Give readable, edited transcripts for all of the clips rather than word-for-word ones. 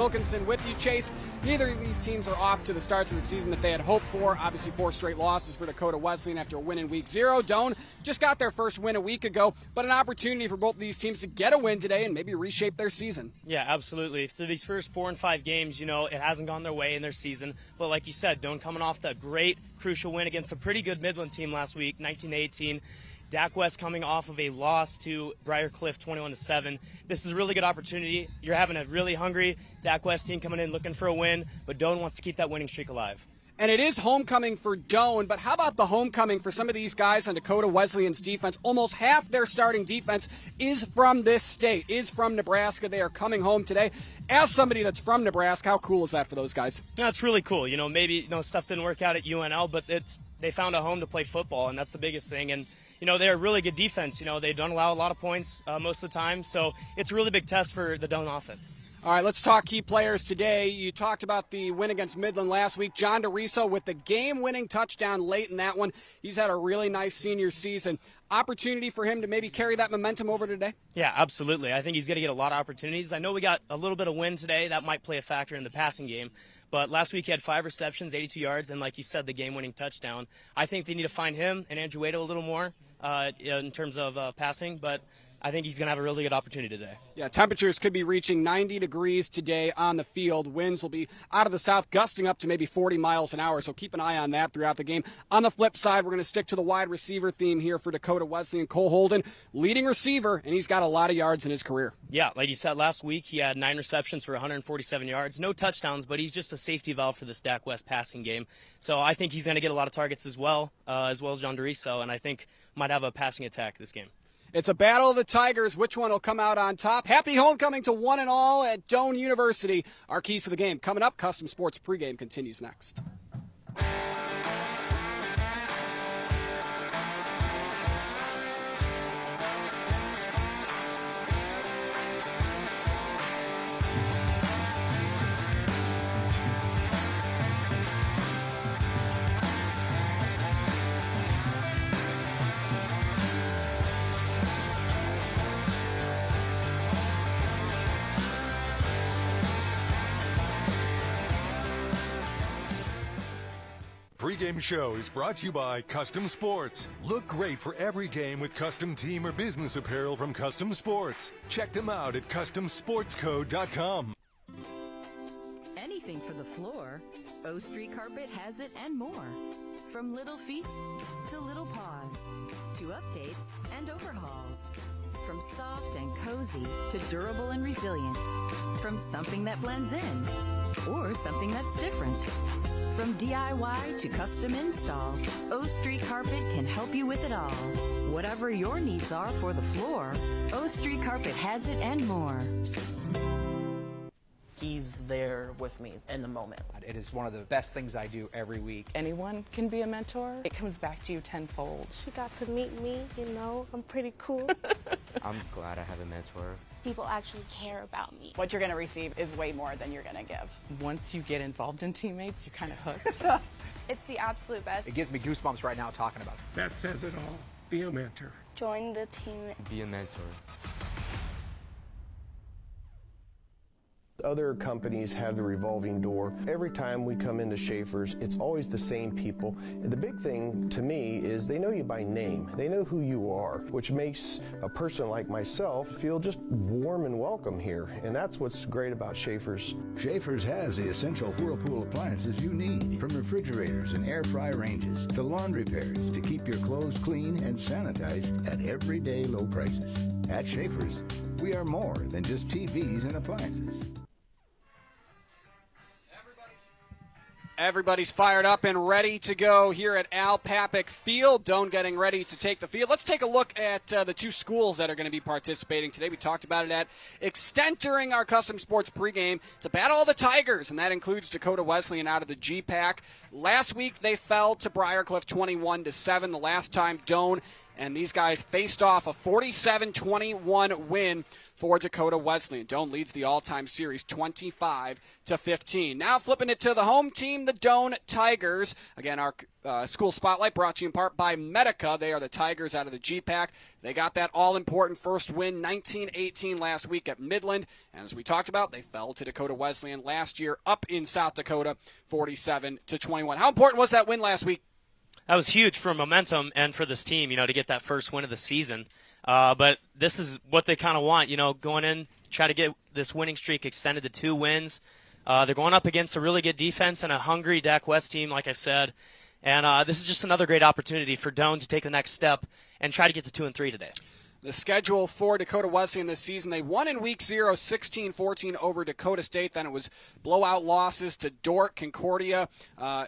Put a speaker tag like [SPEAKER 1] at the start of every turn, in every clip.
[SPEAKER 1] Wilkinson with you, Chase. Neither of these teams are off to the starts of the season that they had hoped for. Obviously, 4 straight losses for Dakota Wesleyan after a win in Week 0. Doane just got their first win a week ago, but an opportunity for both of these teams to get a win today and maybe reshape their season.
[SPEAKER 2] Yeah, absolutely. Through these first 4 and 5 games, it hasn't gone their way in their season. But like you said, Doane coming off that great, crucial win against a pretty good Midland team last week, 19-18. Dak West coming off of a loss to Briarcliff 21-7. This is a really good opportunity. You're having a really hungry Dak West team coming in looking for a win, but Doane wants to keep that winning streak alive.
[SPEAKER 1] And it is homecoming for Doane, but how about the homecoming for some of these guys on Dakota Wesleyan's defense? Almost half their starting defense is from this state, is from Nebraska. They are coming home today. As somebody that's from Nebraska, how cool is that for those guys?
[SPEAKER 2] Yeah, it's really cool. Maybe stuff didn't work out at UNL, but they found a home to play football, and that's the biggest thing. And they're a really good defense. They don't allow a lot of points most of the time, so it's a really big test for the Doane offense.
[SPEAKER 1] All right, let's talk key players today. You talked about the win against Midland last week. John DeRiso with the game-winning touchdown late in that one. He's had a really nice senior season. Opportunity for him to maybe carry that momentum over today?
[SPEAKER 2] Yeah, absolutely. I think he's going to get a lot of opportunities. I know we got a little bit of win today. That might play a factor in the passing game. But last week he had 5 receptions, 82 yards, and like you said, the game-winning touchdown. I think they need to find him and Andrew Wado a little more in terms of passing, but I think he's going to have a really good opportunity today.
[SPEAKER 1] Yeah, temperatures could be reaching 90 degrees today on the field. Winds will be out of the south, gusting up to maybe 40 miles an hour, so keep an eye on that throughout the game. On the flip side, we're going to stick to the wide receiver theme here for Dakota Wesleyan. Cole Holden, leading receiver, and he's got a lot of yards in his career.
[SPEAKER 2] Yeah, like you said, last week he had 9 receptions for 147 yards. No touchdowns, but he's just a safety valve for this Dak West passing game. So I think he's going to get a lot of targets as well as John DeRiso, and I think might have a passing attack this game.
[SPEAKER 1] It's a battle of the Tigers. Which one will come out on top? Happy homecoming to one and all at Doane University. Our keys to the game coming up. Custom Sports pregame continues next.
[SPEAKER 3] Pre-game show is brought to you by Custom Sports. Look great for every game with custom team or business apparel from Custom Sports. Check them out at CustomSportsCo.com.
[SPEAKER 4] Anything for the floor, O Street Carpet has it and more. From little feet to little paws, to updates and overhauls. From soft and cozy to durable and resilient. From something that blends in or something that's different. From DIY to custom install, O Street Carpet can help you with it all. Whatever your needs are for the floor, O Street Carpet has it and more.
[SPEAKER 5] He's there with me in the moment.
[SPEAKER 6] It is one of the best things I do every week.
[SPEAKER 7] Anyone can be a mentor. It comes back to you tenfold.
[SPEAKER 8] She got to meet me, I'm pretty cool.
[SPEAKER 9] I'm glad I have a mentor.
[SPEAKER 8] People actually care about me.
[SPEAKER 10] What you're going to receive is way more than you're going to give.
[SPEAKER 7] Once you get involved in teammates, you're kind of hooked.
[SPEAKER 8] It's the absolute best.
[SPEAKER 6] It gives me goosebumps right now talking about it.
[SPEAKER 11] That says it all. Be a mentor.
[SPEAKER 8] Join the team.
[SPEAKER 9] Be a mentor.
[SPEAKER 12] Other companies have the revolving door. Every time we come into Schaefer's, it's always the same people. And the big thing to me is they know you by name. They know who you are, which makes a person like myself feel just warm and welcome here. And that's what's great about Schaefer's.
[SPEAKER 13] Schaefer's has the essential Whirlpool appliances you need, from refrigerators and air fry ranges to laundry pairs to keep your clothes clean and sanitized at everyday low prices. At Schaefer's, we are more than just TVs and appliances.
[SPEAKER 1] Everybody's fired up and ready to go here at Al Papik Field. Doane getting ready to take the field. Let's take a look at the 2 schools that are going to be participating today. We talked about it at extent during our Custom Sports pregame. It's a battle of the Tigers, and that includes Dakota Wesleyan out of the G-Pack. Last week they fell to Briarcliff 21-7. The last time Doane and these guys faced off, a 47-21 win for Dakota Wesleyan. Doane leads the all-time series 25-15. Now flipping it to the home team, the Doane Tigers. Again, our school spotlight brought to you in part by Medica. They are the Tigers out of the G-Pack. They got that all-important first win 19-18 last week at Midland. And as we talked about, they fell to Dakota Wesleyan last year up in South Dakota 47-21. How important was that win last week?
[SPEAKER 2] That was huge for momentum and for this team, to get that first win of the season. But this is what they kind of want, going in, try to get this winning streak extended to 2 wins. They're going up against a really good defense and a hungry Dak West team, like I said. And this is just another great opportunity for Doane to take the next step and try to get to 2-3 today.
[SPEAKER 1] The schedule for Dakota Wesleyan this season, they won in week 0, 16-14 over Dakota State. Then it was blowout losses to Dordt, Concordia,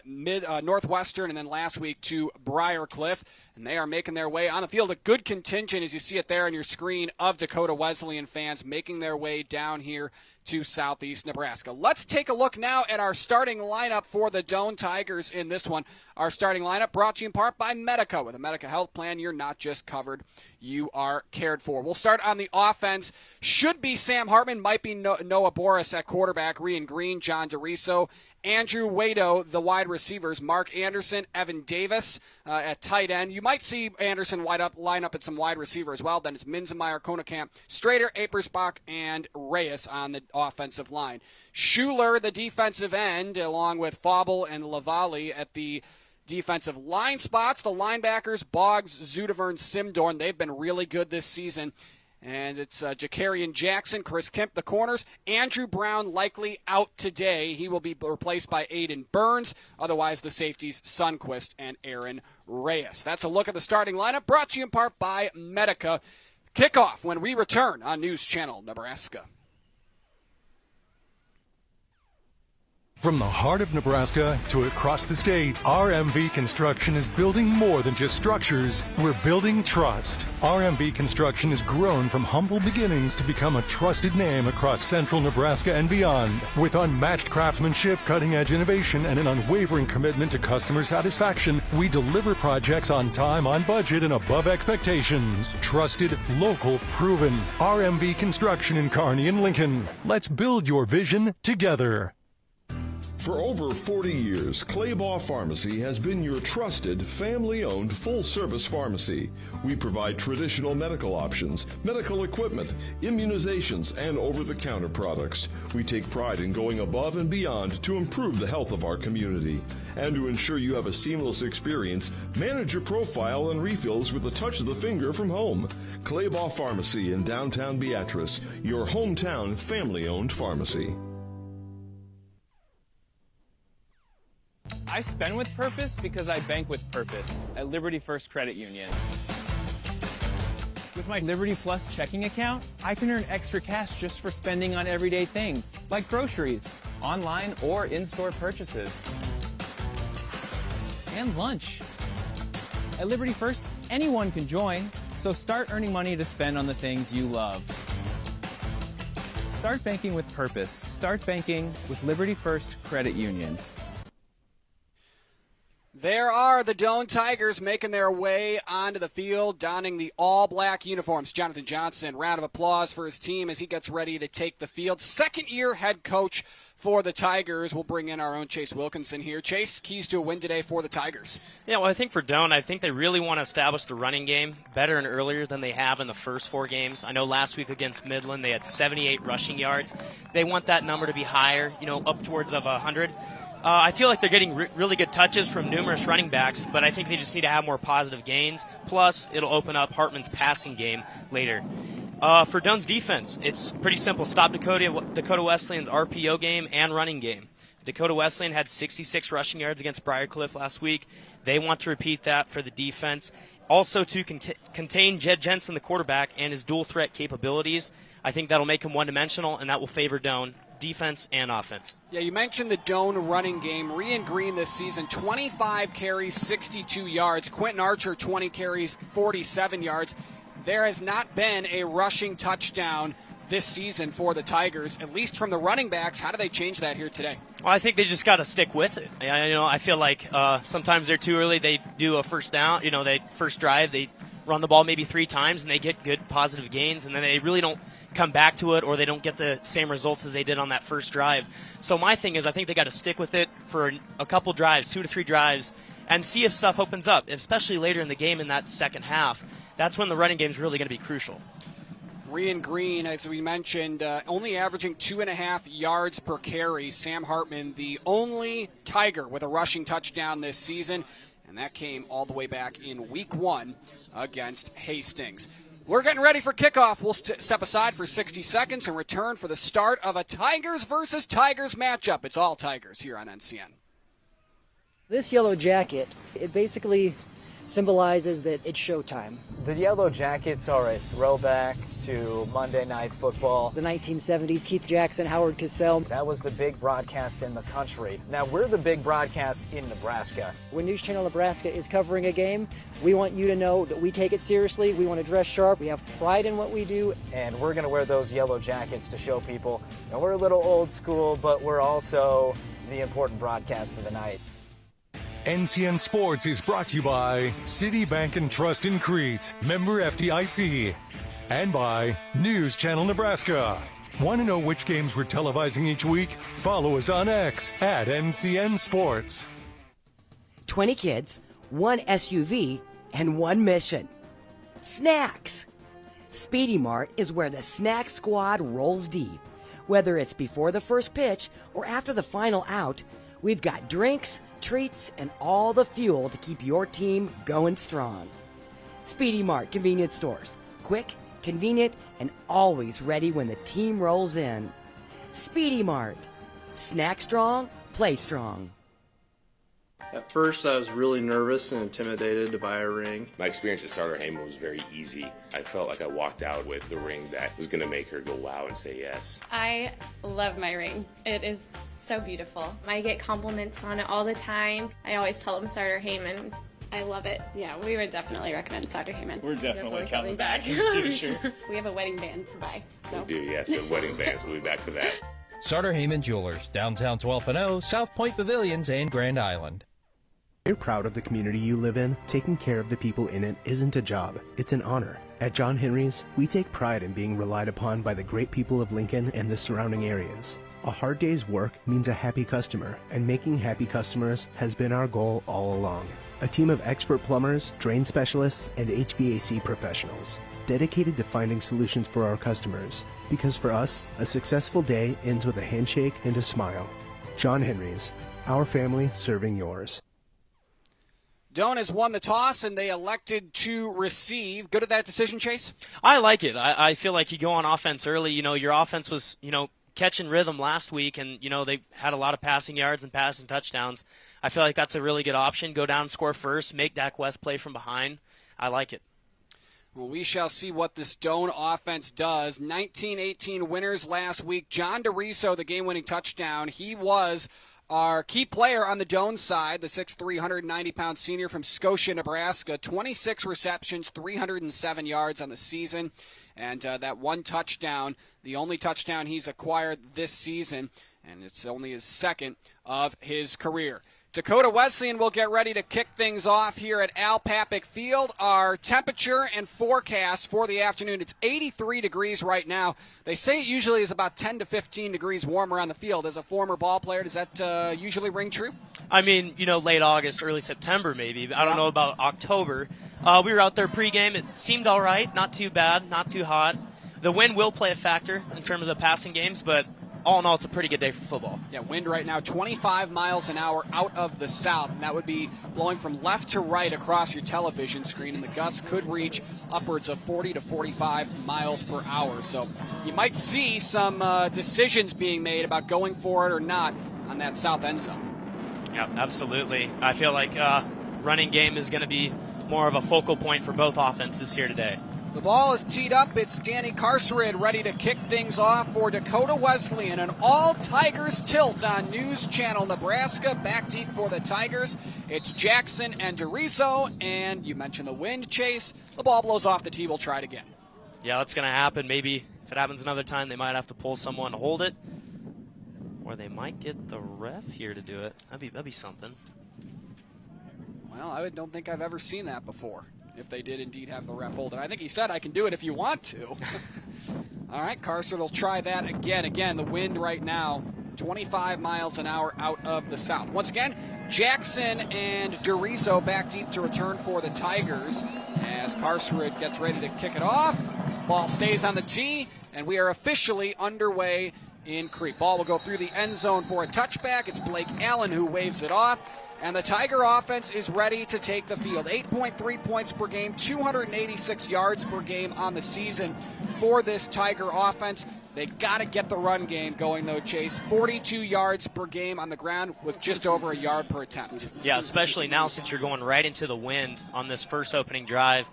[SPEAKER 1] Northwestern, and then last week to Briarcliff. And they are making their way on the field. A good contingent, as you see it there on your screen, of Dakota Wesleyan fans making their way down here to southeast Nebraska. Let's take a look now at our starting lineup for the Doane Tigers in this one. Our starting lineup brought to you in part by Medica. With a Medica health plan, you're not just covered, you are cared for. We'll start on the offense. Should be Sam Hartman, might be Noah Boris at quarterback, Rian Green, John DeRiso, Andrew Wado, the wide receivers, Mark Anderson, Evan Davis at tight end. You might see Anderson line up at some wide receiver as well. Then it's Minzemeyer, Konekamp, Strader, Apersbach, and Reyes on the offensive line. Schuler, the defensive end, along with Fauble and Lavallee at the defensive line spots. The linebackers, Boggs, Zudevern, Simdorn, they've been really good this season. And it's Jakarian Jackson, Chris Kemp, the corners. Andrew Brown likely out today. He will be replaced by Aiden Burns. Otherwise, the safeties, Sundquist and Aaron Reyes. That's a look at the starting lineup, brought to you in part by Medica. Kickoff when we return on News Channel Nebraska.
[SPEAKER 3] From the heart of Nebraska to across the state, RMV Construction is building more than just structures. We're building trust. RMV Construction has grown from humble beginnings to become a trusted name across central Nebraska and beyond. With unmatched craftsmanship, cutting-edge innovation, and an unwavering commitment to customer satisfaction, we deliver projects on time, on budget, and above expectations. Trusted, local, proven. RMV Construction in Kearney and Lincoln. Let's build your vision together.
[SPEAKER 14] For over 40 years, Claybaugh Pharmacy has been your trusted, family-owned, full-service pharmacy. We provide traditional medical options, medical equipment, immunizations, and over-the-counter products. We take pride in going above and beyond to improve the health of our community. And to ensure you have a seamless experience, manage your profile and refills with a touch of the finger from home. Claybaugh Pharmacy in downtown Beatrice, your hometown family-owned pharmacy.
[SPEAKER 15] I spend with purpose because I bank with purpose at Liberty First Credit Union. With my Liberty Plus checking account, I can earn extra cash just for spending on everyday things, like groceries, online or in-store purchases, and lunch. At Liberty First, anyone can join, so start earning money to spend on the things you love. Start banking with purpose. Start banking with Liberty First Credit Union.
[SPEAKER 1] There are the Doane Tigers making their way onto the field, donning the all-black uniforms. Jonathan Johnson, round of applause for his team as he gets ready to take the field. Second-year head coach for the Tigers. We'll bring in our own Chase Wilkinson here. Chase, keys to a win today for the Tigers.
[SPEAKER 2] Yeah, well, I think for Doane, I think they really want to establish the running game better and earlier than they have in the first 4 games. I know last week against Midland they had 78 rushing yards. They want that number to be higher, up towards of 100. I feel like they're getting really good touches from numerous running backs, but I think they just need to have more positive gains. Plus, it'll open up Hartman's passing game later. For Doane's defense, it's pretty simple. Stop Dakota Wesleyan's RPO game and running game. Dakota Wesleyan had 66 rushing yards against Briarcliff last week. They want to repeat that for the defense. Also, to contain Jed Jensen, the quarterback, and his dual threat capabilities. I think that'll make him one-dimensional, and that will favor Doane, defense and offense.
[SPEAKER 1] Yeah, you mentioned the Doane running game. Rian Green this season, 25 carries, 62 yards. Quentin Archer, 20 carries, 47 yards. There has not been a rushing touchdown this season for the Tigers, at least from the running backs. How do they change that here today?
[SPEAKER 2] Well, I think they just got to stick with it. I feel like sometimes they're too early. They do a first down. They first drive, they run the ball maybe 3 times, and they get good positive gains, and then they really don't come back to it or they don't get the same results as they did on that first drive. So my thing is I think they got to stick with it for a couple drives, 2 to 3 drives, and see if stuff opens up, especially later in the game in that second half. That's when the running game is really going to be crucial.
[SPEAKER 1] Rian Green, as we mentioned, only averaging 2.5 yards per carry. Sam Hartman, the only Tiger with a rushing touchdown this season, and that came all the way back in Week 1 against Hastings. We're getting ready for kickoff. We'll step aside for 60 seconds and return for the start of a Tigers versus Tigers matchup. It's all Tigers here on NCN.
[SPEAKER 16] This yellow jacket, it basically symbolizes that it's showtime.
[SPEAKER 17] The Yellow Jackets are a throwback to Monday Night Football.
[SPEAKER 16] The 1970s, Keith Jackson, Howard Cosell.
[SPEAKER 17] That was the big broadcast in the country. Now we're the big broadcast in Nebraska.
[SPEAKER 16] When News Channel Nebraska is covering a game, we want you to know that we take it seriously. We want to dress sharp. We have pride in what we do.
[SPEAKER 17] And we're going to wear those yellow jackets to show people. Now we're a little old school, but we're also the important broadcast of the night.
[SPEAKER 3] NCN Sports is brought to you by City Bank and Trust in Crete, member FDIC, and by News Channel Nebraska. Want to know which games we're televising each week? Follow us on X at NCN Sports.
[SPEAKER 18] 20 kids, 1 SUV, and 1 mission. Snacks. Speedy Mart is where the snack squad rolls deep. Whether it's before the first pitch or after the final out, we've got drinks, treats, and all the fuel to keep your team going strong. Speedy Mart convenience stores. Quick, convenient, and always ready when the team rolls in. Speedy Mart. Snack strong, play strong.
[SPEAKER 19] At first, I was really nervous and intimidated to buy a ring.
[SPEAKER 20] My experience at Starter Heyman was very easy. I felt like I walked out with the ring that was going to make her go wow and say yes.
[SPEAKER 21] I love my ring. It is so beautiful. I get compliments on it all the time. I always tell them Starter Heyman. I love it. Yeah, we would definitely recommend Starter Heyman.
[SPEAKER 19] We're definitely coming back in the future.
[SPEAKER 21] We have a wedding band to buy. So.
[SPEAKER 20] We do, yes, the wedding bands. We'll be back for that.
[SPEAKER 22] Starter Heyman Jewelers, downtown 12th and O, South Point Pavilions, and Grand Island.
[SPEAKER 23] You're proud of the community you live in. Taking care of the people in it isn't a job, it's an honor. At John Henry's, we take pride in being relied upon by the great people of Lincoln and the surrounding areas. A hard day's work means a happy customer, and making happy customers has been our goal all along. A team of expert plumbers, drain specialists, and HVAC professionals, dedicated to finding solutions for our customers. Because for us, a successful day ends with a handshake and a smile. John Henry's, our family serving yours.
[SPEAKER 1] Doane has won the toss, and they elected to receive. Good at that decision, Chase?
[SPEAKER 2] I like it. I feel like you go on offense early. You know, your offense was, catching rhythm last week, and, they had a lot of passing yards and passing touchdowns. I feel like that's a really good option. Go down, score first, make Dak West play from behind. I like it.
[SPEAKER 1] Well, we shall see what this Doane offense does. 19-18 winners last week. John DeRiso, the game-winning touchdown. He was our key player on the Doane side, the 6'3", 190-pound senior from Scotia, Nebraska. 26 receptions, 307 yards on the season. And that one touchdown, the only touchdown he's acquired this season, and it's only his second of his career. Dakota Wesleyan will get ready to kick things off here at Al Papik Field. Our temperature and forecast for the afternoon, it's 83 degrees right now. They say it usually is about 10 to 15 degrees warmer on the field. As a former ball player, does that usually ring true?
[SPEAKER 2] I mean, late August, early September maybe. I don't know about October. We were out there pregame. It seemed all right, not too bad, not too hot. The wind will play a factor in terms of the passing games, but all in all, it's a pretty good day for football.
[SPEAKER 1] Yeah, wind right now 25 miles an hour out of the south, and that would be blowing from left to right across your television screen, and the gusts could reach upwards of 40 to 45 miles per hour. So you might see some decisions being made about going for it or not on that south end zone.
[SPEAKER 2] Yeah, absolutely. I feel like running game is going to be more of a focal point for both offenses here today.
[SPEAKER 1] The ball is teed up. It's Danny Carcerid ready to kick things off for Dakota Wesleyan. An all-Tigers tilt on News Channel Nebraska. Back deep for the Tigers. It's Jackson and DeRiso. And you mentioned the wind, Chase. The ball blows off the tee. We'll try it again.
[SPEAKER 2] Yeah, that's going to happen. Maybe if it happens another time, they might have to pull someone to hold it. Or they might get the ref here to do it. That'd be something.
[SPEAKER 1] Well, I don't think I've ever seen that before, if they did indeed have the ref hold it. I think he said, I can do it if you want to. All right, Carson will try that again. Again, the wind right now, 25 miles an hour out of the south. Once again, Jackson and DeRizo back deep to return for the Tigers as Carson gets ready to kick it off. This ball stays on the tee, and we are officially underway in Crete. Ball will go through the end zone for a touchback. It's Blake Allen who waves it off. And the Tiger offense is ready to take the field. 8.3 points per game, 286 yards per game on the season for this Tiger offense. They got to get the run game going, though, Chase. 42 yards per game on the ground with just over a yard per attempt.
[SPEAKER 2] Yeah, especially now since you're going right into the wind on this first opening drive.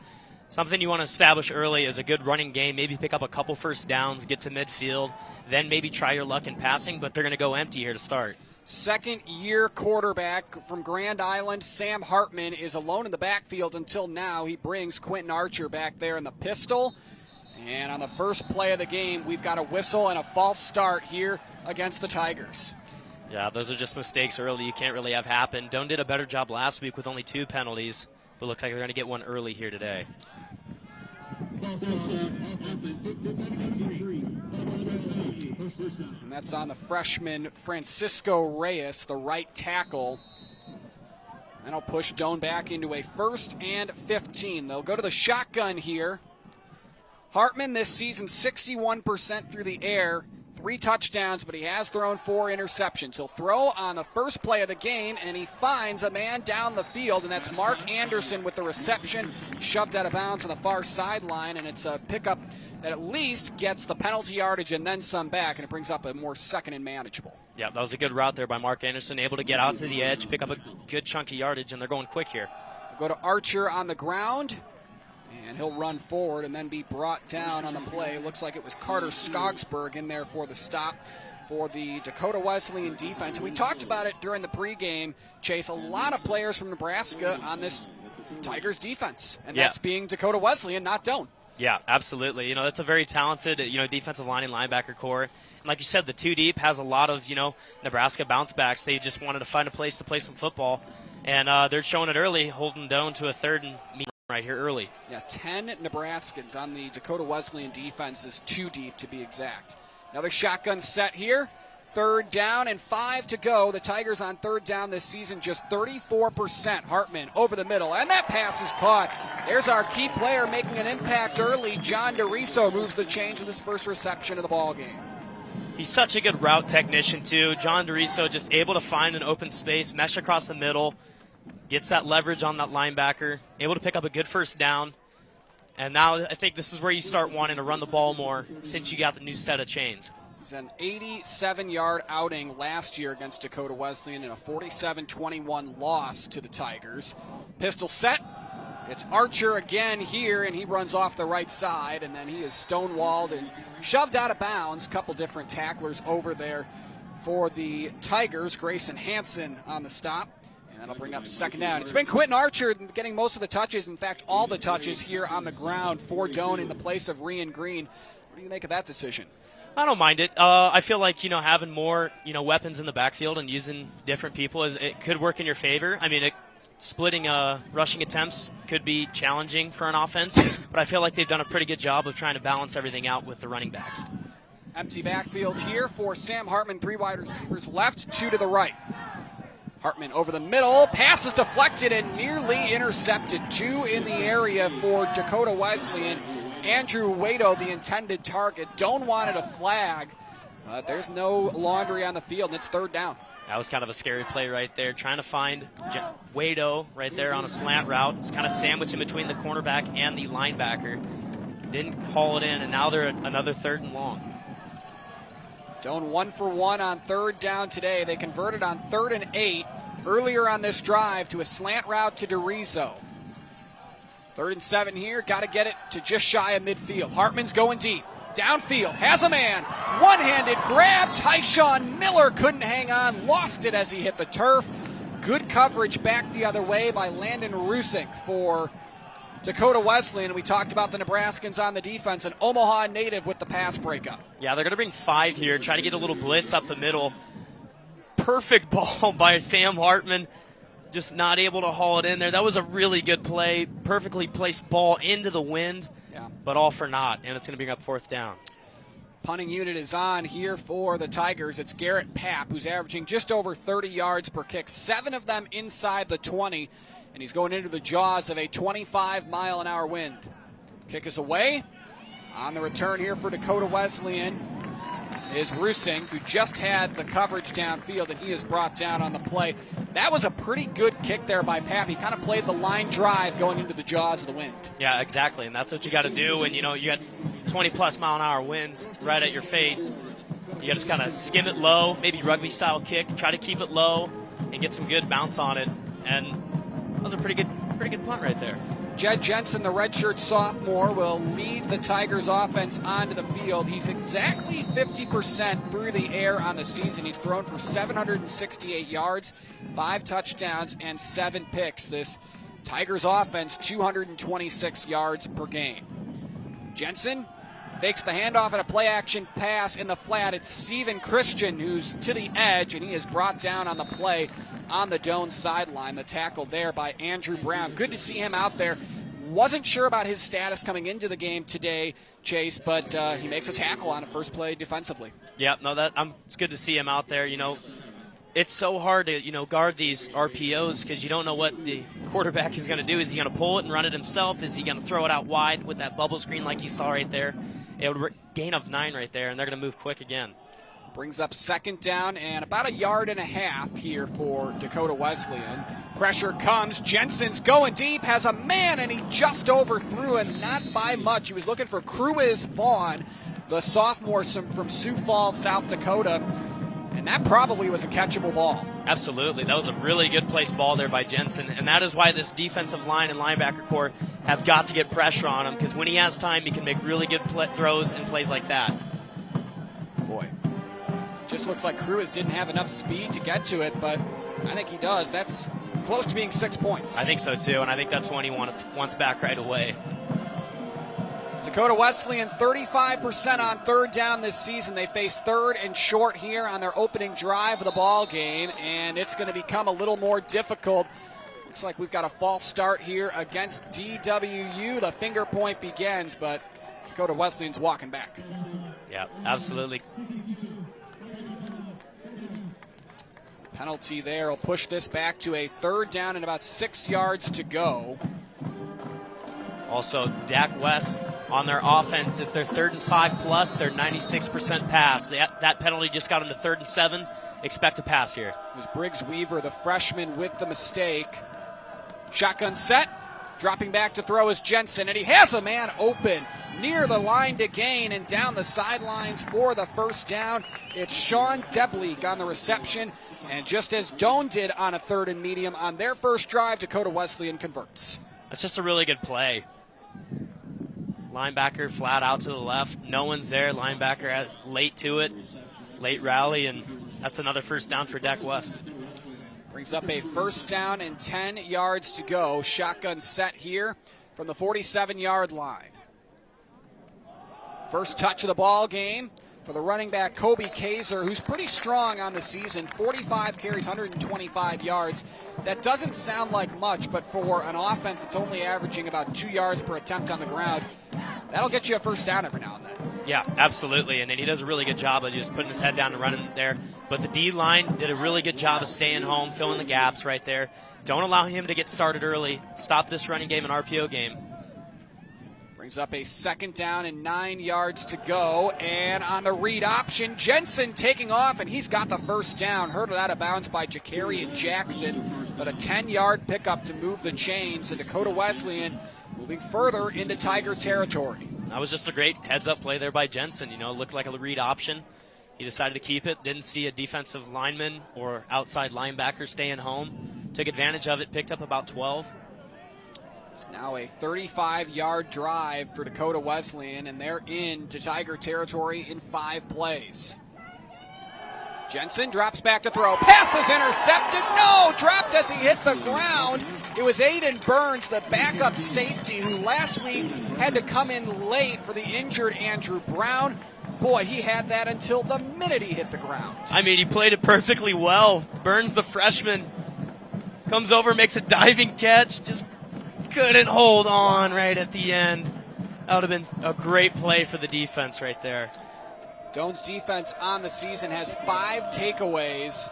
[SPEAKER 2] Something you want to establish early is a good running game, maybe pick up a couple first downs, get to midfield, then maybe try your luck in passing, but they're going to go empty here to start.
[SPEAKER 1] Second-year quarterback from Grand Island, Sam Hartman, is alone in the backfield until now. He brings Quentin Archer back there in the pistol. And on the first play of the game, we've got a whistle and a false start here against the Tigers.
[SPEAKER 2] Yeah, those are just mistakes early you can't really have happen. Doane did a better job last week with only 2 penalties, but looks like they're going to get one early here today.
[SPEAKER 1] And that's on the freshman Francisco Reyes, the right tackle. That'll push Doane back into a 1st and 15. They'll go to the shotgun here. Hartman this season 61% through the air, 3 touchdowns, but he has thrown 4 interceptions. He'll throw on the first play of the game, and he finds a man down the field, and that's Mark Anderson with the reception, shoved out of bounds on the far sideline, and it's a pickup that at least gets the penalty yardage and then some back, and it brings up a more second and manageable.
[SPEAKER 2] Yeah, that was a good route there by Mark Anderson, able to get out to the edge, pick up a good chunk of yardage, and they're going quick here.
[SPEAKER 1] We'll go to Archer on the ground. And he'll run forward and then be brought down on the play. Looks like it was Carter Skogsberg in there for the stop for the Dakota Wesleyan defense. And we talked about it during the pregame, Chase. A lot of players from Nebraska on this Tigers defense. And that's being Dakota Wesleyan, not Doane.
[SPEAKER 2] Yeah, absolutely. You know, that's a very talented, defensive line and linebacker core. And like you said, the 2 deep has a lot of, Nebraska bounce backs. They just wanted to find a place to play some football. And they're showing it early, holding Doane to a 3rd and right here early.
[SPEAKER 1] Yeah, 10 Nebraskans on the Dakota Wesleyan defense is 2 deep to be exact. Another shotgun set here. 3rd down and 5 to go. The Tigers on 3rd down this season, just 34%. Hartman over the middle, and that pass is caught. There's our key player making an impact early. John DeRiso moves the change with his first reception of the ball game.
[SPEAKER 2] He's such a good route technician, too. John DeRiso just able to find an open space, mesh across the middle, gets that leverage on that linebacker, able to pick up a good first down. And now I think this is where you start wanting to run the ball more since you got the new set of chains.
[SPEAKER 1] It's an 87-yard outing last year against Dakota Wesleyan in a 47-21 loss to the Tigers. Pistol set. It's Archer again here, and he runs off the right side, and then he is stonewalled and shoved out of bounds. Couple different tacklers over there for the Tigers. Grayson Hansen on the stop. That'll bring up 2nd down. It's been Quentin Archer getting most of the touches, in fact, all the touches here on the ground for Doane in the place of Rian Green. What do you make of that decision?
[SPEAKER 2] I don't mind it. I feel like, having more, weapons in the backfield and using different people, it could work in your favor. I mean, splitting rushing attempts could be challenging for an offense, but I feel like they've done a pretty good job of trying to balance everything out with the running backs.
[SPEAKER 1] Empty backfield here for Sam Hartman. 3 wide receivers left, 2 to the right. Hartman over the middle, pass is deflected and nearly intercepted. 2 in the area for Dakota Wesleyan. Andrew Waito, the intended target. Doane wanted a flag, but there's no laundry on the field, and it's 3rd down.
[SPEAKER 2] That was kind of a scary play right there, trying to find Waito right there on a slant route. It's kind of sandwiched in between the cornerback and the linebacker. Didn't haul it in, and now they're at another 3rd and long.
[SPEAKER 1] Doane 1 for 1 on 3rd down today. They converted on 3rd and 8 earlier on this drive to a slant route to DeRiso. 3rd and 7 here. Got to get it to just shy of midfield. Hartman's going deep. Downfield. Has a man. One-handed grab. Tyshawn Miller couldn't hang on. Lost it as he hit the turf. Good coverage back the other way by Landon Rusick for Dakota Wesleyan. We talked about the Nebraskans on the defense, an Omaha native with the pass breakup.
[SPEAKER 2] Yeah, they're going to bring 5 here, try to get a little blitz up the middle. Perfect ball by Sam Hartman, just not able to haul it in there. That was a really good play, perfectly placed ball into the wind, but all for naught, and it's going to bring up 4th down.
[SPEAKER 1] Punting unit is on here for the Tigers. It's Garrett Papp, who's averaging just over 30 yards per kick, 7 of them inside the 20, and he's going into the jaws of a 25-mile-an-hour wind. Kick is away. On the return here for Dakota Wesleyan is Rusing, who just had the coverage downfield, and he is brought down on the play. That was a pretty good kick there by Papp. He kind of played the line drive going into the jaws of the wind.
[SPEAKER 2] Yeah, exactly, and that's what you got to do when, you got 20-plus mile-an-hour winds right at your face. You got to just kind of skim it low, maybe rugby-style kick, try to keep it low, and get some good bounce on it. And that was a pretty good punt right there.
[SPEAKER 1] Jed Jensen, the redshirt sophomore, will lead the Tigers offense onto the field. He's exactly 50% through the air on the season. He's thrown for 768 yards, 5 touchdowns, and 7 picks. This Tigers offense, 226 yards per game. Jensen fakes the handoff and a play-action pass in the flat. It's Steven Christian who's to the edge, and he is brought down on the play on the Doane sideline. The tackle there by Andrew Brown. Good to see him out there. Wasn't sure about his status coming into the game today, Chase, but he makes a tackle on a first play defensively.
[SPEAKER 2] Yeah, no, it's good to see him out there. It's so hard to guard these RPOs because you don't know what the quarterback is going to do. Is he going to pull it and run it himself? Is he going to throw it out wide with that bubble screen like you saw right there? It would gain of 9 right there, and they're going to move quick again.
[SPEAKER 1] Brings up second down and about 1.5 yards here for Dakota Wesleyan. Pressure comes. Jensen's going deep, has a man, and he just overthrew him, not by much. He was looking for Cruiz Vaughn, the sophomore from Sioux Falls, South Dakota, and that probably was a catchable ball.
[SPEAKER 2] Absolutely. That was a really good placed ball there by Jensen, and that is why this defensive line and linebacker core have got to get pressure on him, because when he has time, he can make really good throws and plays like that.
[SPEAKER 1] Boy. Just looks like Cruiz didn't have enough speed to get to it, but I think he does. That's close to being 6 points.
[SPEAKER 2] I think so, too, and I think that's one he wants back right away.
[SPEAKER 1] Dakota Wesleyan, 35% on third down this season. They face third and short here on their opening drive of the ball game, and it's going to become a little more difficult. Looks like we've got a false start here against DWU. The finger point begins, but Dakota Wesleyan's walking back.
[SPEAKER 2] Yeah, absolutely.
[SPEAKER 1] Penalty there will push this back to a third down and about 6 yards to go.
[SPEAKER 2] Also, Dak West on their offense, if they're 3rd and 5 plus, they're 96% pass. That penalty just got them to 3rd and 7. Expect a pass here.
[SPEAKER 1] It was Briggs Weaver, the freshman, with the mistake. Shotgun set. Dropping back to throw is Jensen, and he has a man open near the line to gain and down the sidelines for the first down. It's Sean Debleek on the reception, and just as Doane did on a 3rd and medium on their first drive, Dakota Wesleyan converts.
[SPEAKER 2] That's just a really good play. Linebacker flat out to the left. No one's there. Linebacker has late to it. Late rally, and that's another first down for Dak West.
[SPEAKER 1] Brings up a first down and 10 yards to go. Shotgun set here from the 47-yard line. First touch of the ball game for the running back Kobe Kaiser, who's pretty strong on the season. 45 carries, 125 yards. That doesn't sound like much, but for an offense that's only averaging about 2 yards per attempt on the ground, that'll get you a first down every now and then.
[SPEAKER 2] Yeah, absolutely, and then he does a really good job of just putting his head down and running there. But the D-line did a really good job of staying home, filling the gaps right there. Don't allow him to get started early. Stop this running game and RPO game.
[SPEAKER 1] Brings up a second down and 9 yards to go. And on the read option, Jensen taking off, and he's got the first down. Hurdled out of bounds by Jakarian Jackson, but a 10-yard pickup to move the chains. And Dakota Wesleyan moving further into Tiger territory.
[SPEAKER 2] That was just a great heads-up play there by Jensen. Looked like a read option. He decided to keep it. Didn't see a defensive lineman or outside linebacker staying home. Took advantage of it, picked up about 12.
[SPEAKER 1] It's now a 35-yard drive for Dakota Wesleyan, and they're into Tiger territory in 5 plays. Jensen drops back to throw. Pass is intercepted. No! Dropped as he hit the ground. It was Aiden Burns, the backup safety, who last week had to come in late for the injured Andrew Brown. Boy, he had that until the minute he hit the ground.
[SPEAKER 2] I mean, he played it perfectly well. Burns, the freshman, comes over, makes a diving catch. Just couldn't hold on right at the end. That would have been a great play for the defense right there.
[SPEAKER 1] Doane's defense on the season has 5 takeaways,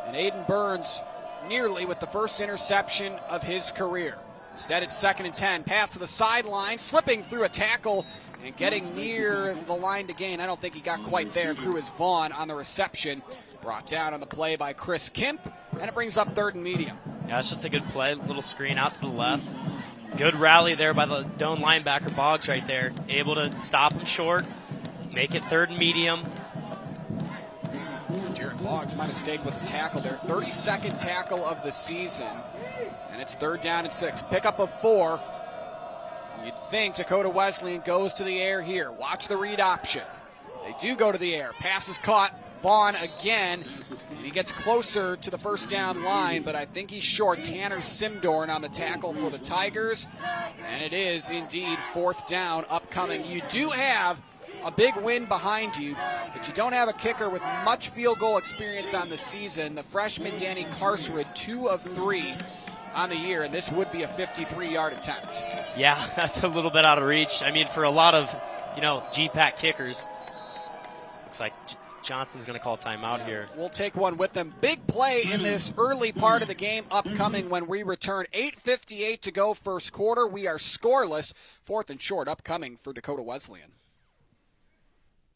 [SPEAKER 1] and Aiden Burns nearly with the first interception of his career. Instead, it's 2nd and 10. Pass to the sideline, slipping through a tackle and getting near the line to gain. I don't think he got quite there. Cruz Vaughn on the reception. Brought down on the play by Chris Kemp, and it brings up 3rd and medium.
[SPEAKER 2] Yeah, it's just a good play. Little screen out to the left. Good rally there by the Doane linebacker, Boggs, right there. Able to stop him short, make it 3rd and medium.
[SPEAKER 1] Jared Boggs, my mistake with the tackle there. 32nd tackle of the season, and it's 3rd down and 6. Pickup of 4. You'd think Dakota Wesleyan goes to the air here. Watch the read option. They do go to the air. Pass is caught. Vaughn again, and he gets closer to the first down line, but I think he's short. Tanner Simdorn on the tackle for the Tigers, and it is indeed 4th down upcoming. You do have a big win behind you, but you don't have a kicker with much field goal experience on the season. The freshman Danny Carsred, 2 of 3 on the year, and this would be a 53-yard attempt.
[SPEAKER 2] Yeah, that's a little bit out of reach. I mean, for a lot of, GPAC kickers, looks like Johnson's going to call timeout here.
[SPEAKER 1] We'll take one with them. Big play in this early part of the game upcoming when we return. 8:58 to go first quarter. We are scoreless. 4th and short upcoming for Dakota Wesleyan.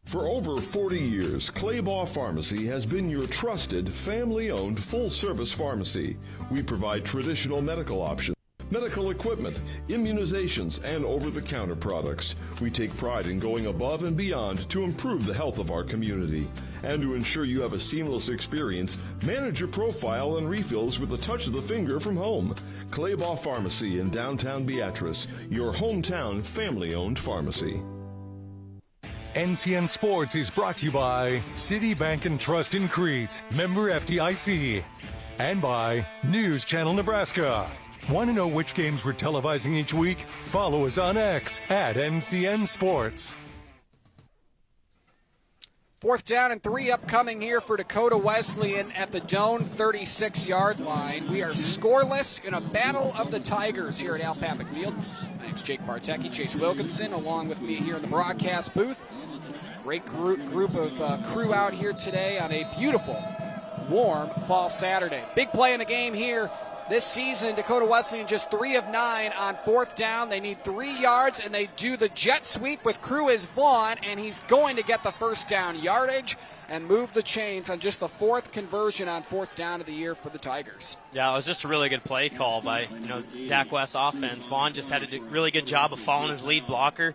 [SPEAKER 14] For over 40 years, Claybaugh Pharmacy has been your trusted, family-owned, full-service pharmacy. We provide traditional medical options, medical equipment, immunizations, and over-the-counter products. We take pride in going above and beyond to improve the health of our community. And to ensure you have a seamless experience, manage your profile and refills with a touch of the finger from home. Claybaugh Pharmacy in downtown Beatrice, your hometown family-owned pharmacy.
[SPEAKER 3] NCN Sports is brought to you by Citibank and Trust in Crete, member FDIC, and by News Channel Nebraska. Want to know which games we're televising each week? Follow us on X at NCN Sports.
[SPEAKER 1] 4th down and 3 upcoming here for Dakota Wesleyan at the Doane 36-yard line. We are scoreless in a battle of the Tigers here at Al Papik Field. My name's Jake Bartecki, Chase Wilkinson, along with me here in the broadcast booth. Great group of crew out here today on a beautiful, warm fall Saturday. Big play in the game here. This season, Dakota Wesleyan just 3 of 9 on 4th down. They need 3 yards, and they do the jet sweep with Cruz Vaughn, and he's going to get the first down yardage and move the chains on just the 4th conversion on 4th down of the year for the Tigers.
[SPEAKER 2] Yeah, it was just a really good play call by Dak West offense. Vaughn just had a really good job of following his lead blocker.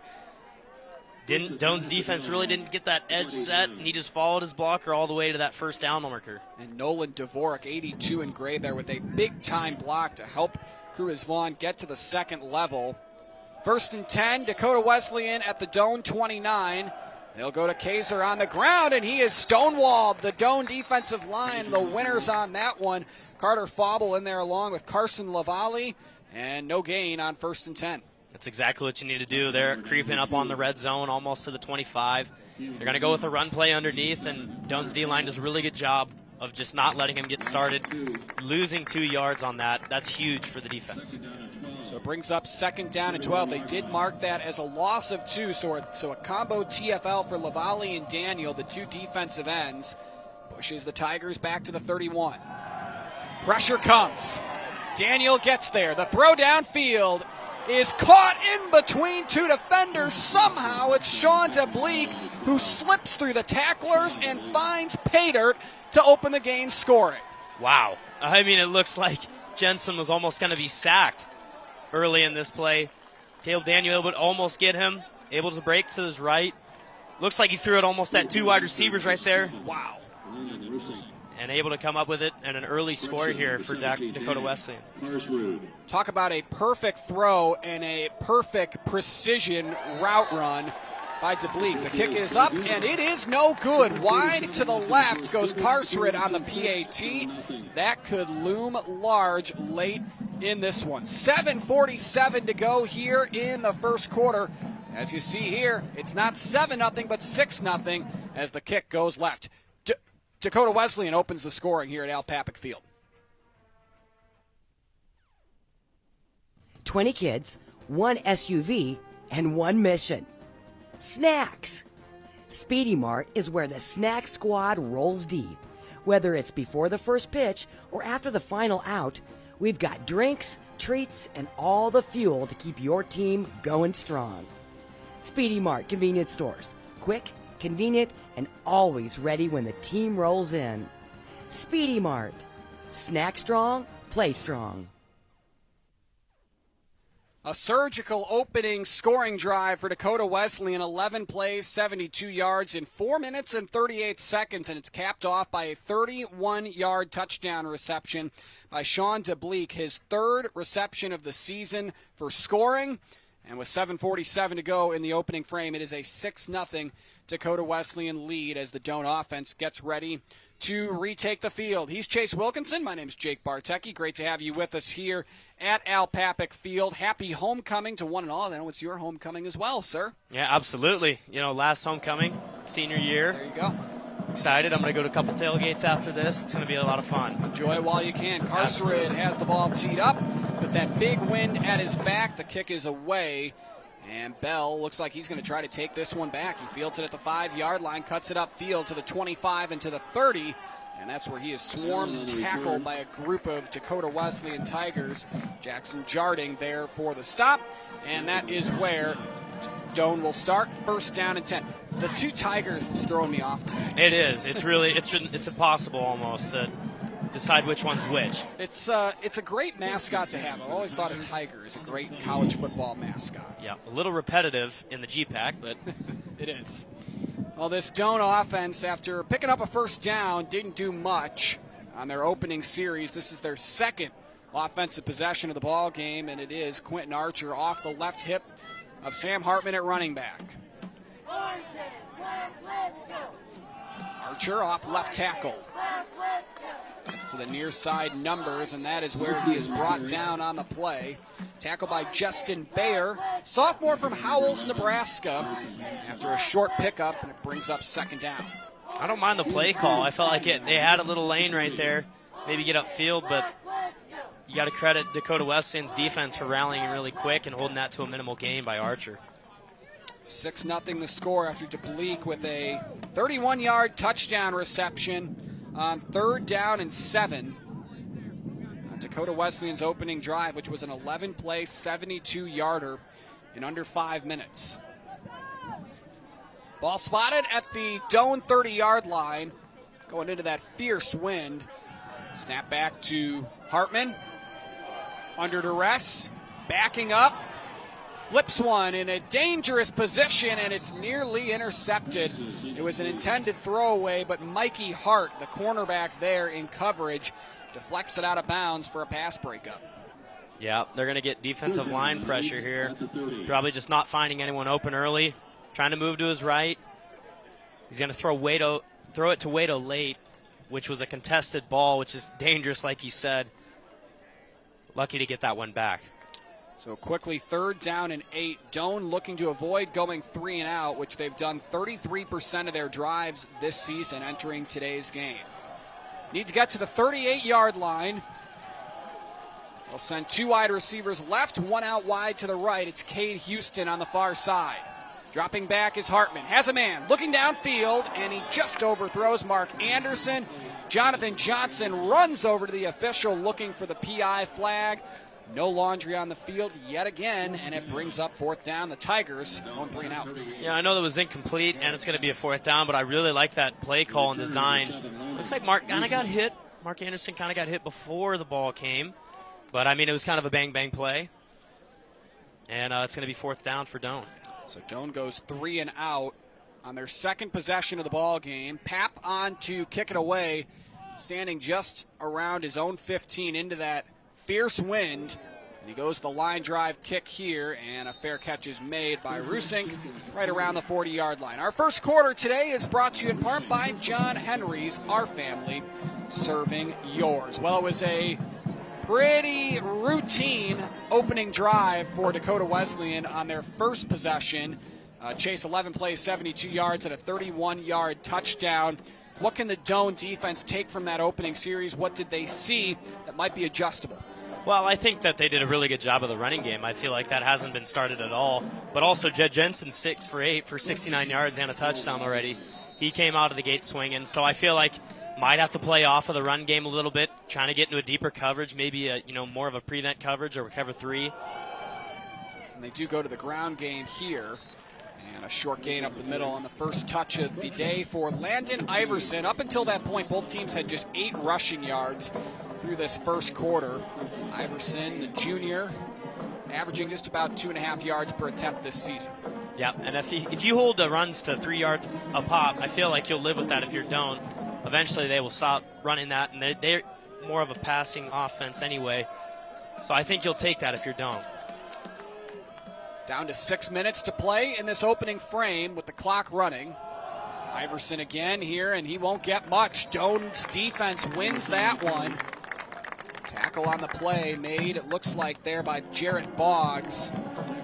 [SPEAKER 2] Doane's defense really didn't get that edge set, and he just followed his blocker all the way to that first down marker.
[SPEAKER 1] And Nolan Dvorak, 82 in gray there with a big-time block to help Cruz Vaughn get to the 2nd level. 1st and 10, Dakota Wesleyan at the Doane 29. They'll go to Kaiser on the ground, and he is stonewalled. The Doane defensive line, the winners on that one. Carter Fauble in there along with Carson Lavallee, and no gain on 1st and 10.
[SPEAKER 2] That's exactly what you need to do. They're creeping up on the red zone, almost to the 25. They're going to go with a run play underneath, and Doane's D-line does a really good job of just not letting him get started. Losing 2 yards on that, that's huge for the defense.
[SPEAKER 1] So it brings up 2nd down and 12. They did mark that as a loss of 2, so a combo TFL for Lavallee and Daniel, the 2 defensive ends. Pushes the Tigers back to the 31. Pressure comes. Daniel gets there. The throw downfield is caught in between 2 defenders. Somehow it's Sean DeBleek who slips through the tacklers and finds pay dirt to open the game scoring.
[SPEAKER 2] Wow. I mean, it looks like Jensen was almost going to be sacked early in this play. Caleb Daniel able to almost get him, able to break to his right. Looks like he threw it almost at 2 wide receivers right there.
[SPEAKER 1] Wow.
[SPEAKER 2] And able to come up with it and an early score here for Dakota Wesleyan.
[SPEAKER 1] Talk about a perfect throw and a perfect precision route run by DeBleek. The kick is up, and it is no good. Wide to the left goes Carsred on the PAT. That could loom large late in this one. 7:47 to go here in the first quarter. As you see here, it's not 7-0, but 6-0 as the kick goes left. Dakota Wesleyan opens the scoring here at Al Papik Field.
[SPEAKER 18] 20 kids, 1 SUV, and 1 mission. Snacks. Speedy Mart is where the snack squad rolls deep. Whether it's before the first pitch or after the final out, we've got drinks, treats, and all the fuel to keep your team going strong. Speedy Mart convenience stores. Quick, convenient, and always ready when the team rolls in. Speedy Mart. Snack strong, play strong.
[SPEAKER 1] A surgical opening scoring drive for Dakota Wesleyan, 11 plays, 72 yards in 4 minutes and 38 seconds, and it's capped off by a 31-yard touchdown reception by Sean DeBleek, his third reception of the season for scoring. And with 7:47 to go in the opening frame, it is a 6-0 Dakota Wesleyan lead as the Doane offense gets ready to retake the field. He's Chase Wilkinson. My name is Jake Bartecki. Great to have you with us here at Al Papik Field. Happy homecoming to one and all. I know it's your homecoming as well, sir.
[SPEAKER 2] Yeah, absolutely. Last homecoming, senior year.
[SPEAKER 1] There you go.
[SPEAKER 2] Excited. I'm going to go to a couple tailgates after this. It's going to be a lot of fun.
[SPEAKER 1] Enjoy it while you can. Carcerid has the ball teed up with that big wind at his back. The kick is away. And Bell looks like he's going to try to take this one back. He fields it at the 5-yard line, cuts it upfield to the 25 and to the 30. And that's where he is swarmed and tackled by a group of Dakota Wesleyan Tigers. Jackson Jarding there for the stop. And that is where Doane will start. First down and 10. The two Tigers is throwing me off today.
[SPEAKER 2] It is. It's really, it's impossible almost to decide which one's which.
[SPEAKER 1] It's a great mascot to have. I've always thought a Tiger is a great college football mascot.
[SPEAKER 2] Yeah, a little repetitive in the G-Pack, but
[SPEAKER 1] it is. Well, this Doane offense, after picking up a first down, didn't do much on their opening series. This is their second offensive possession of the ball game, and it is Quentin Archer off the left hip of Sam Hartman at running back. Archer off left tackle. Gets to the near side numbers, and that is where he is brought down on the play. Tackled by Justin Bayer, sophomore from Howells, Nebraska, after a short pickup, and it brings up second down.
[SPEAKER 2] I don't mind the play call. I felt like they had a little lane right there, maybe get upfield, but you got to credit Dakota Wesleyan's defense for rallying really quick and holding that to a minimal gain by Archer.
[SPEAKER 1] 6-0 the score after DeBleek with a 31-yard touchdown reception on 3rd down and 7. Dakota Wesleyan's opening drive, which was an 11-play, 72-yarder in under 5 minutes. Ball spotted at the Doane 30-yard line, going into that fierce wind. Snap back to Hartman, under duress, backing up, flips one in a dangerous position, and it's nearly intercepted. It was an intended throwaway, but Mikey Hart, the cornerback there in coverage, deflects it out of bounds for a pass breakup.
[SPEAKER 2] Yeah, they're going to get defensive line pressure here. Probably just not finding anyone open early, trying to move to his right. He's going to throw it to Waito late, which was a contested ball, which is dangerous, like you said. Lucky to get that one back.
[SPEAKER 1] So quickly, 3rd down and 8. Doane looking to avoid going 3 and out, which they've done 33% of their drives this season entering today's game. Need to get to the 38-yard line. They'll send 2 wide receivers left, 1 out wide to the right. It's Cade Houston on the far side. Dropping back is Hartman. Has a man looking downfield, and he just overthrows Mark Anderson. Jonathan Johnson runs over to the official looking for the PI flag. No laundry on the field yet again, and it brings up 4th down. The Tigers going 3 and out.
[SPEAKER 2] Yeah, I know that was incomplete, and it's going to be a 4th down, but I really like that play call and design. Looks like Mark kind of got hit. Mark Anderson kind of got hit before the ball came, but, I mean, it was kind of a bang-bang play. And it's going to be 4th down for Doane.
[SPEAKER 1] So Doane goes 3 and out on their second possession of the ball game. Pap on to kick it away, standing just around his own 15 into that fierce wind. And he goes the line drive kick here, and a fair catch is made by Rusink right around the 40-yard line. Our first quarter today is brought to you in part by John Henry's, our family, serving yours. Well, it was a pretty routine opening drive for Dakota Wesleyan on their first possession. Chase 11 plays, 72 yards, and a 31-yard touchdown. What can the Doane defense take from that opening series? What did they see that might be adjustable?
[SPEAKER 2] Well, I think that they did a really good job of the running game. I feel like that hasn't been started at all. But also, Jed Jensen, 6 for 8 for 69 yards and a touchdown already. He came out of the gate swinging. So I feel like might have to play off of the run game a little bit, trying to get into a deeper coverage, maybe more of a prevent coverage or cover 3.
[SPEAKER 1] And they do go to the ground game here. And a short gain up the middle on the first touch of the day for Landon Iverson. Up until that point, both teams had just 8 rushing yards through this first quarter. Iverson, the junior, averaging just about 2.5 yards per attempt this season.
[SPEAKER 2] Yeah, and if you hold the runs to 3 yards a pop, I feel like you'll live with that if you don't. Eventually they will stop running that, and they're more of a passing offense anyway. So I think you'll take that if you don't.
[SPEAKER 1] Down to 6 minutes to play in this opening frame with the clock running. Iverson again here, and he won't get much. Doane's defense wins that one. Tackle on the play made, it looks like, there by Jarrett Boggs.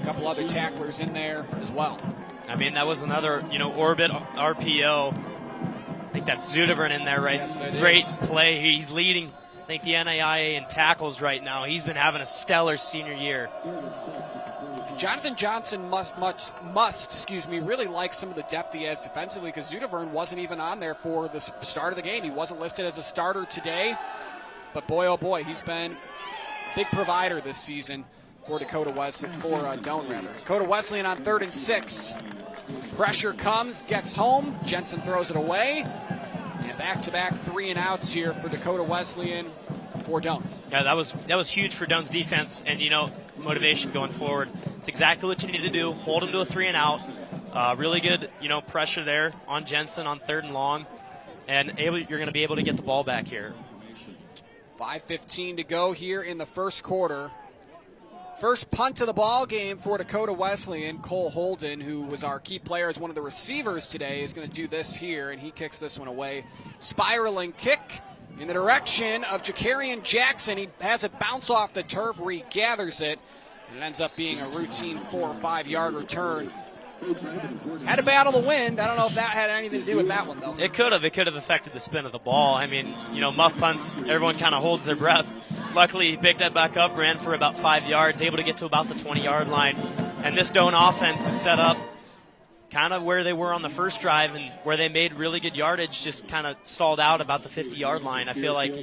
[SPEAKER 1] A couple other tacklers in there as well.
[SPEAKER 2] I mean, that was another, orbit RPO. I think that's Zudevern in there, right?
[SPEAKER 1] Yes,
[SPEAKER 2] Great play. He's leading, I think, the NAIA in tackles right now. He's been having a stellar senior year.
[SPEAKER 1] Jonathan Johnson must really like some of the depth he has defensively, because Zudevern wasn't even on there for the start of the game. He wasn't listed as a starter today, but boy, oh boy, he's been a big provider this season for Dakota Doane rather. Dakota Wesleyan on 3rd and 6. Pressure comes, gets home. Jensen throws it away, and back-to-back 3 and outs here for Dakota Wesleyan for Doane.
[SPEAKER 2] Yeah, that was huge for Doane's defense, and motivation going forward. It's exactly what you need to do. Hold him to a 3 and out. Really good, pressure there on Jensen on 3rd and long, and you're going to be able to get the ball back here.
[SPEAKER 1] 5:15 to go here in the first quarter. First punt of the ball game for Dakota Wesleyan. Cole Holden, who was our key player as one of the receivers today, is going to do this here, and he kicks this one away. Spiraling kick in the direction of Jakarian Jackson. He has it bounce off the turf where he gathers it, and it ends up being a routine 4 or 5 yard return. Had to battle the wind. I don't know if that had anything to do with that one, though.
[SPEAKER 2] It could have. It could have affected the spin of the ball. I mean, muff punts, everyone kind of holds their breath. Luckily, he picked that back up, ran for about 5 yards, able to get to about the 20-yard line. And this Doane offense is set up kind of where they were on the first drive, and where they made really good yardage, just kind of stalled out about the 50-yard line. I feel like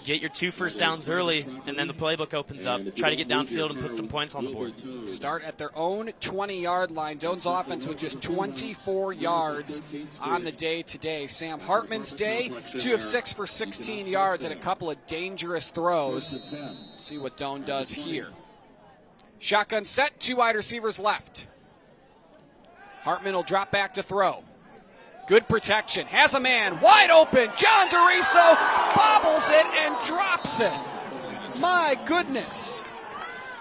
[SPEAKER 2] get your 2 first downs early, and then the playbook opens up. Try to get downfield and put some points on the board.
[SPEAKER 1] Start at their own 20-yard line. Doane's offense was just 24 yards on the day today. Sam Hartman's day, 2 of 6 for 16 yards and a couple of dangerous throws. Let's see what Doane does here. Shotgun set, 2 wide receivers left. Hartman will drop back to throw. Good protection. Has a man wide open. John DeRiso bobbles it and drops it. My goodness.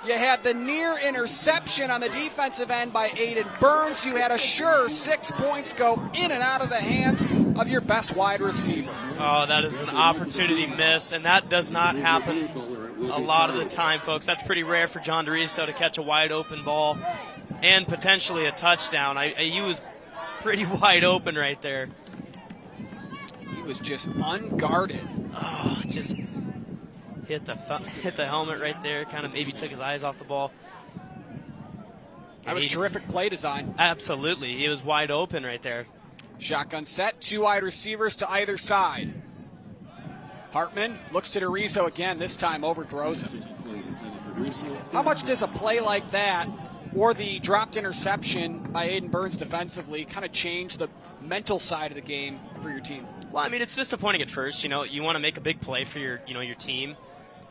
[SPEAKER 1] You had the near interception on the defensive end by Aiden Burns. You had a sure 6 points go in and out of the hands of your best wide receiver.
[SPEAKER 2] Oh, that is an opportunity missed, and that does not happen a lot of the time, folks. That's pretty rare for John DeRiso to catch a wide open ball and potentially a touchdown. He was pretty wide open right there.
[SPEAKER 1] He was just unguarded.
[SPEAKER 2] Oh, just hit the helmet right there. Kind of maybe took his eyes off the ball.
[SPEAKER 1] That was terrific play design.
[SPEAKER 2] Absolutely. He was wide open right there.
[SPEAKER 1] Shotgun set, 2 wide receivers to either side. Hartman looks to DeRiso again, this time overthrows him. How much does a play like that, or the dropped interception by Aiden Burns defensively, kind of change the mental side of the game for your team?
[SPEAKER 2] Well, I mean, it's disappointing at first. You want to make a big play for your team,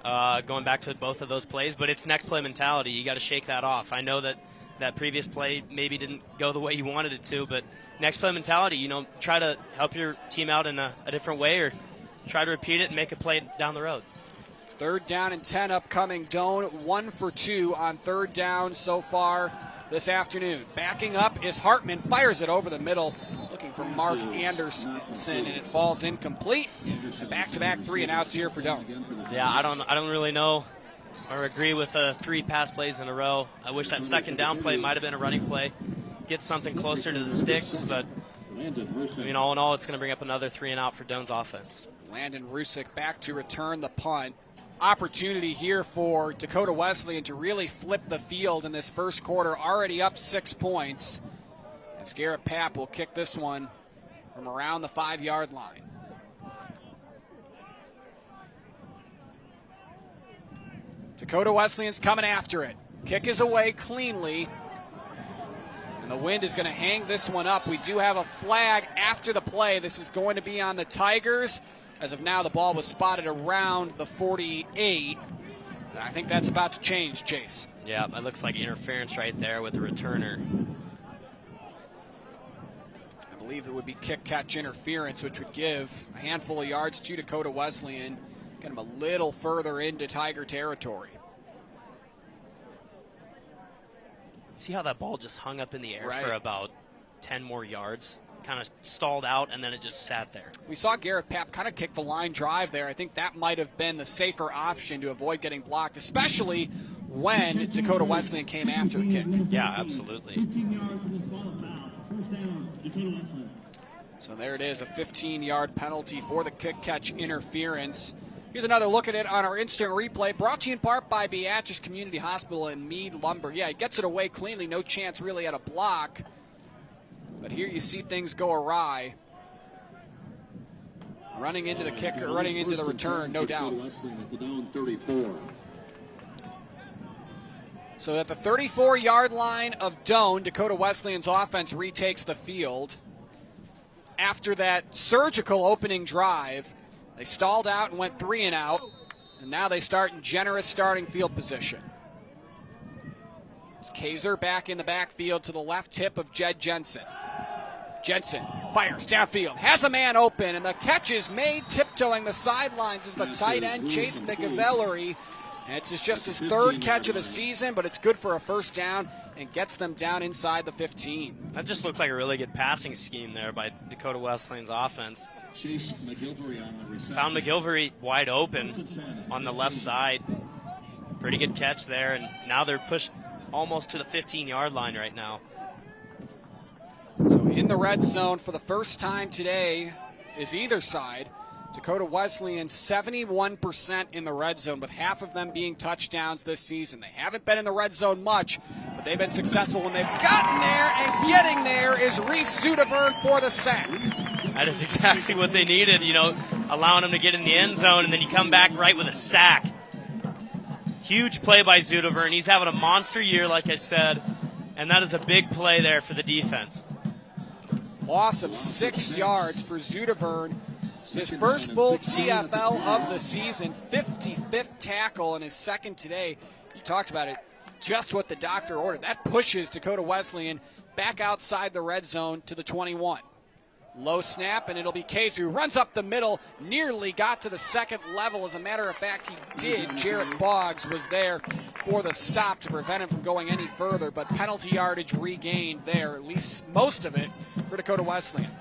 [SPEAKER 2] going back to both of those plays, but it's next play mentality. You got to shake that off. I know that previous play maybe didn't go the way you wanted it to, but next play mentality, try to help your team out in a different way, or try to repeat it and make a play down the road.
[SPEAKER 1] 3rd down and 10 upcoming. Doane 1 for 2 on 3rd down so far this afternoon. Backing up is Hartman, fires it over the middle, looking for Mark Anderson, and it falls incomplete. Back-to-back 3 and outs here for Doane.
[SPEAKER 2] Yeah, I don't really know or agree with 3 pass plays in a row. I wish that 2nd down play might have been a running play. Get something closer to the sticks, but all in all, it's going to bring up another 3 and out for Doane's offense.
[SPEAKER 1] Landon Rusick back to return the punt. opportunity here for Dakota Wesleyan to really flip the field in this first quarter, already up 6 points. As Garrett Papp will kick this one from around the 5-yard line. Dakota Wesleyan's coming after it. Kick is away cleanly. And the wind is going to hang this one up. We do have a flag after the play. This is going to be on the Tigers. As of now, the ball was spotted around the 48. And I think that's about to change, Chase.
[SPEAKER 2] Yeah, it looks like interference right there with the returner.
[SPEAKER 1] I believe it would be kick-catch interference, which would give a handful of yards to Dakota Wesleyan. Get them a little further into Tiger territory.
[SPEAKER 2] See how that ball just hung up in the air
[SPEAKER 1] Right.
[SPEAKER 2] for about 10 more yards? Kind of stalled out, and then it just sat there.
[SPEAKER 1] We saw Garrett Papp kind of kick the line drive there. I think that might have been the safer option to avoid getting blocked, especially when Dakota Wesleyan came after the kick.
[SPEAKER 2] Yeah, absolutely.
[SPEAKER 1] So there it is, a 15-yard penalty for the kick-catch interference. Here's another look at it on our instant replay, brought to you in part by Beatrice Community Hospital and Meade Lumber. Yeah, he gets it away cleanly, no chance really at a block. But here you see things go awry. Running into the kicker, running into the return, no doubt. So at the 34-yard line of Doane, Dakota Wesleyan's offense retakes the field. After that surgical opening drive, they stalled out and went 3 and out, and now they start in generous starting field position. It's Kaiser back in the backfield to the left hip of Jed Jensen. Jensen fires downfield, has a man open, and the catch is made tiptoeing the sidelines is the tight end, Chase McAvellery. And it's just his 3rd catch of the season, but it's good for a first down and gets them down inside the 15.
[SPEAKER 2] That just looked like a really good passing scheme there by Dakota Wesleyan's offense. Found McGilvery wide open on the left side. Pretty good catch there, and now they're pushed almost to the 15-yard line right now.
[SPEAKER 1] So in the red zone for the first time today is either side. Dakota Wesleyan 71% in the red zone, with half of them being touchdowns this season. They haven't been in the red zone much, but they've been successful when they've gotten there, and getting there is Reese Sudevern for the sack.
[SPEAKER 2] That is exactly what they needed, allowing them to get in the end zone, and then you come back right with a sack. Huge play by Sudevern. He's having a monster year, like I said, and that is a big play there for the defense.
[SPEAKER 1] Loss of 6 yards for Sudevern. His first full TFL of the season, 55th tackle, and his second today. You talked about it, just what the doctor ordered. That pushes Dakota Wesleyan back outside the red zone to the 21. Low snap, and it'll be Kaiser who runs up the middle, nearly got to the second level. As a matter of fact, he did. Jarrett Boggs was there for the stop to prevent him from going any further, but penalty yardage regained there, at least most of it, for Dakota Wesleyan.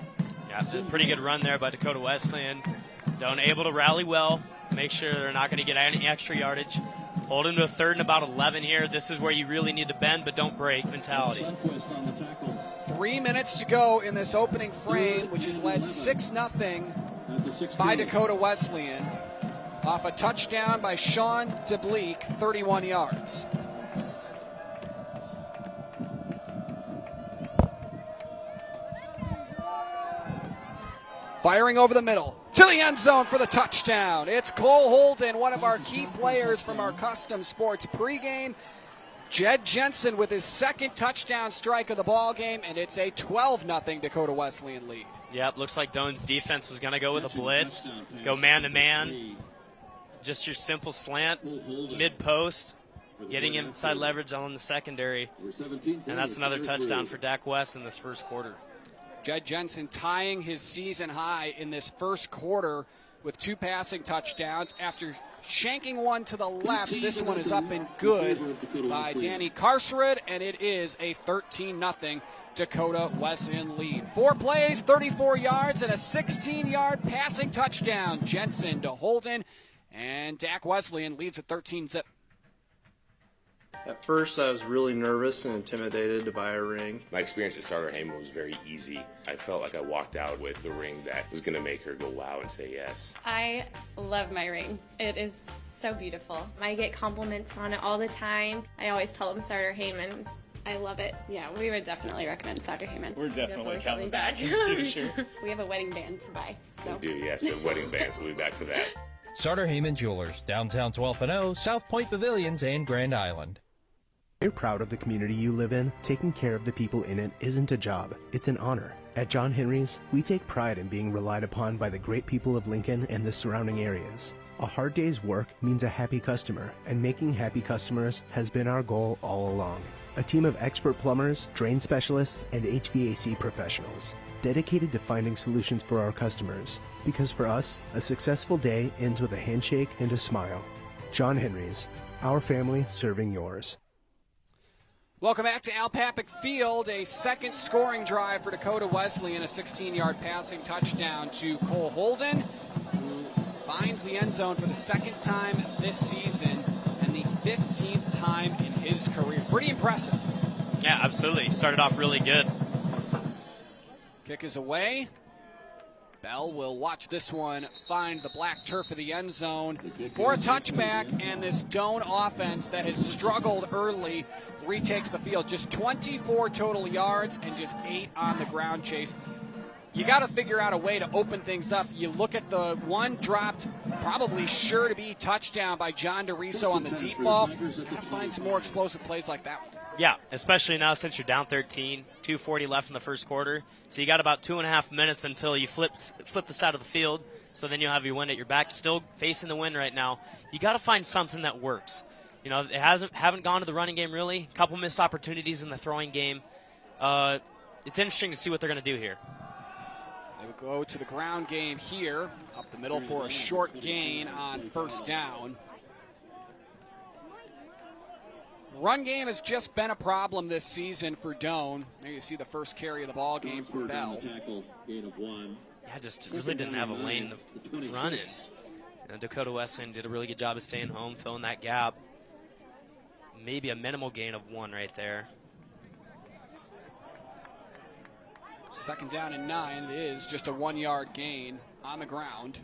[SPEAKER 2] Yeah, it's a pretty good run there by Dakota Wesleyan. Doane able to rally well, make sure they're not going to get any extra yardage. Hold him to a 3rd and about 11 here. This is where you really need to bend but don't break mentality.
[SPEAKER 1] 3 minutes to go in this opening frame, which is led 6-0 by Dakota Wesleyan off a touchdown by Sean DeBleek, 31 yards. Firing over the middle to the end zone for the touchdown. It's Cole Holden, one of our key players from our Custom Sports pregame. Jed Jensen with his 2nd touchdown strike of the ball game, and it's a 12-0 Dakota Wesleyan lead.
[SPEAKER 2] Yep, looks like Doane's defense was going to go with a blitz, go man-to-man. Just your simple slant, mid-post, getting inside leverage on the secondary. And that's another touchdown for Dak West in this first quarter.
[SPEAKER 1] Jed Jensen tying his season high in this first quarter with 2 passing touchdowns after shanking one to the left. This one is up and good by Danny Carcerud, and it is a 13-0 Dakota Wesleyan lead. 4 plays, 34 yards, and a 16-yard passing touchdown. Jensen to Holden, and Dak Wesleyan leads at 13-0.
[SPEAKER 19] At first, I was really nervous and intimidated to buy a ring.
[SPEAKER 20] My experience at Starter Heyman was very easy. I felt like I walked out with the ring that was going to make her go wow and say yes.
[SPEAKER 21] I love my ring. It is so beautiful. I get compliments on it all the time. I always tell them Starter Heyman. I love it. Yeah, we would definitely recommend Starter Heyman.
[SPEAKER 4] We're definitely coming back in the future.
[SPEAKER 21] We have a wedding band to buy. So.
[SPEAKER 20] We do, yes, the wedding bands. We'll be back for that.
[SPEAKER 22] Starter Heyman Jewelers, downtown 12th and O, South Point Pavilions, and Grand Island.
[SPEAKER 23] You're proud of the community you live in. Taking care of the people in it isn't a job, it's an honor. At John Henry's, we take pride in being relied upon by the great people of Lincoln and the surrounding areas. A hard day's work means a happy customer, and making happy customers has been our goal all along. A team of expert plumbers, drain specialists, and HVAC professionals, dedicated to finding solutions for our customers. Because for us, a successful day ends with a handshake and a smile. John Henry's, our family serving yours.
[SPEAKER 1] Welcome back to Al Papik Field. A second scoring drive for Dakota Wesleyan, a 16-yard passing touchdown to Cole Holden, who finds the end zone for the second time this season and the 15th time in his career. Pretty impressive.
[SPEAKER 2] Yeah, absolutely. Started off really good.
[SPEAKER 1] Kick is away. Bell will watch this one find the black turf of the end zone for a touchback, and this Doane offense that has struggled early retakes the field. Just 24 total yards and just 8 on the ground chase. You got to figure out a way to open things up. You look at the one dropped, probably sure to be touchdown by John DeRiso on the deep ball. Got to find some more explosive plays like that one.
[SPEAKER 2] Yeah, especially now since you're down 13, 2:40 left in the first quarter. So you got about 2.5 minutes until you flip the side of the field. So then you'll have your wind at your back. Still facing the wind right now. You got to find something that works. You know, it haven't gone to the running game really. A couple missed opportunities in the throwing game. It's interesting to see what they're going to do here.
[SPEAKER 1] They would go to the ground game here, up the middle for a short gain on first down. The run game has just been a problem this season for Doane. There you see the first carry of the ball game for Bell.
[SPEAKER 2] Yeah, just really didn't have a lane to run in. You know, Dakota Wesleyan did a really good job of staying home, filling that gap. Maybe a minimal gain of 1 right there.
[SPEAKER 1] Second down and 9 is just a 1-yard gain on the ground.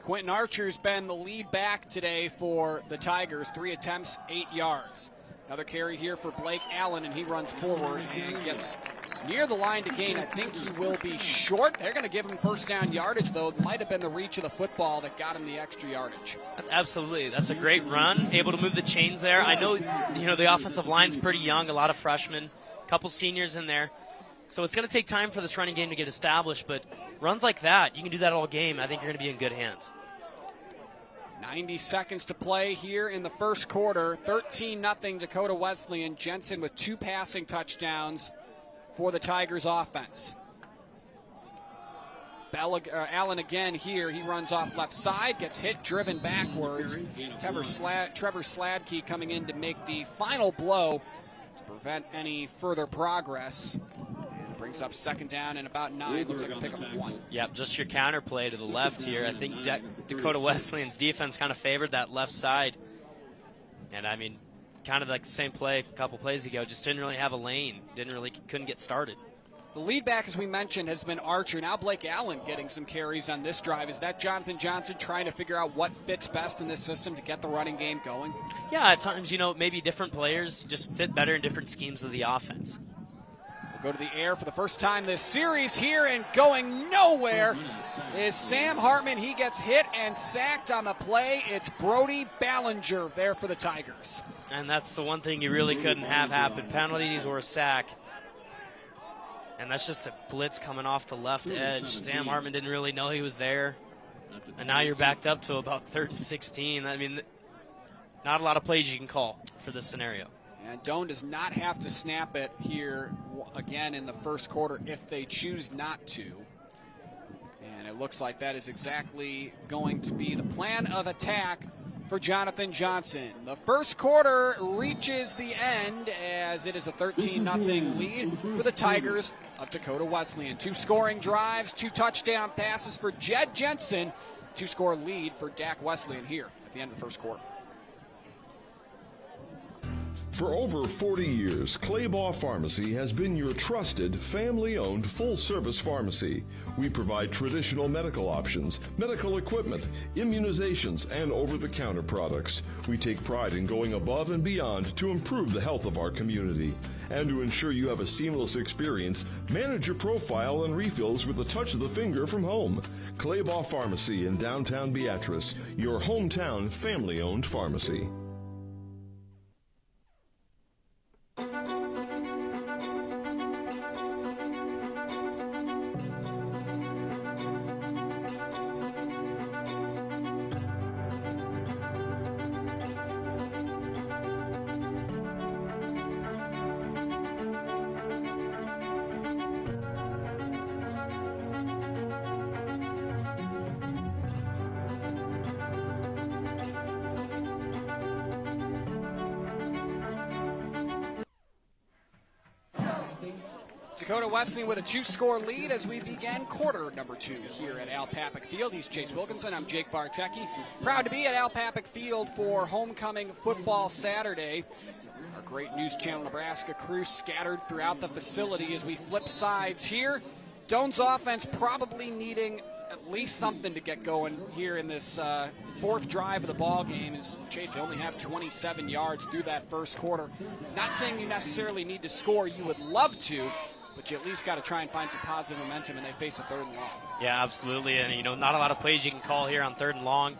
[SPEAKER 1] Quentin Archer's been the lead back today for the Tigers. 3 attempts, 8 yards. Another carry here for Blake Allen, and he runs forward and gets near the line to gain. I think he will be short. They're going to give him first down yardage, though. It might have been the reach of the football that got him the extra yardage.
[SPEAKER 2] That's a great run. Able to move the chains there. I know, the offensive line's pretty young, a lot of freshmen, a couple seniors in there. So it's going to take time for this running game to get established, but runs like that, you can do that all game. I think you're going to be in good hands.
[SPEAKER 1] 90 seconds to play here in the first quarter. 13-0 Dakota Wesleyan. Jensen with 2 passing touchdowns for the Tigers offense. Allen again here. He runs off left side, gets hit, driven backwards. Trevor Sladkey coming in to make the final blow to prevent any further progress. And brings up second down and about 9. Looks like a pickup of 1.
[SPEAKER 2] Yep, just your counterplay to the left here. I think Dakota Wesleyan's defense kind of favored that left side. And, I mean, kind of like the same play a couple plays ago. Just didn't really have a lane. Couldn't get started.
[SPEAKER 1] The lead back, as we mentioned, has been Archer. Now Blake Allen getting some carries on this drive. Is that Jonathan Johnson trying to figure out what fits best in this system to get the running game going?
[SPEAKER 2] Yeah, at times, maybe different players just fit better in different schemes of the offense.
[SPEAKER 1] We'll go to the air for the first time this series here, and going nowhere is Sam Hartman. He gets hit and sacked on the play. It's Brody Ballinger there for the Tigers.
[SPEAKER 2] And that's the one thing you really couldn't have happen. Penalties or a sack. And that's just a blitz coming off the left edge. Sam Hartman didn't really know he was there. And now you're backed up to about 3rd and 16. I mean, not a lot of plays you can call for this scenario.
[SPEAKER 1] And Doane does not have to snap it here again in the first quarter if they choose not to. And it looks like that is exactly going to be the plan of attack for Jonathan Johnson. The first quarter reaches the end as it is a 13-0 lead for the Tigers of Dakota Wesleyan. 2 scoring drives, 2 touchdown passes for Jed Jensen. 2-score lead for Dak Wesleyan here at the end of the first quarter.
[SPEAKER 14] For over 40 years, Claybaugh Pharmacy has been your trusted, family-owned, full-service pharmacy. We provide traditional medical options, medical equipment, immunizations, and over-the-counter products. We take pride in going above and beyond to improve the health of our community. And to ensure you have a seamless experience, manage your profile and refills with a touch of the finger from home. Claybaugh Pharmacy in downtown Beatrice, your hometown family-owned pharmacy.
[SPEAKER 1] Dakota Wesleyan with a 2-score lead as we begin quarter number 2 here at Al Papik Field. He's Chase Wilkinson. I'm Jake Bartecki. Proud to be at Al Papik Field for Homecoming Football Saturday. Our great News Channel Nebraska crew scattered throughout the facility as we flip sides here. Doane's offense probably needing at least something to get going here in this fourth drive of the ball game. As Chase, they only have 27 yards through that first quarter. Not saying you necessarily need to score. You would love to, but you at least got to try and find some positive momentum, and they face a 3rd and long.
[SPEAKER 2] Yeah, absolutely. And, you know, not a lot of plays you can call here on 3rd and long.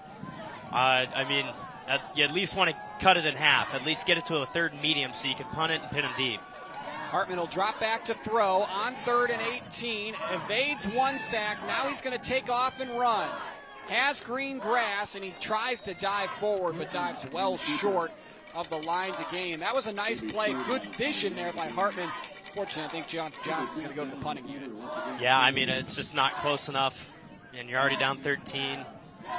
[SPEAKER 2] I mean, you at least want to cut it in half, at least get it to a 3rd and medium so you can punt it and pin them deep.
[SPEAKER 1] Hartman will drop back to throw on 3rd and 18, evades one sack. Now he's going to take off and run. Has green grass, and he tries to dive forward, but dives well short of the lines of gain. That was a nice play. Good vision there by Hartman. Fortunately, I think Johnson's going to go to the punting unit.
[SPEAKER 2] Yeah, I mean, it's just not close enough, and you're already down 13,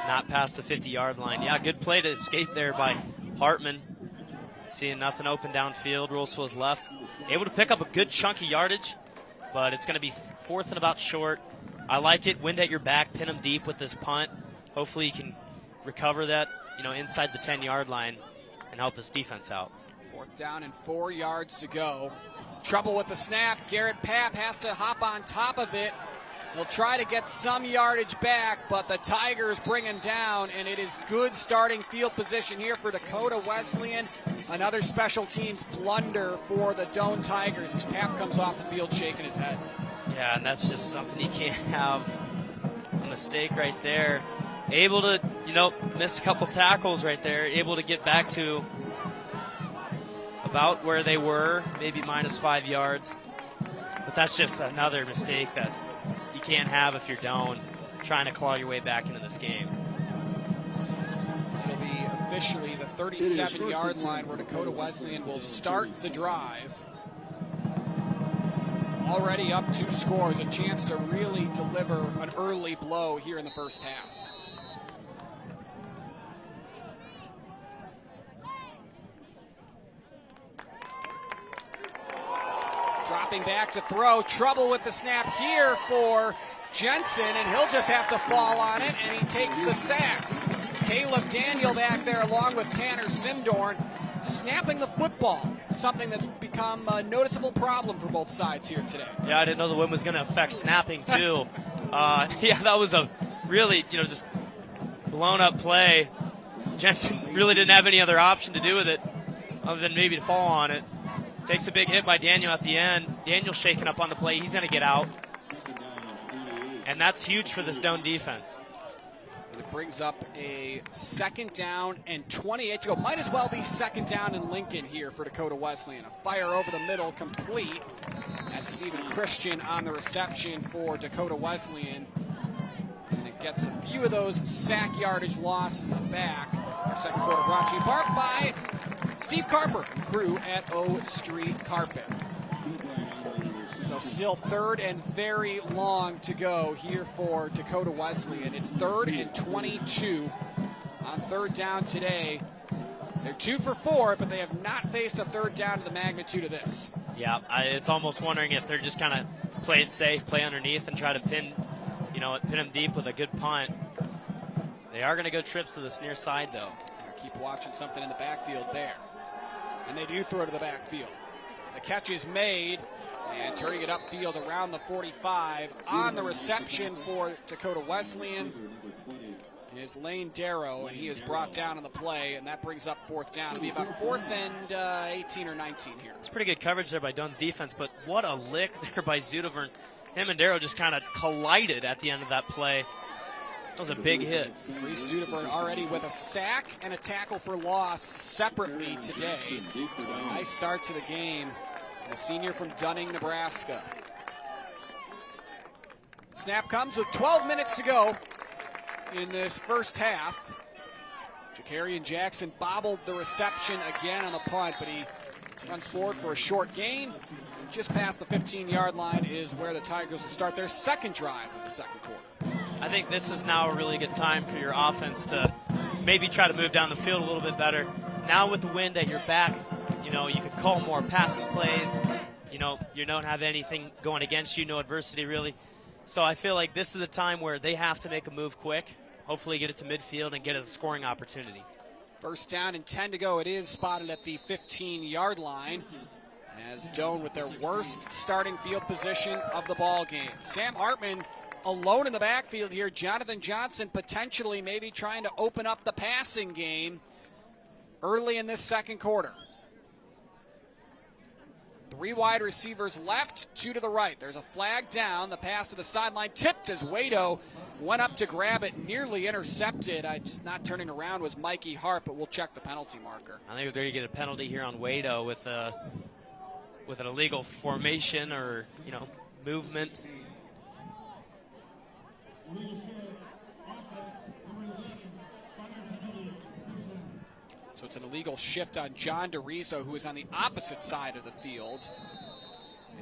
[SPEAKER 2] not past the 50-yard line. Yeah, good play to escape there by Hartman. Seeing nothing open downfield, rolls to his left. Able to pick up a good chunky yardage, but it's going to be 4th and about short. I like it. Wind at your back, pin him deep with this punt. Hopefully you can recover that, you know, inside the 10-yard line and help this defense out.
[SPEAKER 1] 4th down and 4 yards to go. Trouble with the snap. Garrett Papp has to hop on top of it. He'll try to get some yardage back, but the Tigers bring him down, and it is good starting field position here for Dakota Wesleyan. Another special teams blunder for the Doane Tigers as Papp comes off the field shaking his head.
[SPEAKER 2] Yeah, and that's just something you can't have. A mistake right there. Able to, you know, miss a couple tackles right there. Able to get back to about where they were, maybe minus 5 yards. But that's just another mistake that you can't have if you're Doane trying to claw your way back into this game.
[SPEAKER 1] It'll be officially the 37-yard line where Dakota Wesleyan will start the drive. Already up 2 scores, a chance to really deliver an early blow here in the first half. Dropping back to throw, trouble with the snap here for Jensen, and he'll just have to fall on it, and he takes the sack. Caleb Daniel back there along with Tanner Simdorn snapping the football, something that's become a noticeable problem for both sides here today.
[SPEAKER 2] Yeah, I didn't know the wind was going to affect snapping too. Yeah, that was a really, you know, just blown up play. Jensen really didn't have any other option to do with it other than maybe to fall on it. Takes a big hit by Daniel at the end. Daniel shaking up on the play. He's going to get out. And that's huge for this Doane defense.
[SPEAKER 1] And it brings up a 2nd down and 28 to go. Might as well be 2nd down in Lincoln here for Dakota Wesleyan. A fire over the middle, complete. And Stephen Christian on the reception for Dakota Wesleyan. And it gets a few of those sack yardage losses back. Our 2nd quarter brought to you in part by Steve Carper, crew at O Street Carpet. So still 3rd and very long to go here for Dakota Wesleyan. It's 3rd and 22 on 3rd down today. They're 2 for 4, but they have not faced a 3rd down to the magnitude of this.
[SPEAKER 2] Yeah, it's almost wondering if they're just kind of play it safe, play underneath, and try to pin them deep with a good punt. They are going to go trips to this near side, though.
[SPEAKER 1] Keep watching something in the backfield there. And they do throw to the backfield. The catch is made, and turning it upfield around the 45. On the reception for Dakota Wesleyan is Lane Darrow, and he is brought down on the play, and that brings up fourth down. It'll be about 4th and 18 or 19 here.
[SPEAKER 2] It's pretty good coverage there by Doane's defense, but what a lick there by Zudovern. Him and Darrow just kind of collided at the end of that play. That was a big hit.
[SPEAKER 1] Reese Zudovern already with a sack and a tackle for loss separately today. Nice start to the game. The senior from Dunning, Nebraska. Snap comes with 12 minutes to go in this first half. Jakarian Jackson bobbled the reception again on the punt, but he runs forward for a short gain. Just past the 15-yard line is where the Tigers will start their second drive of the second quarter.
[SPEAKER 2] I think this is now a really good time for your offense to maybe try to move down the field a little bit better. Now with the wind at your back, you could call more passing plays. You don't have anything going against you, no adversity really. So I feel like this is the time where they have to make a move quick, hopefully get it to midfield and get a scoring opportunity.
[SPEAKER 1] First down and 10 to go. It is spotted at the 15-yard line as Doane with their worst starting field position of the ball game. Sam Hartman alone in the backfield here. Jonathan Johnson potentially maybe trying to open up the passing game early in this second quarter. 3 wide receivers left, 2 to the right. There's a flag down. The pass to the sideline tipped as Wado went up to grab it, nearly intercepted. Just not turning around was Mikey Hart, but we'll check the penalty marker.
[SPEAKER 2] I think they're going to get a penalty here on Wado with an illegal formation or movement.
[SPEAKER 1] So it's an illegal shift on John DeRiso, who is on the opposite side of the field.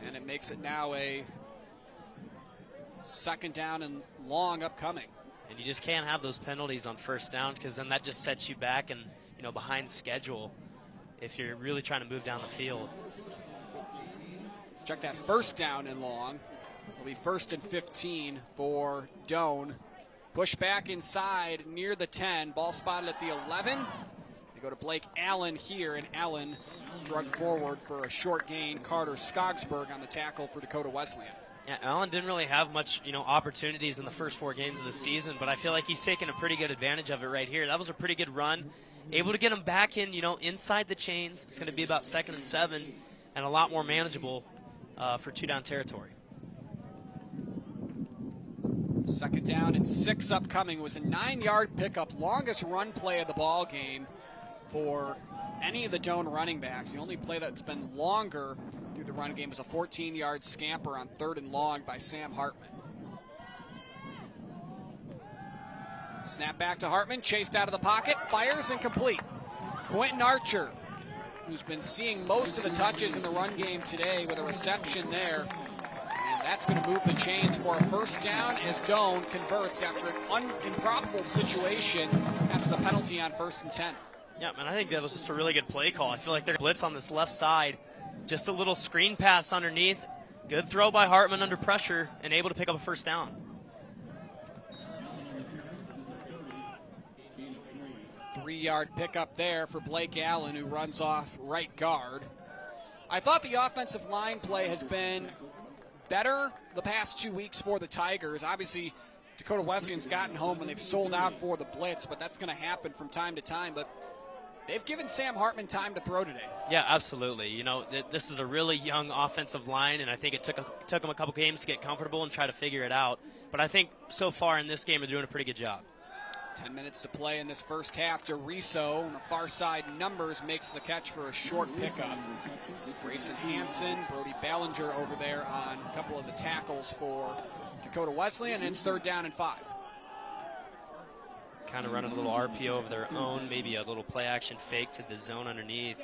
[SPEAKER 1] And it makes it now a second down and long upcoming.
[SPEAKER 2] And you just can't have those penalties on first down because then that just sets you back and behind schedule if you're really trying to move down the field.
[SPEAKER 1] Check that first down and long. It'll be 1st and 15 for Doane. Push back inside near the 10. Ball spotted at the 11. They go to Blake Allen here, and Allen drug forward for a short gain. Carter Skogsberg on the tackle for Dakota Wesleyan.
[SPEAKER 2] Yeah, Allen didn't really have much, opportunities in the first 4 games of the season, but I feel like he's taken a pretty good advantage of it right here. That was a pretty good run. Able to get him back in, inside the chains. It's going to be about 2nd and 7 and a lot more manageable for 2-down territory.
[SPEAKER 1] 2nd down and 6 upcoming. It was a 9-yard pickup, longest run play of the ball game for any of the Doane running backs. The only play that's been longer through the run game is a 14-yard scamper on 3rd and long by Sam Hartman. Snap back to Hartman, chased out of the pocket, fires and complete. Quentin Archer, who's been seeing most of the touches in the run game today with a reception there. And that's going to move the chains for a first down as Doane converts after an improbable situation after the penalty on 1st and 10.
[SPEAKER 2] Yeah, man, I think that was just a really good play call. I feel like they're blitz on this left side. Just a little screen pass underneath. Good throw by Hartman under pressure and able to pick up a first down.
[SPEAKER 1] Three-yard pickup there for Blake Allen, who runs off right guard. I thought the offensive line play has been better the past 2 weeks for the Tigers. Obviously, Dakota Wesleyan's gotten home when they've sold out for the blitz, but that's going to happen from time to time. But they've given Sam Hartman time to throw today.
[SPEAKER 2] Yeah, absolutely. This is a really young offensive line, and I think it took them a couple games to get comfortable and try to figure it out. But I think so far in this game, they're doing a pretty good job.
[SPEAKER 1] 10 minutes to play in this first half. DeRiso on the far side numbers makes the catch for a short pickup. Grayson Hansen, Brody Ballinger over there on a couple of the tackles for Dakota Wesleyan, and it's 3rd down and 5.
[SPEAKER 2] Kind of running a little RPO of their own, maybe a little play action fake to the zone underneath.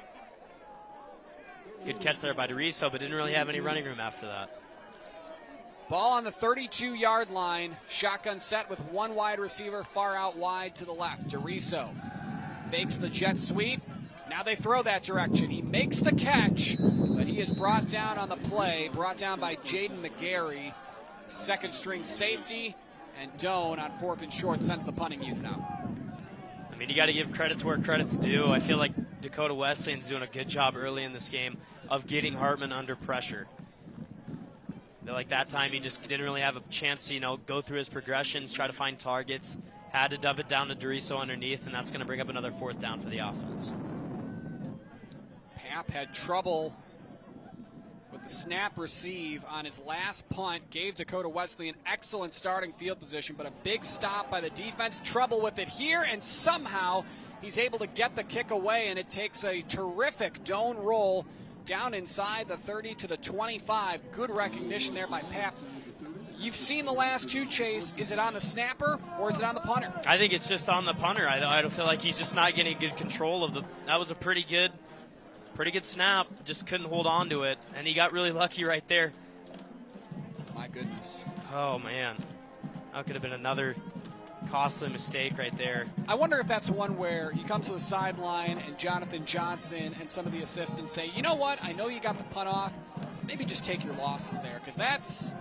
[SPEAKER 2] Good catch there by DeRiso, but didn't really have any running room after that.
[SPEAKER 1] Ball on the 32-yard line. Shotgun set with 1 wide receiver far out wide to the left. DeRiso fakes the jet sweep. Now they throw that direction. He makes the catch, but he is brought down on the play. Brought down by Jaden McGarry, second string safety, and Doane on 4th and short sends the punting unit out.
[SPEAKER 2] I mean, you got to give credit to where credit's due. I feel like Dakota Wesleyan's doing a good job early in this game of getting Hartman under pressure. Like that time, he just didn't really have a chance to, go through his progressions, try to find targets. Had to dump it down to Doriso underneath, and that's going to bring up another 4th down for the offense.
[SPEAKER 1] Pap had trouble with the snap receive on his last punt. Gave Dakota Wesleyan excellent starting field position, but a big stop by the defense. Trouble with it here, and somehow he's able to get the kick away, and it takes a terrific Doane roll down inside the 30 to the 25. Good recognition there by Pap. You've seen the last two, Chase. Is it on the snapper or is it on the punter?
[SPEAKER 2] I think it's just on the punter. I don't feel like he's just not getting good control of the. That was a pretty good snap. Just couldn't hold on to it, and he got really lucky right there.
[SPEAKER 1] My goodness.
[SPEAKER 2] Oh man, that could have been another costly mistake right there.
[SPEAKER 1] I wonder if that's one where he comes to the sideline and Jonathan Johnson and some of the assistants say, you know what, I know you got the punt off. Maybe just take your losses there, because that's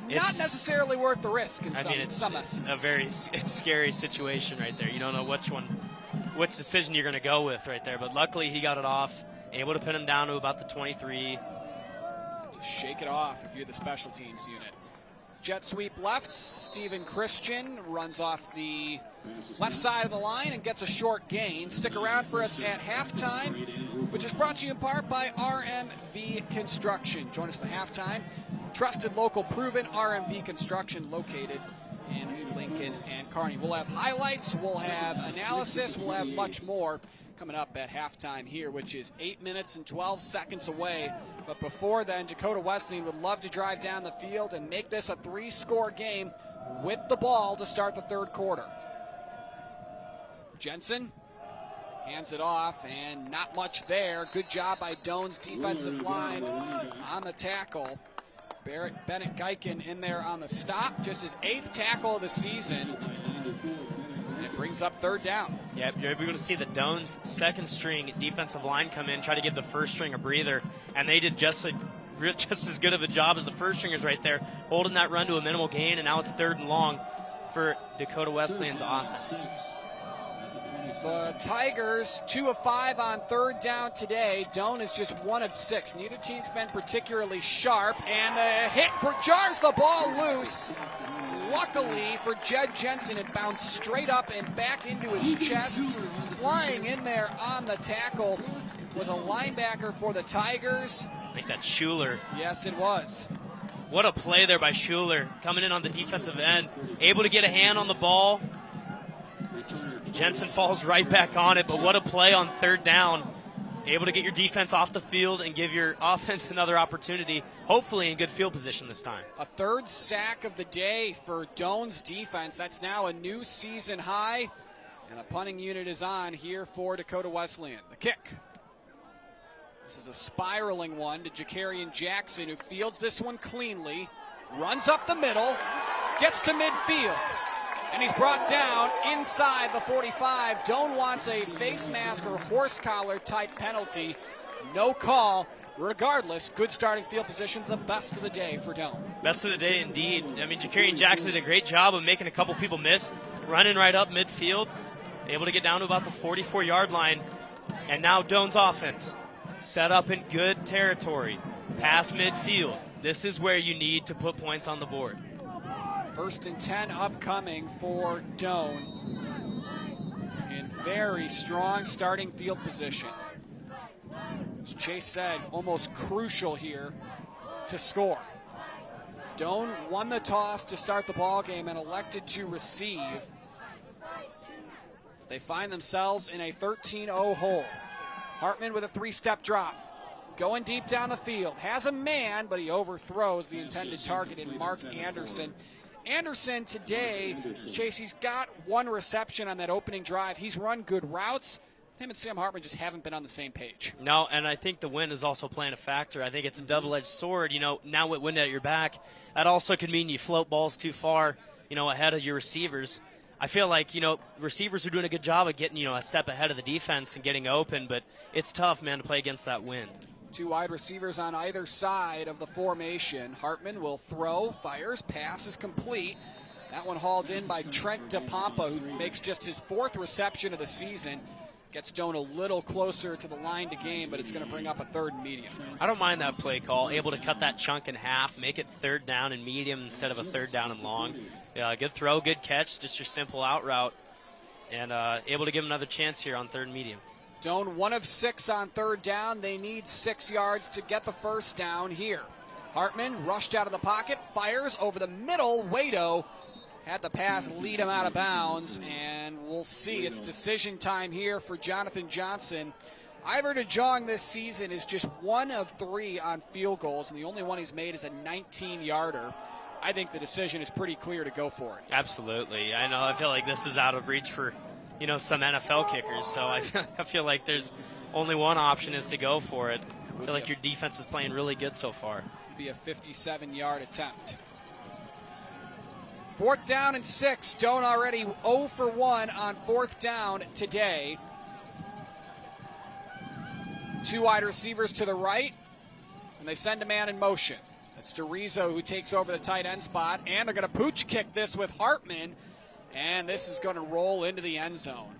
[SPEAKER 1] not necessarily worth the risk.
[SPEAKER 2] It's a very scary situation right there. You don't know which decision you're going to go with right there. But luckily he got it off, able to pin him down to about the 23.
[SPEAKER 1] Just shake it off if you're the special teams unit. Jet sweep left. Steven Christian runs off the left side of the line and gets a short gain. Stick around for us at halftime, which is brought to you in part by RMV Construction. Join us for halftime. Trusted, local, proven RMV Construction located in Lincoln and Kearney. We'll have highlights, we'll have analysis, we'll have much more coming up at halftime here, which is 8 minutes and 12 seconds away. But before then, Dakota Wesleyan would love to drive down the field and make this a 3-score game with the ball to start the third quarter. Jensen hands it off, and not much there. Good job by Doane's defensive line on the tackle. Bennett Geiken in there on the stop, just his 8th tackle of the season. And it brings up 3rd down.
[SPEAKER 2] Yep, you're able to see the Doane's 2nd string defensive line come in, try to give the 1st string a breather, and they did just as good of a job as the 1st stringers right there, holding that run to a minimal gain, and now it's 3rd and long for Dakota Wesleyan's offense.
[SPEAKER 1] The Tigers, 2 of 5 on 3rd down today. Doane is just 1 of 6. Neither team's been particularly sharp, and the hit jars the ball loose. Luckily for Jed Jensen, it bounced straight up and back into his chest. Flying in there on the tackle was a linebacker for the Tigers.
[SPEAKER 2] I think that's Schuler.
[SPEAKER 1] Yes, it was.
[SPEAKER 2] What a play there by Schuler, coming in on the defensive end, able to get a hand on the ball. Jensen falls right back on it, but what a play on 3rd down. Able to get your defense off the field and give your offense another opportunity, hopefully in good field position this time.
[SPEAKER 1] A 3rd sack of the day for Doane's defense. That's now a new season high, and the punting unit is on here for Dakota Wesleyan. The kick. This is a spiraling one to Jakarian Jackson, who fields this one cleanly, runs up the middle, gets to midfield. And he's brought down inside the 45. Doane wants a face mask or horse collar type penalty. No call. Regardless, good starting field position, the best of the day for Doane.
[SPEAKER 2] Best of the day indeed. I mean, Jakarian Jackson did a great job of making a couple people miss, running right up midfield, able to get down to about the 44-yard line. And now Doane's offense set up in good territory, past midfield. This is where you need to put points on the board.
[SPEAKER 1] 1st and 10 upcoming for Doane. In very strong starting field position. As Chase said, almost crucial here to score. Doane won the toss to start the ball game and elected to receive. They find themselves in a 13-0 hole. Hartman with a 3-step drop. Going deep down the field. Has a man, but he overthrows the intended target in Mark Anderson. Anderson today, Chase, he's got 1 reception on that opening drive. He's run good routes. Him and Sam Hartman just haven't been on the same page.
[SPEAKER 2] No, and I think the wind is also playing a factor. I think it's a double-edged sword. Now with wind at your back, that also could mean you float balls too far, ahead of your receivers. I feel like, receivers are doing a good job of getting, a step ahead of the defense and getting open, but it's tough, man, to play against that wind.
[SPEAKER 1] 2 wide receivers on either side of the formation. Hartman will throw, fires, pass is complete. That one hauled in by Trent DePompa, who makes just his 4th reception of the season. Gets Doane a little closer to the line to gain, but it's going to bring up a 3rd and medium.
[SPEAKER 2] I don't mind that play call. Able to cut that chunk in half, make it 3rd down and medium instead of a 3rd down and long. Good throw, good catch, just your simple out route. And able to give him another chance here on 3rd and medium.
[SPEAKER 1] Doane 1 of 6 on 3rd down. They need 6 yards to get the 1st down here. Hartman rushed out of the pocket, fires over the middle. Wado had the pass lead him out of bounds, and we'll see. It's decision time here for Jonathan Johnson. Ivor DeJong this season is just 1 of 3 on field goals, and the only one he's made is a 19-yarder. I think the decision is pretty clear to go for it.
[SPEAKER 2] Absolutely. I know. I feel like this is out of reach for, some NFL kickers, so I feel like there's only one option is to go for it. I feel like your defense is playing really good so far.
[SPEAKER 1] Be a 57-yard attempt. 4th down and 6. Doane already 0 for 1 on 4th down today. 2 wide receivers to the right, and they send a man in motion. That's DeRizo who takes over the tight end spot, and they're going to pooch kick this with Hartman, and this is going to roll into the end zone.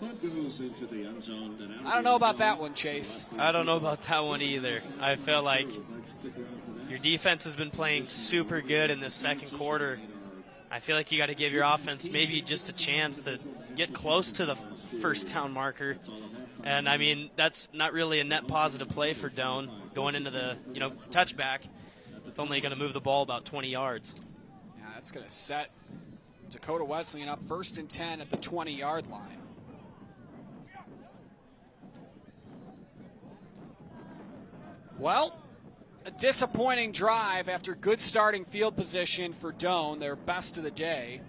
[SPEAKER 1] I don't know about that one, Chase.
[SPEAKER 2] I don't know about that one either. I feel like your defense has been playing super good in this 2nd quarter. I feel like you got to give your offense maybe just a chance to get close to the 1st down marker. And, I mean, that's not really a net positive play for Doane going into the, touchback. It's only going to move the ball about 20 yards.
[SPEAKER 1] Yeah, that's going to set Dakota Wesleyan up 1st and 10 at the 20-yard line. Well, a disappointing drive after good starting field position for Doane, their best of the day.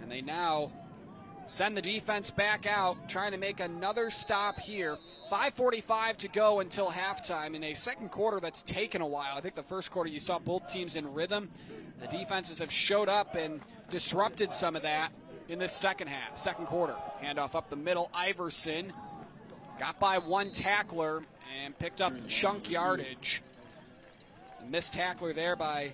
[SPEAKER 1] And they now send the defense back out, trying to make another stop here. 5:45 to go until halftime in a 2nd quarter that's taken a while. I think the 1st quarter you saw both teams in rhythm. The defenses have showed up and disrupted some of that in this 2nd quarter. Handoff up the middle. Iverson got by 1 tackler and picked up chunk yardage. A missed tackler there by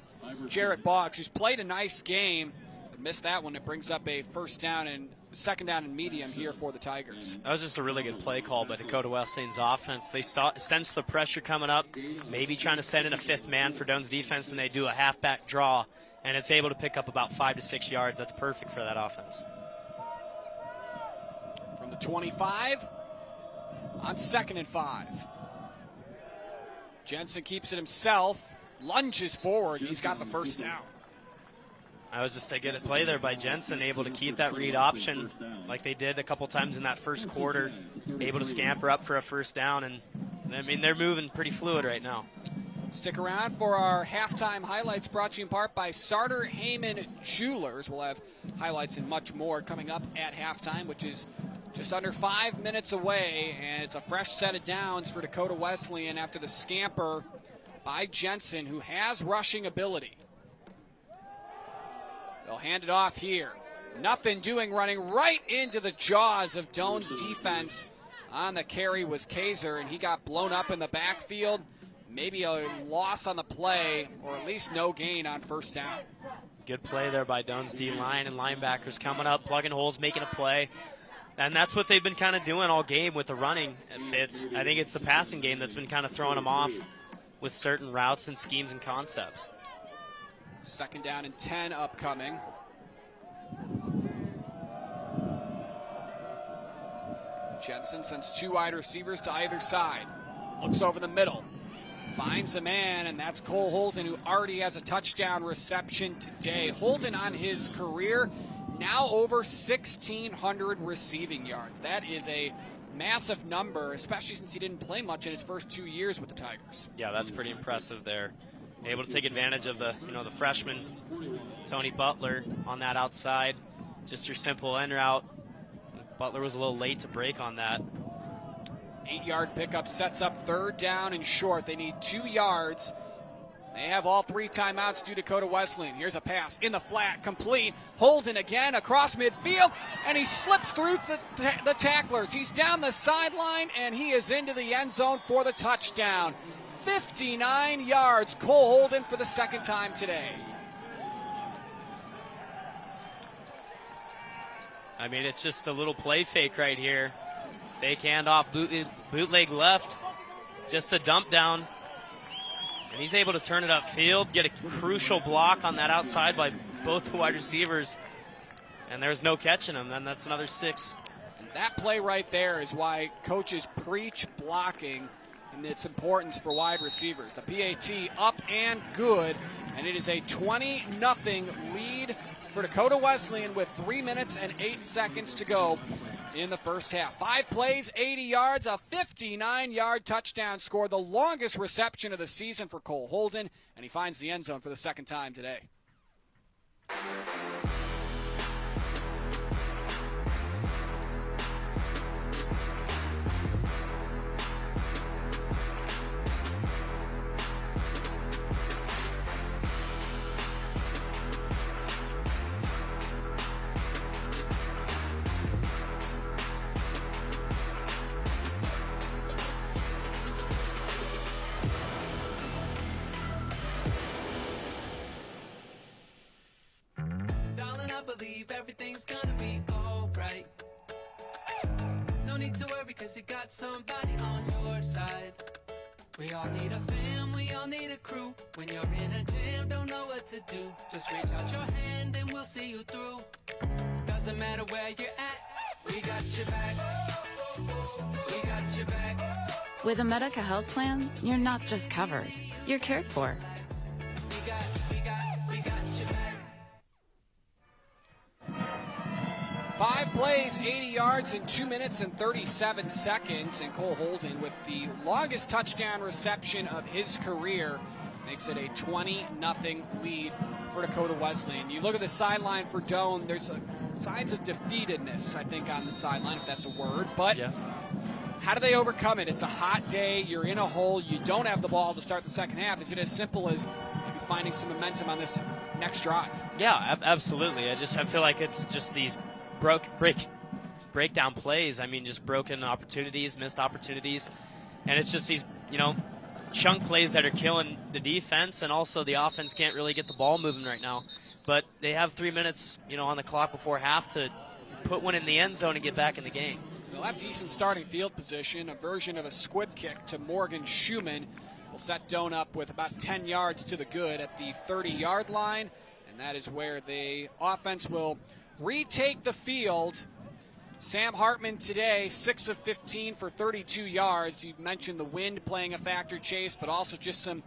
[SPEAKER 1] Jarrett Boggs, who's played a nice game. But missed that one. It brings up a 1st down and 2nd down and medium here for the Tigers.
[SPEAKER 2] That was just a really good play call by Dakota Wesleyan's offense. They sensed the pressure coming up, maybe trying to send in a 5th man for Doane's defense, and they do a halfback draw, and it's able to pick up about 5 to 6 yards. That's perfect for that offense.
[SPEAKER 1] From the 25 on 2nd and 5. Jensen keeps it himself, lunges forward, and he's got the 1st down.
[SPEAKER 2] I was just a good play there by Jensen, able to keep that read option like they did a couple times in that 1st quarter, able to scamper up for a 1st down, and I mean, they're moving pretty fluid right now.
[SPEAKER 1] Stick around for our halftime highlights brought to you in part by Sartor Heyman Jewelers. We'll have highlights and much more coming up at halftime, which is just under 5 minutes away, and it's a fresh set of downs for Dakota Wesleyan after the scamper by Jensen, who has rushing ability. They'll hand it off here. Nothing doing, running right into the jaws of Doane's defense. On the carry was Kaiser, and he got blown up in the backfield. Maybe a loss on the play, or at least no gain on 1st down.
[SPEAKER 2] Good play there by Doane's D-line and linebackers coming up, plugging holes, making a play. And that's what they've been kind of doing all game with the running fits. I think it's the passing game that's been kind of throwing them off with certain routes and schemes and concepts.
[SPEAKER 1] 2nd down and 10 upcoming. Jensen sends 2 wide receivers to either side. Looks over the middle. Finds a man, and that's Cole Holden, who already has a touchdown reception today. Holden on his career now over 1,600 receiving yards. That is a massive number, especially since he didn't play much in his first 2 years with the Tigers.
[SPEAKER 2] Yeah, that's pretty impressive there. Able to take advantage of the freshman Tony Butler on that outside. Just your simple end route. Butler was a little late to break on that.
[SPEAKER 1] 8-yard pickup sets up 3rd down and short. They need 2 yards. They have all 3 timeouts due to Dakota Wesleyan. Here's a pass in the flat, complete. Holden again across midfield, and he slips through the tacklers. He's down the sideline, and he is into the end zone for the touchdown. 59 yards, Cole Holden for the 2nd time today.
[SPEAKER 2] I mean, it's just a little play fake right here. Fake handoff, bootleg left. Just a dump down. And he's able to turn it upfield, get a crucial block on that outside by both the wide receivers. And there's no catching him. Then that's another 6.
[SPEAKER 1] And that play right there is why coaches preach blocking and its importance for wide receivers. The PAT up and good, and it is a 20-0 lead for Dakota Wesleyan with 3 minutes and 8 seconds to go in the first half. 5 plays, 80 yards, a 59-yard touchdown score, the longest reception of the season for Cole Holden, and he finds the end zone for the second time today.
[SPEAKER 5] Believe everything's gonna be alright. No need to worry, cause you got somebody on your side. We all need a fam, we all need a crew. When you're in a jam, don't know what to do, just reach out your hand and we'll see you through. Doesn't matter where you're at, we got your back. We got your back.
[SPEAKER 7] With a Medica health plan, you're not just covered, you're cared for.
[SPEAKER 5] We got your back.
[SPEAKER 1] 5 plays, 80 yards in 2 minutes and 37 seconds. And Cole Holden, with the longest touchdown reception of his career, makes it a 20-0 lead for Dakota Wesleyan. You look at the sideline for Doane, there's signs of defeatedness, I think, on the sideline, if that's a word. But how do they overcome it? It's a hot day, you're in a hole, you don't have the ball to start the second half. Is it as simple as maybe finding some momentum on this next drive?
[SPEAKER 2] Yeah, absolutely. I feel like it's just these breakdown plays. I mean, just broken opportunities, missed opportunities, and it's just these, chunk plays that are killing the defense, and also the offense can't really get the ball moving right now. But they have 3 minutes, on the clock before half to put one in the end zone and get back in the game.
[SPEAKER 1] They'll have decent starting field position. A version of a squib kick to Morgan Schumann will set Doane up with about 10 yards to the good at the 30-yard line, and that is where the offense will retake the field. Sam Hartman today, 6 of 15 for 32 yards. You mentioned the wind playing a factor, Chase, but also just some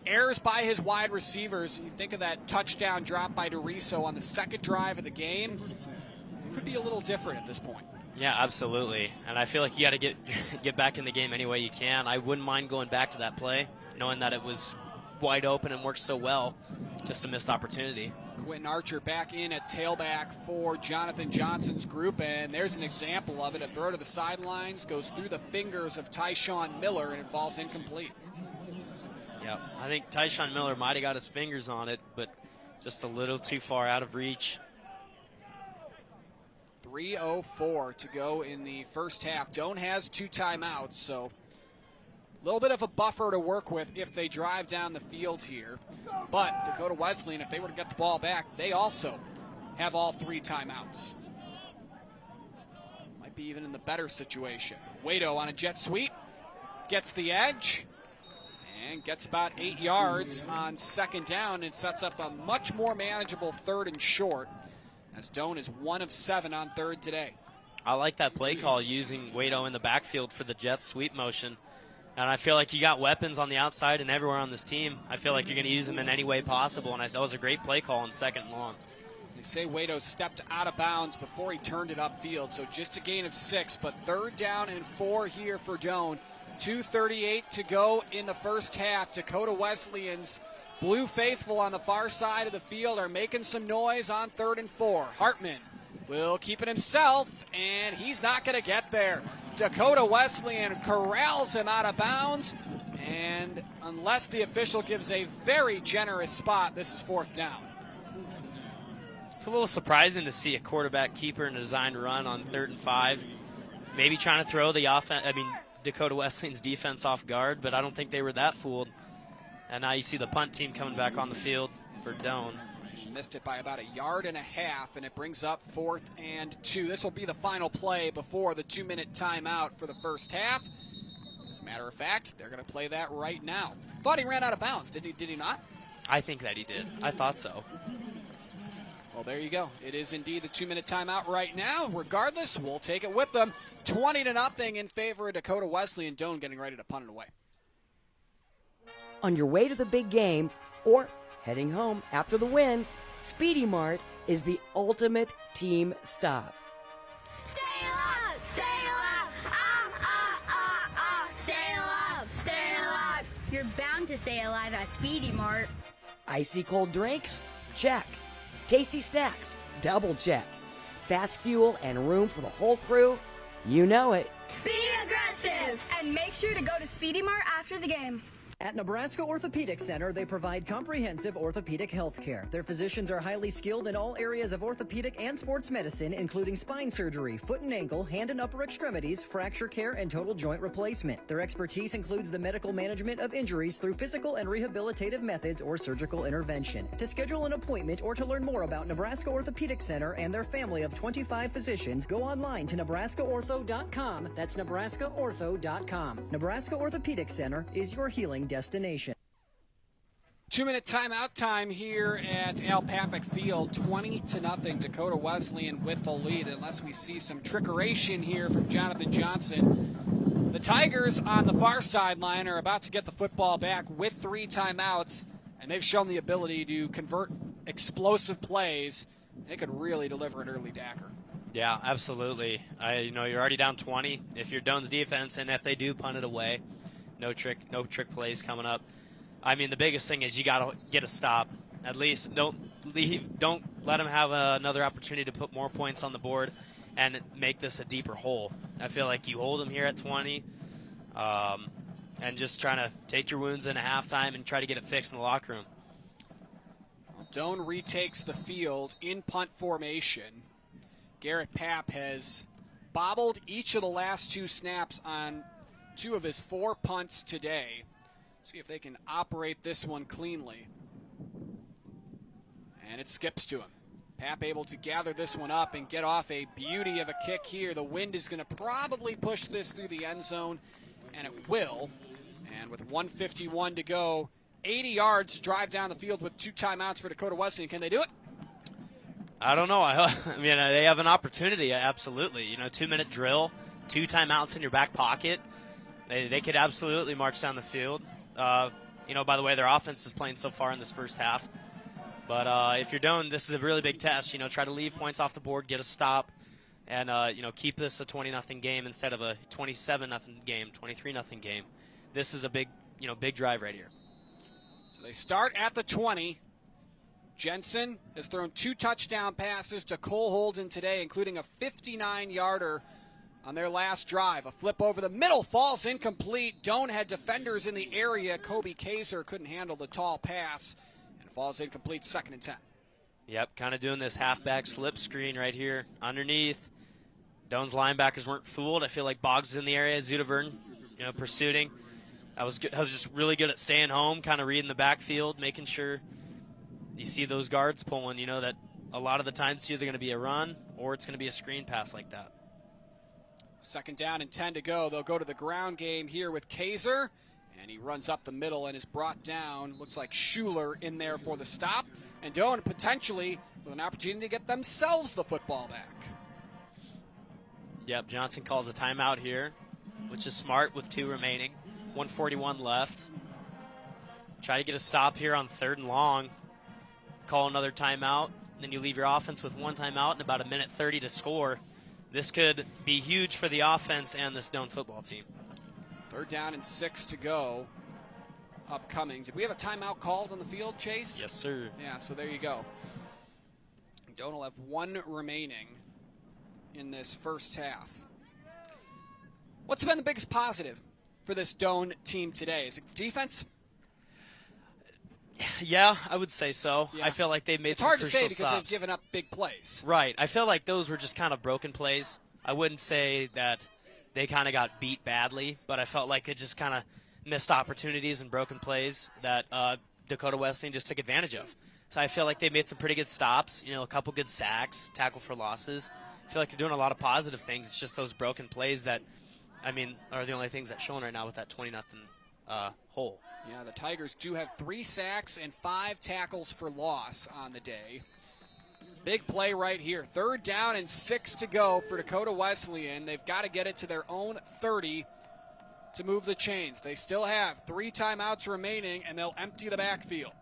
[SPEAKER 1] errors by his wide receivers. You think of that touchdown drop by DeRiso on the second drive of the game. It could be a little different at this point.
[SPEAKER 2] Yeah, absolutely. And I feel like you got to get back in the game any way you can. I wouldn't mind going back to that play, knowing that it was wide open and worked so well. Just a missed opportunity.
[SPEAKER 1] Quentin Archer back in at tailback for Jonathan Johnson's group, and there's an example of it. A throw to the sidelines, goes through the fingers of Tyshawn Miller, and it falls incomplete.
[SPEAKER 2] Yeah, I think Tyshawn Miller might have got his fingers on it, but just a little too far out of reach.
[SPEAKER 1] 3:04 to go in the first half. Doane has 2 timeouts, so a little bit of a buffer to work with if they drive down the field here. But Dakota Wesleyan, if they were to get the ball back, they also have all 3 timeouts. Might be even in the better situation. Waito on a jet sweep, gets the edge, and gets about 8 yards on second down, and sets up a much more manageable 3rd and short, as Doane is 1 of 7 on 3rd today.
[SPEAKER 2] I like that play call, using Waito in the backfield for the jet sweep motion. And I feel like you got weapons on the outside and everywhere on this team. I feel like you're going to use them in any way possible, and that was a great play call on 2nd and long.
[SPEAKER 1] They say Waito stepped out of bounds before he turned it upfield, so just a gain of 6, but 3rd down and 4 here for Doane. 2:38 to go in the first half. Dakota Wesleyan's Blue Faithful on the far side of the field are making some noise on 3rd and 4. Hartman will keep it himself, and he's not going to get there. Dakota Wesleyan corrals him out of bounds, and unless the official gives a very generous spot, this is 4th down.
[SPEAKER 2] It's a little surprising to see a quarterback keeper in a designed run on 3rd and 5. Maybe trying to throw the Dakota Wesleyan's defense off guard, but I don't think they were that fooled. And now you see the punt team coming back on the field for Doane.
[SPEAKER 1] He missed it by about 1.5 yards, and it brings up 4th and 2. This will be the final play before the 2-minute timeout for the first half. As a matter of fact, they're going to play that right now. Thought he ran out of bounds. Did he not?
[SPEAKER 2] I think that he did. I thought so.
[SPEAKER 1] Well, there you go. It is indeed the 2-minute timeout right now. Regardless, we'll take it with them. 20-0 in favor of Dakota Wesleyan. Doane getting ready to punt it away.
[SPEAKER 18] On your way to the big game or heading home after the win, Speedy Mart is the ultimate team stop.
[SPEAKER 6] Stay alive! Stay alive! Stay alive! Stay alive! You're bound to stay alive at Speedy Mart.
[SPEAKER 18] Icy cold drinks? Check. Tasty snacks? Double check. Fast fuel and room for the whole crew? You know it.
[SPEAKER 6] Be aggressive! And make sure to go to Speedy Mart after the game.
[SPEAKER 10] At Nebraska Orthopedic Center, they provide comprehensive orthopedic health care. Their physicians are highly skilled in all areas of orthopedic and sports medicine, including spine surgery, foot and ankle, hand and upper extremities, fracture care, and total joint replacement. Their expertise includes the medical management of injuries through physical and rehabilitative methods or surgical intervention. To schedule an appointment or to learn more about Nebraska Orthopedic Center and their family of 25 physicians, go online to nebraskaortho.com. That's nebraskaortho.com. Nebraska Orthopedic Center is your healing destination.
[SPEAKER 1] 2-minute timeout time here at Al Papik Field. 20-0. Dakota Wesleyan with the lead, unless we see some trickeration here from Jonathan Johnson. The Tigers on the far sideline are about to get the football back with 3 timeouts, and they've shown the ability to convert explosive plays. They could really deliver an early dagger.
[SPEAKER 2] Yeah, absolutely. You're already down 20. If you're Doane's defense, and if they do punt it away, no trick plays coming up. I mean, the biggest thing is you got to get a stop. At least don't leave. Don't let them have another opportunity to put more points on the board and make this a deeper hole. I feel like you hold them here at 20 and just trying to take your wounds in a halftime and try to get it fixed in the locker room.
[SPEAKER 1] Doane retakes the field in punt formation. Garrett Papp has bobbled each of the last 2 snaps on 2 of his 4 punts today. See if they can operate this one cleanly. And it skips to him. Papp able to gather this one up and get off a beauty of a kick here. The wind is going to probably push this through the end zone, and it will. And with 1:51 to go, 80 yards to drive down the field with 2 timeouts for Dakota Wesleyan. Can they do it?
[SPEAKER 2] I don't know. I mean, they have an opportunity, absolutely. 2-minute drill, 2 timeouts in your back pocket. They could absolutely march down the field. By the way, their offense is playing so far in this first half. But if you're Doane, this is a really big test. Try to leave points off the board, get a stop, and keep this a 20-0 game instead of a 27-0 game, 23-0 game. This is a big drive right here.
[SPEAKER 1] So they start at the 20. Jensen has thrown 2 touchdown passes to Cole Holden today, including a 59-yarder on their last drive. A flip over the middle falls incomplete. Doane had defenders in the area. Kobe Kaiser couldn't handle the tall pass and falls incomplete. 2nd and 10.
[SPEAKER 2] Yep, kind of doing this halfback slip screen right here underneath. Doane's linebackers weren't fooled. I feel like Boggs is in the area. Zudavern, pursuing. I was just really good at staying home, kind of reading the backfield, making sure you see those guards pulling, that a lot of the times it's either going to be a run or it's going to be a screen pass like that.
[SPEAKER 1] 2nd down and 10 to go. They'll go to the ground game here with Kaiser, and he runs up the middle and is brought down. Looks like Schuler in there for the stop, and Doane potentially with an opportunity to get themselves the football back.
[SPEAKER 2] Yep, Johnson calls a timeout here, which is smart with 2 remaining. 1:41 left. Try to get a stop here on 3rd and long. Call another timeout. Then you leave your offense with 1 timeout and about 1:30 to score. This could be huge for the offense and this Doane football team.
[SPEAKER 1] 3rd down and 6 to go. Upcoming. Did we have a timeout called on the field, Chase?
[SPEAKER 2] Yes, sir.
[SPEAKER 1] Yeah, so there you go. Doane will have 1 remaining in this first half. What's been the biggest positive for this Doane team today? Is it defense?
[SPEAKER 2] Yeah, I would say so. Yeah. I feel like they've made
[SPEAKER 1] it's
[SPEAKER 2] some
[SPEAKER 1] hard to
[SPEAKER 2] crucial
[SPEAKER 1] say because
[SPEAKER 2] stops.
[SPEAKER 1] they've given up big plays.
[SPEAKER 2] Right. I feel like those were just kind of broken plays. I wouldn't say that they kind of got beat badly, but I felt like it just kind of missed opportunities and broken plays that Dakota Wesleyan just took advantage of. So I feel like they made some pretty good stops, a couple good sacks, tackle for losses. I feel like they're doing a lot of positive things. It's just those broken plays that, are the only things that's showing right now with that 20-0 hole.
[SPEAKER 1] Yeah, the Tigers do have 3 sacks and 5 tackles for loss on the day. Big play right here. 3rd down and 6 to go for Dakota Wesleyan. They've got to get it to their own 30 to move the chains. They still have 3 timeouts remaining, and they'll empty the backfield.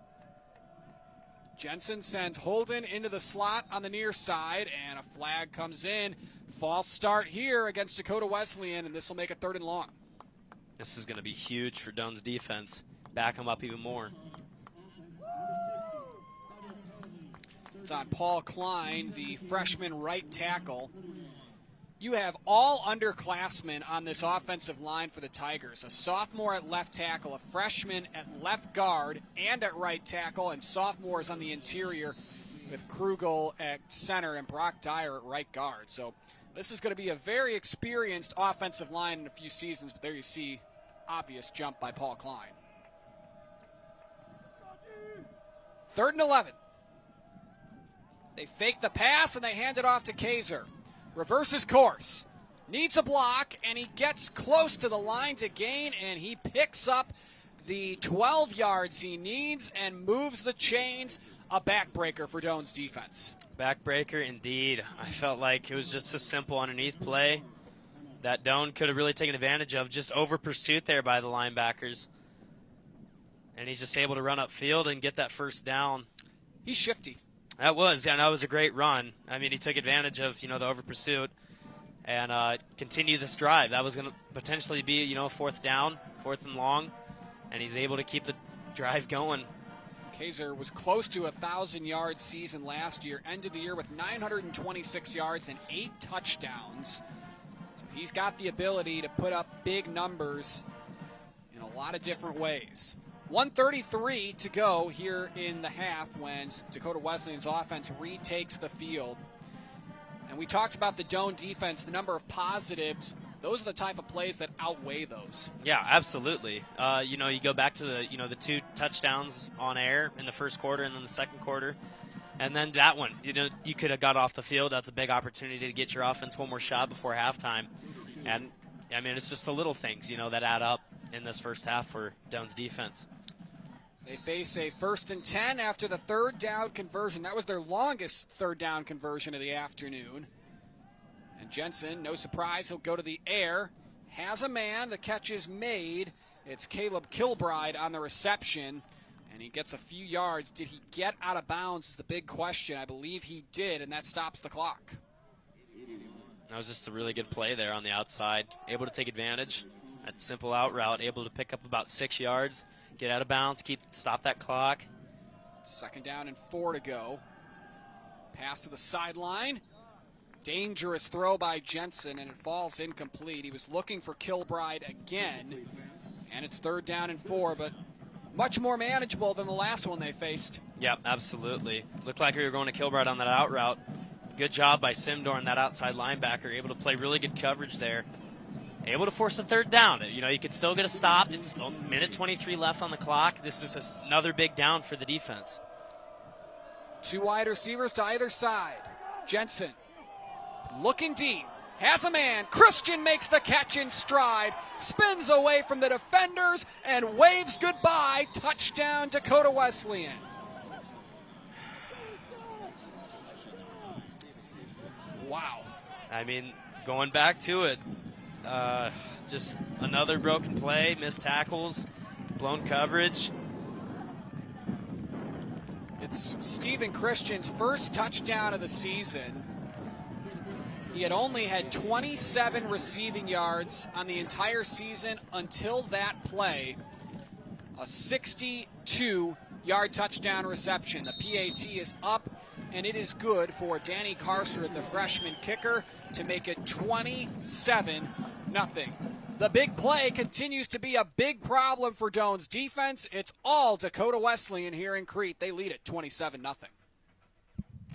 [SPEAKER 1] Jensen sends Holden into the slot on the near side, and a flag comes in. False start here against Dakota Wesleyan, and this will make it 3rd and long.
[SPEAKER 2] This is going to be huge for Doane's defense. Back them up even more.
[SPEAKER 1] It's on Paul Klein, the freshman right tackle. You have all underclassmen on this offensive line for the Tigers. A sophomore at left tackle, a freshman at left guard and at right tackle, and sophomores on the interior with Krugel at center and Brock Dyer at right guard. So this is going to be a very experienced offensive line in a few seasons, but there you see obvious jump by Paul Klein. 3rd and 11. They fake the pass and they hand it off to Kaiser. Reverses course. Needs a block, and he gets close to the line to gain, and he picks up the 12 yards he needs and moves the chains. A backbreaker for Doane's defense.
[SPEAKER 2] Backbreaker indeed. I felt like it was just a simple underneath play that Doane could have really taken advantage of. Just over pursuit there by the linebackers. And he's just able to run upfield and get that 1st down.
[SPEAKER 1] He's shifty.
[SPEAKER 2] That was a great run. He took advantage of, the over pursuit and continue this drive. That was going to potentially be, 4th down, 4th and long, and he's able to keep the drive going.
[SPEAKER 1] Kaiser was close to a 1,000-yard season last year, ended the year with 926 yards and 8 touchdowns. So he's got the ability to put up big numbers in a lot of different ways. 1:33 to go here in the half when Dakota Wesleyan's offense retakes the field. And we talked about the Doane defense, the number of positives. Those are the type of plays that outweigh those.
[SPEAKER 2] Yeah, absolutely. You go back to the 2 touchdowns on air in the first quarter and then the second quarter. And then that one, you could have got off the field. That's a big opportunity to get your offense one more shot before halftime. And, it's just the little things, that add up in this first half for Doane's defense.
[SPEAKER 1] They face a 1st and 10 after the 3rd down conversion. That was their longest 3rd down conversion of the afternoon. And Jensen, no surprise, he'll go to the air. Has a man. The catch is made. It's Caleb Kilbride on the reception. And he gets a few yards. Did he get out of bounds is the big question. I believe he did, and that stops the clock.
[SPEAKER 2] That was just a really good play there on the outside. Able to take advantage. That simple out route. Able to pick up about 6 yards. Get out of bounds, stop that clock.
[SPEAKER 1] 2nd down and 4 to go. Pass to the sideline. Dangerous throw by Jensen, and it falls incomplete. He was looking for Kilbride again, and it's 3rd down and 4, but much more manageable than the last one they faced.
[SPEAKER 2] Yep, absolutely. Looked like we were going to Kilbride on that out route. Good job by Simdorn, that outside linebacker, able to play really good coverage there. Able to force a 3rd down. You could still get a stop. It's a minute 23 left on the clock. This is another big down for the defense.
[SPEAKER 1] 2 wide receivers to either side. Jensen looking deep. Has a man. Christian makes the catch in stride. Spins away from the defenders and waves goodbye. Touchdown, Dakota Wesleyan. Wow.
[SPEAKER 2] Going back to it. Just another broken play, missed tackles, blown coverage.
[SPEAKER 1] It's Stephen Christian's first touchdown of the season. He had only had 27 receiving yards on the entire season until that play. A 62-yard touchdown reception. The PAT is up, and it is good for Danny Carcer, the freshman kicker, to make it 27-0. The big play continues to be a big problem for Doane's defense. It's all Dakota Wesleyan here in Crete. They lead it 27-0.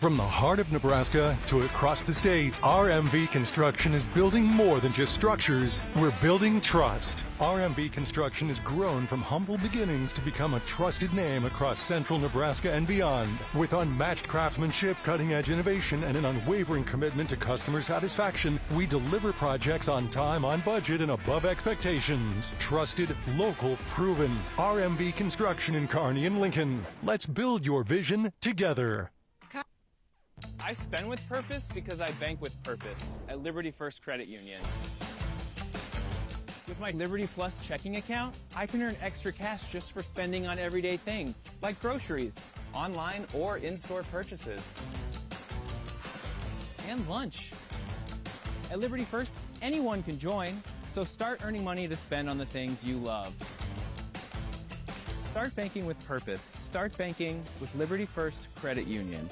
[SPEAKER 3] From the heart of Nebraska to across the state, RMV Construction is building more than just structures. We're building trust. RMV Construction has grown from humble beginnings to become a trusted name across central Nebraska and beyond. With unmatched craftsmanship, cutting-edge innovation, and an unwavering commitment to customer satisfaction, we deliver projects on time, on budget, and above expectations. Trusted, local, proven. RMV Construction in Kearney and Lincoln. Let's build your vision together.
[SPEAKER 15] I spend with purpose because I bank with purpose at Liberty First Credit Union. With my Liberty Plus checking account, I can earn extra cash just for spending on everyday things, like groceries, online or in-store purchases, and lunch. At Liberty First, anyone can join, so start earning money to spend on the things you love. Start banking with purpose. Start banking with Liberty First Credit Union.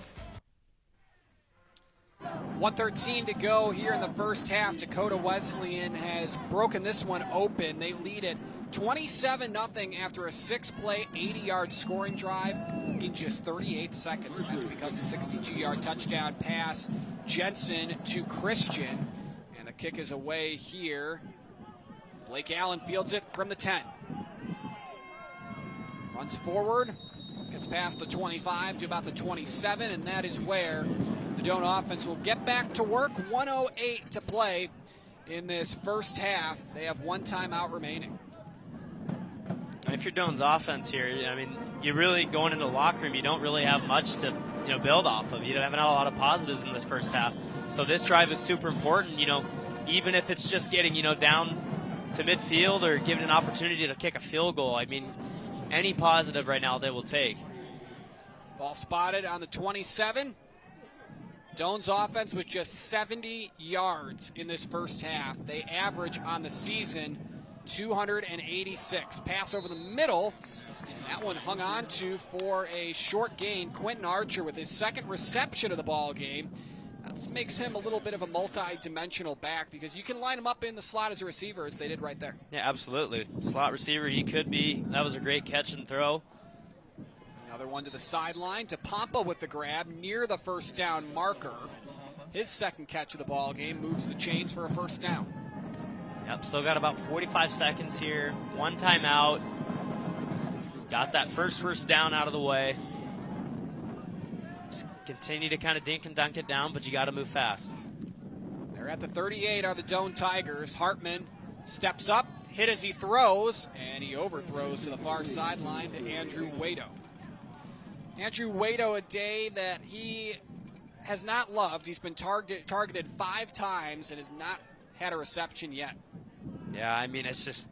[SPEAKER 1] 1:13 to go here in the first half. Dakota Wesleyan has broken this one open. They lead it 27-0 after a 6-play, 80-yard scoring drive in just 38 seconds. That's because of a 62-yard touchdown pass, Jensen to Christian. And the kick is away here. Blake Allen fields it from the 10. Runs forward, gets past the 25 to about the 27, and that is where the Doane offense will get back to work. 1:08 to play in this first half. They have one timeout remaining.
[SPEAKER 2] And if you're Doane's offense here, I mean, you're really going into the locker room. You don't really have much to build off of. You haven't had a lot of positives in this first half. So this drive is super important. Even if it's just getting down to midfield or giving an opportunity to kick a field goal. I mean, any positive right now they will take.
[SPEAKER 1] Ball spotted on the 27. Doane's offense with just 70 yards in this first half. They average on the season 286. Pass over the middle. And that one hung on to for a short gain. Quentin Archer with his second reception of the ball game. That makes him a little bit of a multi-dimensional back because you can line him up in the slot as a receiver, as they did right there.
[SPEAKER 2] Yeah, absolutely. Slot receiver he could be. That was a great catch and throw.
[SPEAKER 1] Another one to the sideline. To Pompa with the grab near the first down marker. His second catch of the ball game moves the chains for a first down.
[SPEAKER 2] Yep, still got about 45 seconds here. One timeout. Got that first down out of the way. Just continue to kind of dink and dunk it down, but you got to move fast.
[SPEAKER 1] They're at the 38 are the Doane Tigers. Hartman steps up, hit as he throws, and he overthrows to the far sideline to Andrew Wado. Andrew Wado, a day that he has not loved. He's been targeted 5 times and has not had a reception yet.
[SPEAKER 2] Yeah, I mean, it's just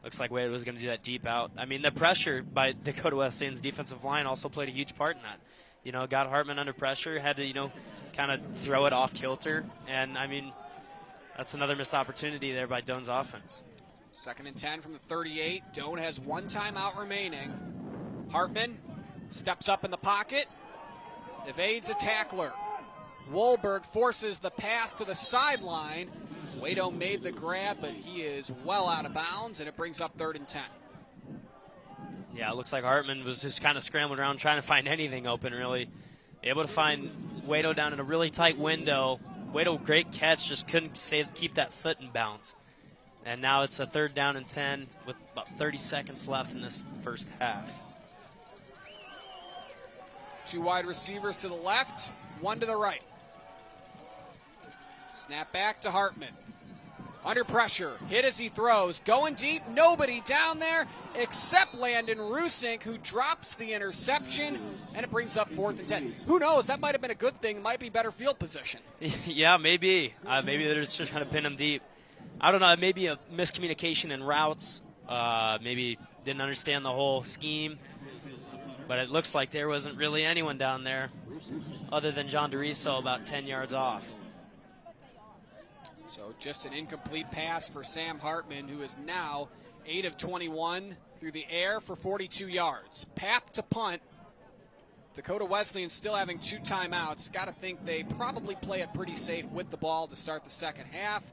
[SPEAKER 2] looks like Wade was going to do that deep out. I mean, the pressure by Dakota Wesleyan's defensive line also played a huge part in that. Got Hartman under pressure, had to, kind of throw it off kilter. And, I mean, that's another missed opportunity there by Doane's offense.
[SPEAKER 1] 2nd and 10 from the 38. Doane has one timeout remaining. Hartman steps up in the pocket, evades a tackler. Wohlberg forces the pass to the sideline. Wado made the grab, but he is well out of bounds, and it brings up 3rd and 10.
[SPEAKER 2] Yeah, it looks like Hartman was just kind of scrambling around trying to find anything open, really. Able to find Wado down in a really tight window. Wado, great catch, just couldn't keep that foot in bounds. And now it's a 3rd down and 10 with about 30 seconds left in this first half.
[SPEAKER 1] 2 wide receivers to the left, 1 to the right. Snap back to Hartman. Under pressure, hit as he throws, going deep, nobody down there except Landon Rusink, who drops the interception, and it brings up 4th and 10. Who knows, that might have been a good thing, might be better field position.
[SPEAKER 2] Yeah, maybe. Maybe they're just trying to pin him deep. I don't know, maybe a miscommunication in routes. Maybe didn't understand the whole scheme. But it looks like there wasn't really anyone down there other than John DeRiso about 10 yards off.
[SPEAKER 1] So just an incomplete pass for Sam Hartman, who is now 8 of 21 through the air for 42 yards. Pap to punt. Dakota Wesleyan still having 2 timeouts. Got to think they probably play it pretty safe with the ball to start the second half.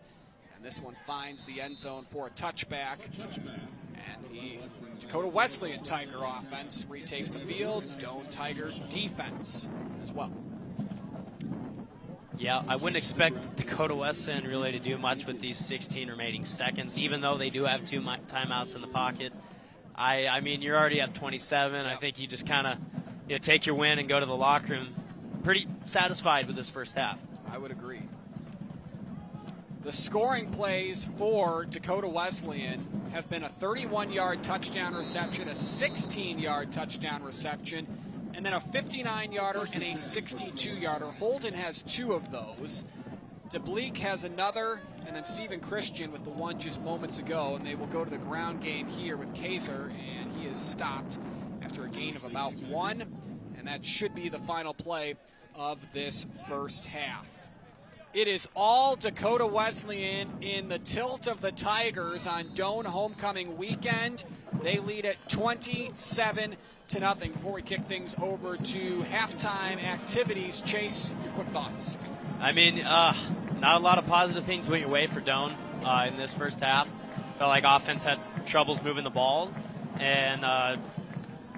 [SPEAKER 1] And this one finds the end zone for a touchback. And the Dakota Wesleyan Tiger offense retakes the field. Doane Tiger defense as well.
[SPEAKER 8] Yeah, I wouldn't expect Dakota Wesleyan really to do much with these 16 remaining seconds, even though they do have 2 timeouts in the pocket. I mean, you're already at 27. I think you just kind of take your win and go to the locker room pretty satisfied with this first half.
[SPEAKER 1] I would agree. The scoring plays for Dakota Wesleyan have been a 31-yard touchdown reception, a 16-yard touchdown reception, and then a 59-yarder and a 62-yarder. Holden has 2 of those. DeBleek has another, and then Stephen Christian with the one just moments ago, and they will go to the ground game here with Kaiser, and he is stopped after a gain of about 1, and that should be the final play of this first half. It is all Dakota Wesleyan in the tilt of the Tigers on Doane homecoming weekend. They lead at 27-0. Before we kick things over to halftime activities, Chase, your quick thoughts.
[SPEAKER 8] I mean, not a lot of positive things went your way for Doane in this first half. Felt like offense had troubles moving the ball, and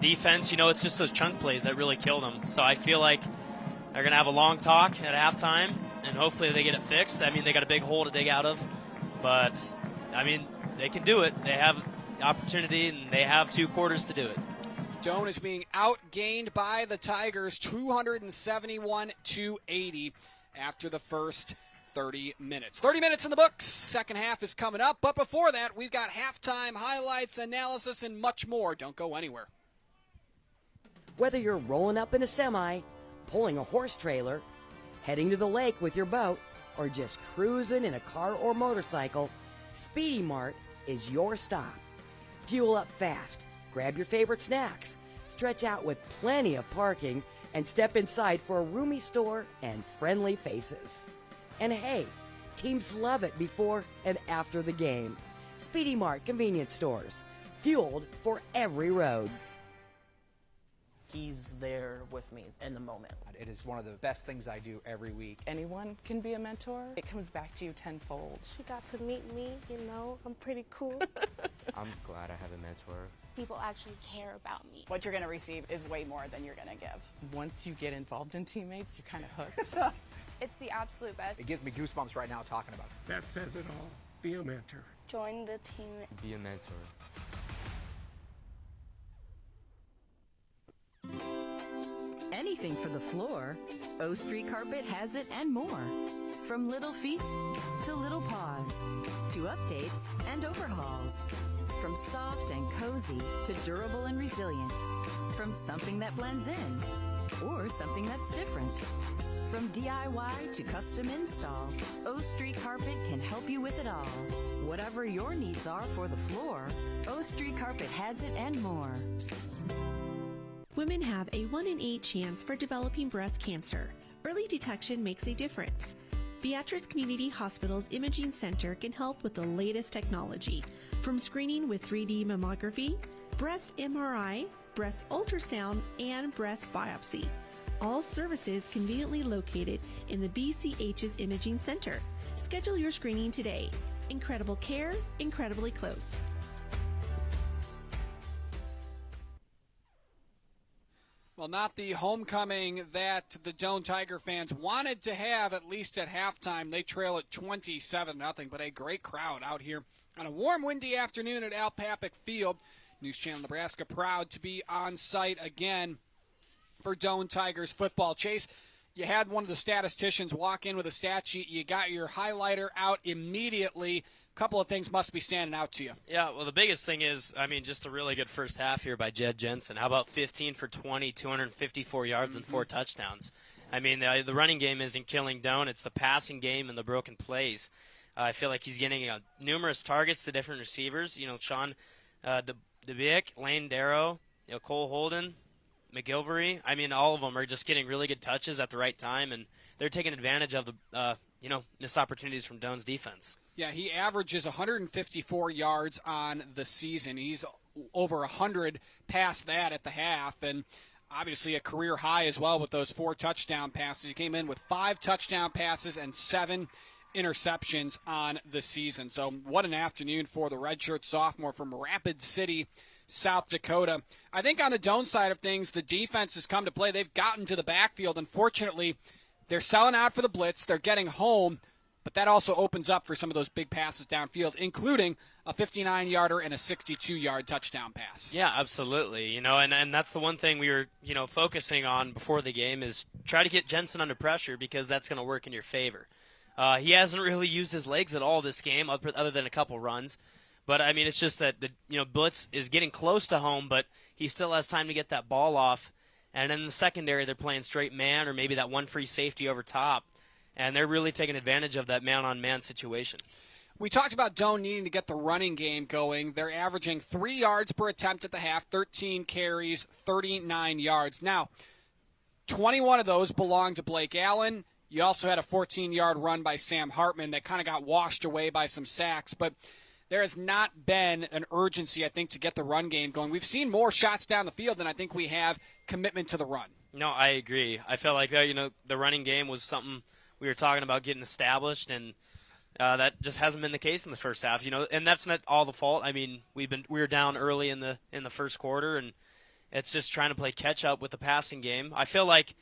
[SPEAKER 8] defense, it's just those chunk plays that really killed them. So I feel like they're going to have a long talk at halftime, and hopefully they get it fixed. I mean, they got a big hole to dig out of, but, I mean, they can do it. They have the opportunity, and they have 2 quarters to do it.
[SPEAKER 1] Doane is being outgained by the Tigers 271-80 after the first 30 minutes. 30 minutes in the books. Second half is coming up. But before that, we've got halftime highlights, analysis, and much more. Don't go anywhere.
[SPEAKER 18] Whether you're rolling up in a semi, pulling a horse trailer, heading to the lake with your boat, or just cruising in a car or motorcycle, Speedy Mart is your stop. Fuel up fast, grab your favorite snacks, stretch out with plenty of parking, and step inside for a roomy store and friendly faces. And hey, teams love it before and after the game. Speedy Mart convenience stores, fueled for every road.
[SPEAKER 9] He's there with me in the moment.
[SPEAKER 11] It is one of the best things I do every week.
[SPEAKER 24] Anyone can be a mentor. It comes back to you tenfold.
[SPEAKER 25] She got to meet me, I'm pretty cool.
[SPEAKER 26] I'm glad I have a mentor.
[SPEAKER 25] People actually care about me.
[SPEAKER 27] What you're going to receive is way more than you're going to give.
[SPEAKER 24] Once you get involved in teammates, you're kind of hooked.
[SPEAKER 25] It's the absolute best.
[SPEAKER 11] It gives me goosebumps right now talking about it.
[SPEAKER 28] That says it all. Be a mentor.
[SPEAKER 25] Join the team.
[SPEAKER 26] Be a mentor.
[SPEAKER 29] Anything for the floor, O Street Carpet has it and more. From little feet to little paws, to updates and overhauls. From soft and cozy to durable and resilient. From something that blends in or something that's different. From DIY to custom install, O Street Carpet can help you with it all. Whatever your needs are for the floor, O Street Carpet has it and more.
[SPEAKER 30] Women have a 1 in 8 chance for developing breast cancer. Early detection makes a difference. Beatrice Community Hospital's Imaging Center can help with the latest technology, from screening with 3D mammography, breast MRI, breast ultrasound, and breast biopsy. All services conveniently located in the BCH's Imaging Center. Schedule your screening today. Incredible care, incredibly close.
[SPEAKER 1] Well, not the homecoming that the Doane Tiger fans wanted to have, at least at halftime. They trail at 27-0, but a great crowd out here on a warm, windy afternoon at Al Papik Field. News Channel Nebraska proud to be on site again for Doane Tigers football. Chase, you had one of the statisticians walk in with a stat sheet. You got your highlighter out immediately. A couple of things must be standing out to you.
[SPEAKER 8] Yeah, well, the biggest thing is, just a really good first half here by Jed Jensen. How about 15 for 20, 254 yards and 4 touchdowns? The running game isn't killing Doane. It's the passing game and the broken plays. I feel like he's getting numerous targets to different receivers. Sean DeBick, Lane Darrow, Cole Holden, McGilvery. All of them are just getting really good touches at the right time, and they're taking advantage of the missed opportunities from Doane's defense.
[SPEAKER 1] Yeah, he averages 154 yards on the season. He's over 100 past that at the half, and obviously a career high as well with those 4 touchdown passes. He came in with 5 touchdown passes and 7 interceptions on the season. So what an afternoon for the redshirt sophomore from Rapid City, South Dakota. I think on the Doane side of things, the defense has come to play. They've gotten to the backfield. Unfortunately, they're selling out for the blitz. They're getting home, but that also opens up for some of those big passes downfield, including a 59-yarder and a 62-yard touchdown pass.
[SPEAKER 8] Yeah, absolutely. And that's the one thing we were, focusing on before the game is try to get Jensen under pressure because that's going to work in your favor. He hasn't really used his legs at all this game other than a couple runs. But, it's just that the blitz is getting close to home, but he still has time to get that ball off. And in the secondary, they're playing straight man or maybe that one free safety over top. And they're really taking advantage of that man-on-man situation.
[SPEAKER 1] We talked about Doane needing to get the running game going. They're averaging 3 yards per attempt at the half, 13 carries, 39 yards. Now, 21 of those belong to Blake Allen. You also had a 14-yard run by Sam Hartman that kind of got washed away by some sacks. But there has not been an urgency, I think, to get the run game going. We've seen more shots down the field than I think we have commitment to the run.
[SPEAKER 8] No, I agree. I felt like the running game was something we were talking about getting established, and that just hasn't been the case in the first half. And that's not all the fault. We were down early in the first quarter, and it's just trying to play catch up with the passing game. I feel like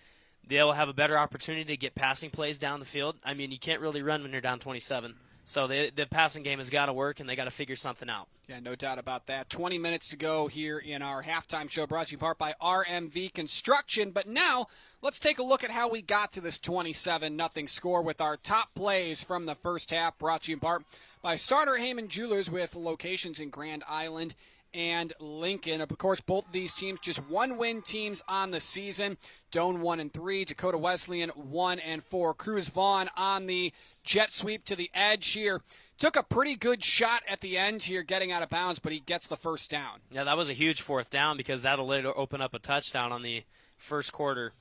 [SPEAKER 8] they'll have a better opportunity to get passing plays down the field. You can't really run when you're down 27. So the passing game has got to work, and they got to figure something out.
[SPEAKER 1] Yeah, no doubt about that. 20 minutes to go here in our halftime show, brought to you in part by RMV Construction. But now, let's take a look at how we got to this 27-0 score with our top plays from the first half, brought to you in part by Sartor Heyman Jewelers with locations in Grand Island and Lincoln. Of course, both of these teams just one-win teams on the season. Doane 1-3, Dakota Wesleyan 1-4. Cruz Vaughn on the jet sweep to the edge here. Took a pretty good shot at the end here getting out of bounds, but he gets the first down.
[SPEAKER 8] Yeah, that was a huge fourth down because that'll later open up a touchdown on the first quarter.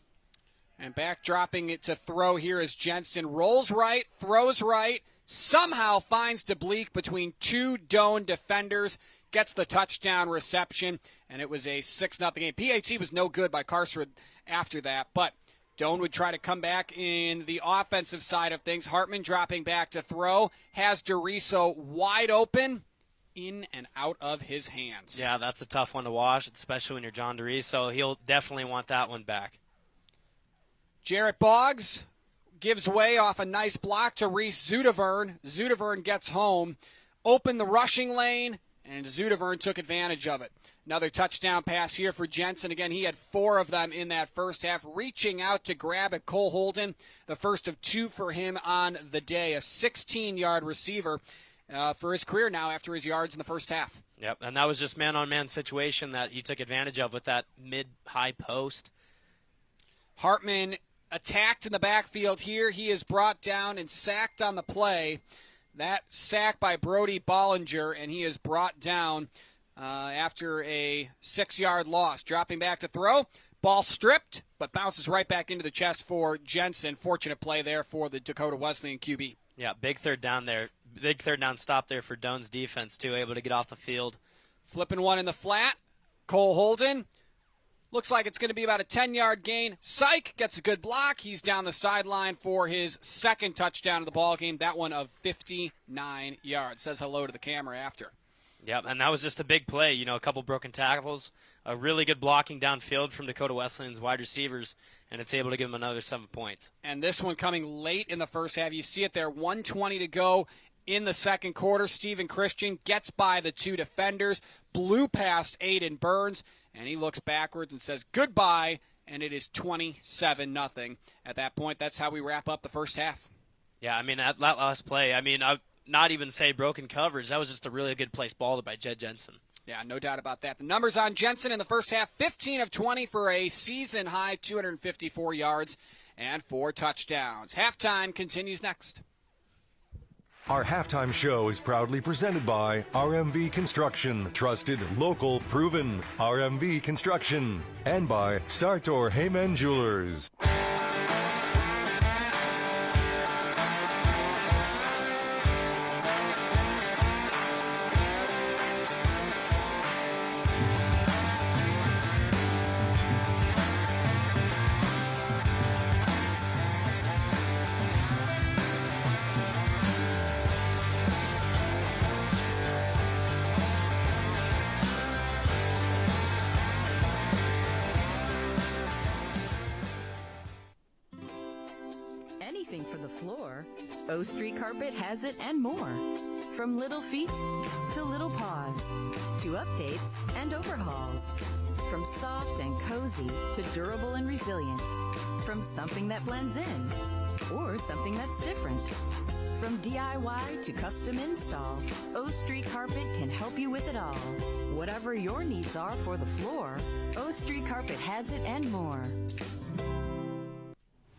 [SPEAKER 1] And back dropping it to throw here is Jensen. Rolls right, throws right, somehow finds DeBleek between two Doane defenders, gets the touchdown reception, and it was a 6-0 game. PAT was no good by Carcer after that, but Doane would try to come back in the offensive side of things. Hartman dropping back to throw, has DeRiso wide open, in and out of his hands.
[SPEAKER 8] Yeah, that's a tough one to wash, especially when you're John DeRiso. He'll definitely want that one back.
[SPEAKER 1] Jarrett Boggs gives way off a nice block to Reese Zudevern. Zudevern gets home, opened the rushing lane, and Zudevern took advantage of it. Another touchdown pass here for Jensen. Again, he had 4 of them in that first half. Reaching out to grab at Cole Holden, the first of 2 for him on the day. A 16-yard receiver for his career now after his yards in the first half.
[SPEAKER 8] Yep, and that was just man-on-man situation that he took advantage of with that mid-high post.
[SPEAKER 1] Hartman attacked in the backfield here. He is brought down and sacked on the play. That sack by Brody Bollinger, and he is brought down after a 6-yard loss. Dropping back to throw. Ball stripped, but bounces right back into the chest for Jensen. Fortunate play there for the Dakota Wesleyan QB.
[SPEAKER 8] Yeah, big third down there. Big third down stop there for Doane's defense, too, able to get off the field.
[SPEAKER 1] Flipping one in the flat. Cole Holden. Looks like it's going to be about a 10-yard gain. Syke gets a good block. He's down the sideline for his second touchdown of the ball game. That one of 59 yards. Says hello to the camera after.
[SPEAKER 8] Yep, and that was just a big play. A couple broken tackles, a really good blocking downfield from Dakota Wesleyan's wide receivers, and it's able to give them another 7 points.
[SPEAKER 1] And this one coming late in the first half. You see it there, 1:20 to go in the second quarter. Steven Christian gets by the 2 defenders, blew past Aiden Burns, and he looks backwards and says goodbye, and it is 27-0. At that point, that's how we wrap up the first half.
[SPEAKER 8] Yeah, that last play, I'd not even say broken coverage. That was just a really good placed ball by Jed Jensen.
[SPEAKER 1] Yeah, no doubt about that. The numbers on Jensen in the first half, 15 of 20 for a season-high 254 yards and 4 touchdowns. Halftime continues next.
[SPEAKER 3] Our halftime show is proudly presented by RMV Construction. Trusted, local, proven. RMV Construction. And by Sartor Heyman Jewelers.
[SPEAKER 29] O Street Carpet has it and more. From little feet to little paws, to updates and overhauls. From soft and cozy to durable and resilient. From something that blends in or something that's different. From DIY to custom install, O Street Carpet can help you with it all. Whatever your needs are for the floor, O Street Carpet has it and more.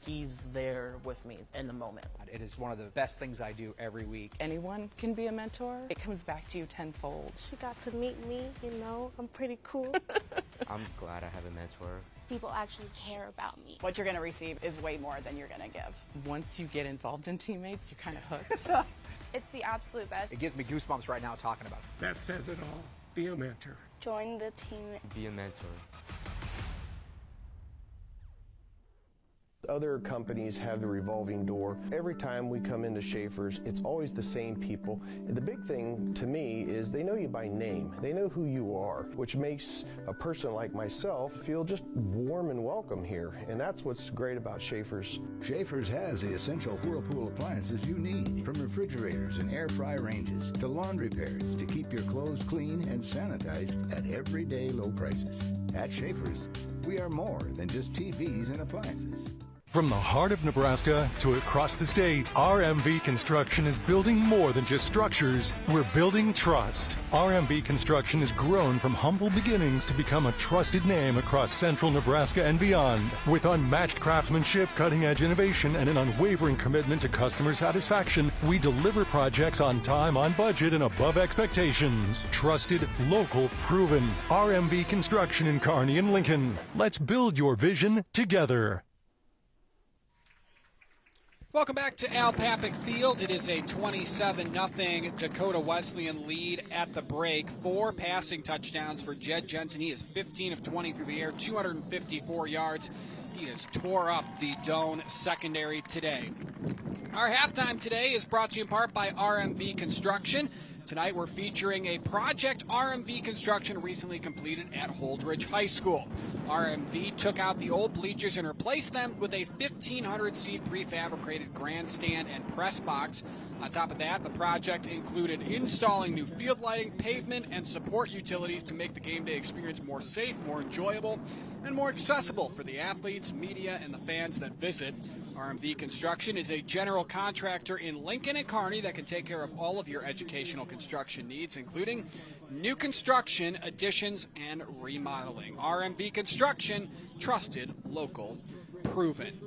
[SPEAKER 9] He's there with me in the moment.
[SPEAKER 11] It is one of the best things I do every week.
[SPEAKER 24] Anyone can be a mentor. It comes back to you tenfold.
[SPEAKER 25] She got to meet me, you know, I'm pretty cool.
[SPEAKER 26] I'm glad I have a mentor.
[SPEAKER 25] People actually care about me.
[SPEAKER 27] What you're going to receive is way more than you're going to give.
[SPEAKER 24] Once you get involved in teammates, you're kind of hooked.
[SPEAKER 25] It's the absolute best.
[SPEAKER 11] It gives me goosebumps right now talking about it.
[SPEAKER 28] That says it all. Be a mentor.
[SPEAKER 25] Join the team.
[SPEAKER 26] Be a mentor.
[SPEAKER 4] Other companies have the revolving door. Every time we come into Schaefer's, it's always the same people. The big thing to me is they know you by name. They know who you are, which makes a person like myself feel just warm and welcome here. And that's what's great about Schaefer's.
[SPEAKER 12] Schaefer's has the essential Whirlpool appliances you need, from refrigerators and air fry ranges to laundry pairs to keep your clothes clean and sanitized at everyday low prices. At Schaefer's, we are more than just TVs and appliances.
[SPEAKER 3] From the heart of Nebraska to across the state, RMV Construction is building more than just structures. We're building trust. RMV Construction has grown from humble beginnings to become a trusted name across central Nebraska and beyond. With unmatched craftsmanship, cutting-edge innovation, and an unwavering commitment to customer satisfaction, we deliver projects on time, on budget, and above expectations. Trusted, local, proven. RMV Construction in Kearney and Lincoln. Let's build your vision together.
[SPEAKER 1] Welcome back to Al Papik Field. It is a 27-0 Dakota Wesleyan lead at the break. 4 passing touchdowns for Jed Jensen. He is 15 of 20 through the air, 254 yards. He has tore up the Doane secondary today. Our halftime today is brought to you in part by RMV Construction. Tonight we're featuring a project RMV Construction recently completed at Holdridge High School. RMV took out the old bleachers and replaced them with a 1,500-seat prefabricated grandstand and press box. On top of that, the project included installing new field lighting, pavement, and support utilities to make the game day experience more safe, more enjoyable, and more accessible for the athletes, media, and the fans that visit. RMV Construction is a general contractor in Lincoln and Kearney that can take care of all of your educational construction needs, including new construction, additions, and remodeling. RMV Construction, trusted, local, proven.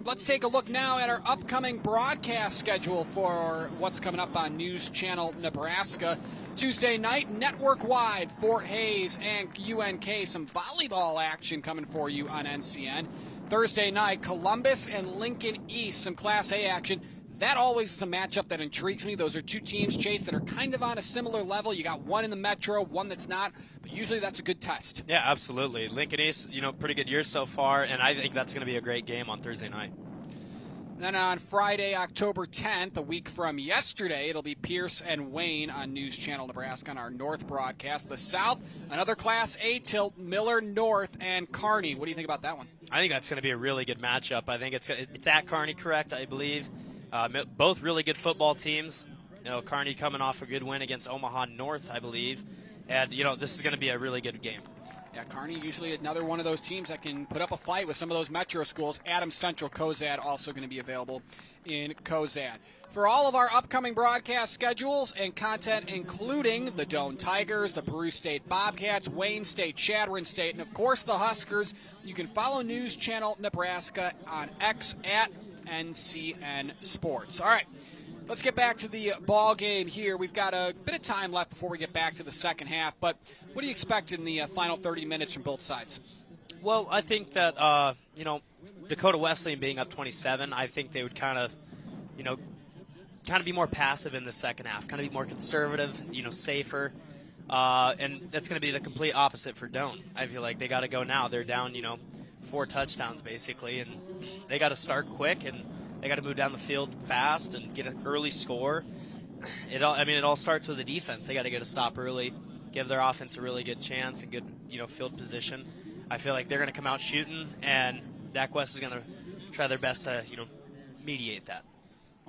[SPEAKER 1] Let's take a look now at our upcoming broadcast schedule for what's coming up on News Channel Nebraska. Tuesday night, network-wide, Fort Hays and UNK, some volleyball action coming for you on NCN. Thursday night, Columbus and Lincoln East, some Class A action. That always is a matchup that intrigues me. Those are two teams, Chase, that are kind of on a similar level. You got one in the Metro, one that's not, but usually that's a good test.
[SPEAKER 8] Yeah, absolutely. Lincoln East, pretty good year so far, and I think that's going to be a great game on Thursday night.
[SPEAKER 1] Then on Friday, October 10th, a week from yesterday, it'll be Pierce and Wayne on News Channel Nebraska on our North broadcast. The South, another Class A tilt, Miller North and Kearney. What do you think about that one?
[SPEAKER 8] I think that's going to be a really good matchup. I think it's at Kearney, correct, I believe. Both really good football teams. Kearney coming off a good win against Omaha North, I believe. And, this is going to be a really good game.
[SPEAKER 1] Yeah, Kearney usually another one of those teams that can put up a fight with some of those Metro schools. Adams Central, Cozad also going to be available in Cozad. For all of our upcoming broadcast schedules and content, including the Doane Tigers, the Peru State Bobcats, Wayne State, Chadron State, and of course the Huskers, you can follow News Channel Nebraska on X at NCN Sports. All right. Let's get back to the ball game here. We've got a bit of time left before we get back to the second half, but what do you expect in the final 30 minutes from both sides?
[SPEAKER 8] Well, I think that, Dakota Wesleyan being up 27, I think they would kind of be more passive in the second half, kind of be more conservative, safer. And that's going to be the complete opposite for Doane. I feel like they got to go now. They're down, 4 touchdowns basically, and they got to start quick, and they got to move down the field fast and get an early score. It all starts with the defense. They got to get a stop early, give their offense a really good chance and good, field position. I feel like they're going to come out shooting, and Dak West is going to try their best to, mediate that.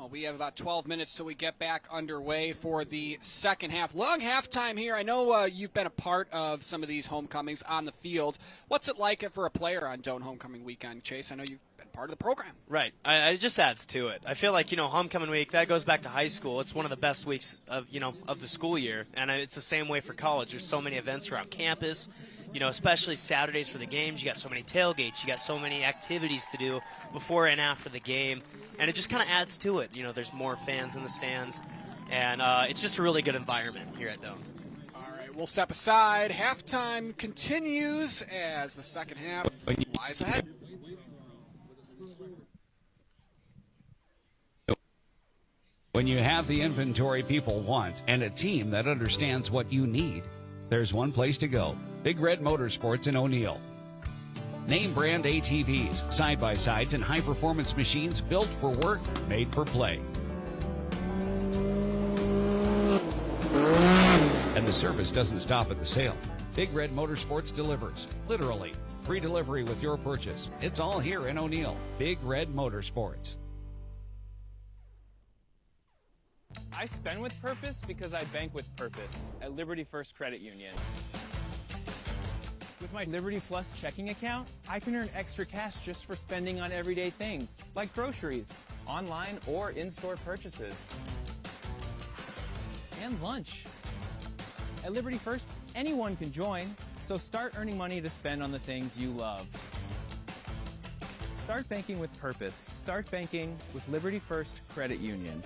[SPEAKER 1] Well, we have about 12 minutes till we get back underway for the second half. Long halftime here. I know you've been a part of some of these homecomings on the field. What's it like for a player on Doane Homecoming Weekend, Chase? I know you've been part of the program.
[SPEAKER 2] Right. It just adds to it. I feel like, homecoming week, that goes back to high school. It's one of the best weeks of the school year, and it's the same way for college. There's so many events around campus. Especially Saturdays for the games, you got so many tailgates, you got so many activities to do before and after the game, and it just kind of adds to it. There's more fans in the stands, and it's just a really good environment here at Doane.
[SPEAKER 1] All right, we'll step aside. Halftime continues as the second half lies ahead.
[SPEAKER 7] When you have the inventory people want and a team that understands what you need, there's one place to go. Big Red Motorsports in O'Neill. Name brand ATVs, side-by-sides, and high-performance machines built for work, made for play. And the service doesn't stop at the sale. Big Red Motorsports delivers, literally. Free delivery with your purchase. It's all here in O'Neill. Big Red Motorsports.
[SPEAKER 15] I spend with purpose because I bank with purpose at Liberty First Credit Union. With my Liberty Plus checking account, I can earn extra cash just for spending on everyday things, like groceries, online or in-store purchases, and lunch. At Liberty First, anyone can join, so start earning money to spend on the things you love. Start banking with purpose. Start banking with Liberty First Credit Union.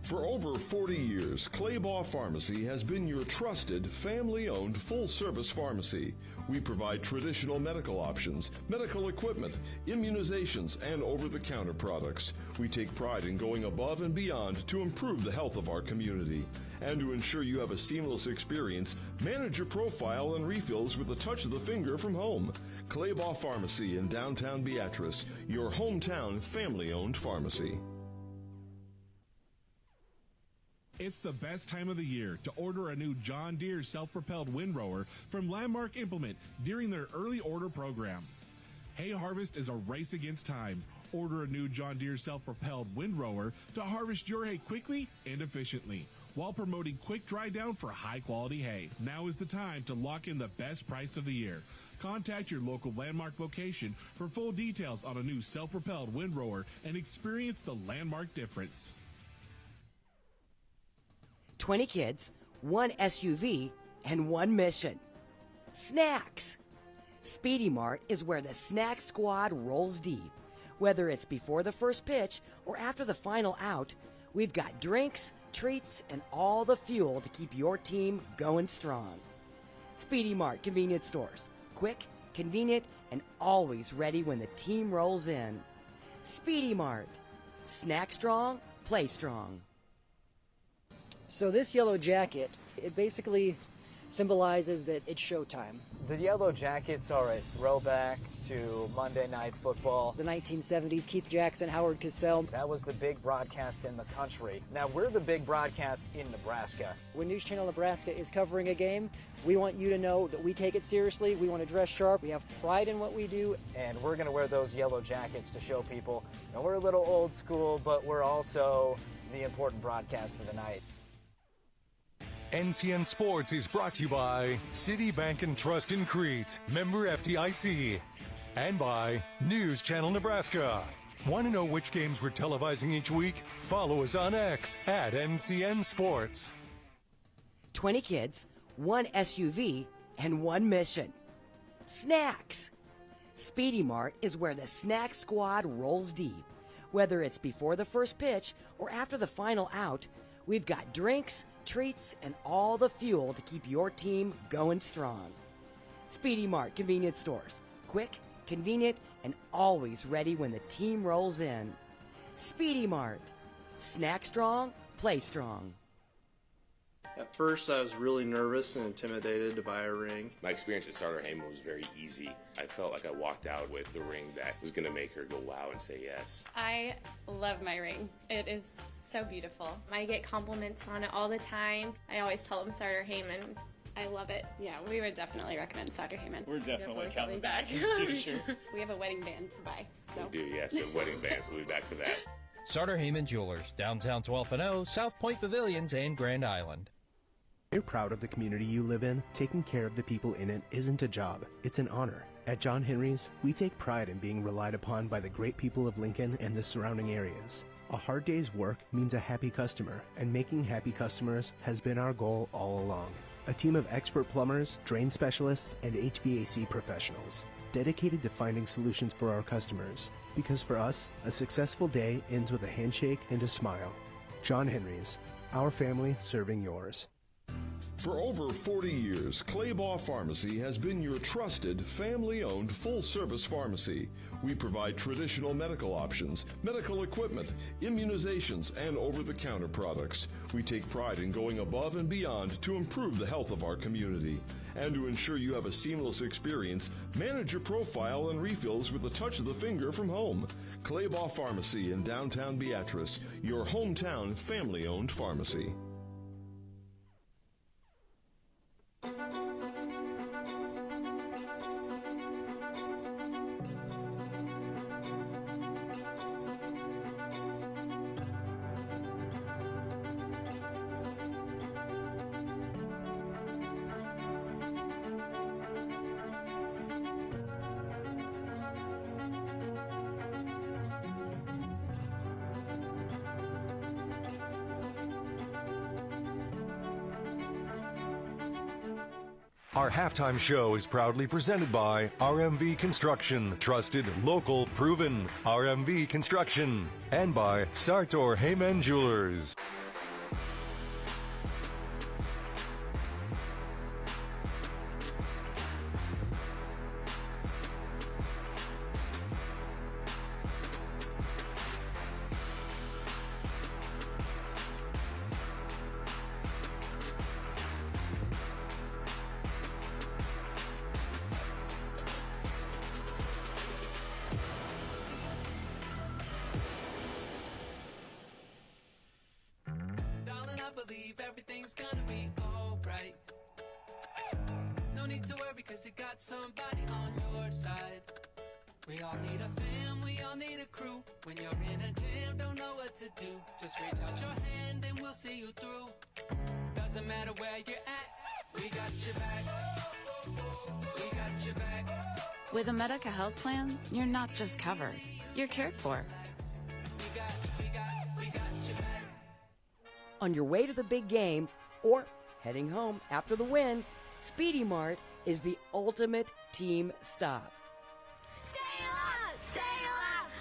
[SPEAKER 13] For over 40 years, Claybaugh Pharmacy has been your trusted, family-owned, full-service pharmacy. We provide traditional medical options, medical equipment, immunizations, and over-the-counter products. We take pride in going above and beyond to improve the health of our community. And to ensure you have a seamless experience, manage your profile and refills with a touch of the finger from home. Claybaugh Pharmacy in downtown Beatrice, your hometown family-owned pharmacy.
[SPEAKER 14] It's the best time of the year to order a new John Deere self-propelled windrower from Landmark Implement during their early order program. Hay harvest is a race against time. Order a new John Deere self-propelled windrower to harvest your hay quickly and efficiently while promoting quick dry down for high-quality hay. Now is the time to lock in the best price of the year. Contact your local Landmark location for full details on a new self-propelled windrower and experience the Landmark difference.
[SPEAKER 18] 20 kids, 1 SUV, and 1 mission. Snacks. Speedy Mart is where the snack squad rolls deep. Whether it's before the first pitch or after the final out, we've got drinks, treats, and all the fuel to keep your team going strong. Speedy Mart convenience stores. Quick, convenient, and always ready when the team rolls in. Speedy Mart. Snack strong, play strong.
[SPEAKER 10] So this yellow jacket, it basically symbolizes that it's showtime.
[SPEAKER 11] The Yellow Jackets are a throwback to Monday Night Football.
[SPEAKER 10] The 1970s, Keith Jackson, Howard Cosell.
[SPEAKER 11] That was the big broadcast in the country. Now we're the big broadcast in Nebraska.
[SPEAKER 10] When News Channel Nebraska is covering a game, we want you to know that we take it seriously. We want to dress sharp. We have pride in what we do.
[SPEAKER 11] And we're going to wear those yellow jackets to show people, we're a little old school, but we're also the important broadcast of the night.
[SPEAKER 3] NCN Sports is brought to you by City Bank and Trust in Crete, member FDIC, and by News Channel Nebraska. Want to know which games we're televising each week? Follow us on X at NCN Sports.
[SPEAKER 18] 20 kids, 1 SUV, and 1 mission. Snacks. Speedy Mart is where the snack squad rolls deep. Whether it's before the first pitch or after the final out, we've got drinks, treats, and all the fuel to keep your team going strong. Speedy Mart convenience stores. Quick, convenient, and always ready when the team rolls in. Speedy Mart. Snack strong, play strong.
[SPEAKER 16] At first, I was really nervous and intimidated to buy a ring.
[SPEAKER 17] My experience at Starter Heyman was very easy. I felt like I walked out with the ring that was going to make her go wow and say yes.
[SPEAKER 19] I love my ring. It is so beautiful. I get compliments on it all the time. I always tell them Starter Heyman. I love it. Yeah, we would definitely recommend Starter Heyman.
[SPEAKER 17] We're definitely coming back.
[SPEAKER 19] Sure. We have a wedding band to buy. So.
[SPEAKER 17] We do, yes. We have wedding bands. We'll be back for that.
[SPEAKER 5] Sartor Heyman Jewelers, downtown 12th and O, South Point Pavilions, and Grand Island.
[SPEAKER 6] You're proud of the community you live in. Taking care of the people in it isn't a job, it's an honor. At John Henry's, we take pride in being relied upon by the great people of Lincoln and the surrounding areas. A hard day's work means a happy customer, and making happy customers has been our goal all along. A team of expert plumbers, drain specialists, and HVAC professionals, dedicated to finding solutions for our customers. Because for us, a successful day ends with a handshake and a smile. John Henry's, our family serving yours.
[SPEAKER 13] For over 40 years, Claybaugh Pharmacy has been your trusted, family-owned, full-service pharmacy. We provide traditional medical options, medical equipment, immunizations, and over-the-counter products. We take pride in going above and beyond to improve the health of our community. And to ensure you have a seamless experience, manage your profile and refills with a touch of the finger from home. Claybaugh Pharmacy in downtown Beatrice, your hometown family-owned pharmacy.
[SPEAKER 3] Our halftime show is proudly presented by RMV Construction, trusted, local, proven. RMV Construction, and by Sartor Heyman Jewelers.
[SPEAKER 9] Everything's gonna be alright. No need to worry because you got somebody on your side. We all need a fam, we all need a crew. When you're in a jam, don't know what to do. Just reach out your hand and we'll see you through. Doesn't matter where you're at, we got your back. We got your back.
[SPEAKER 20] With a Medica health plan, you're not just covered, you're cared for.
[SPEAKER 18] On your way to the big game or heading home after the win, Speedy Mart is the ultimate team stop.
[SPEAKER 21] Stay alive! Stay alive!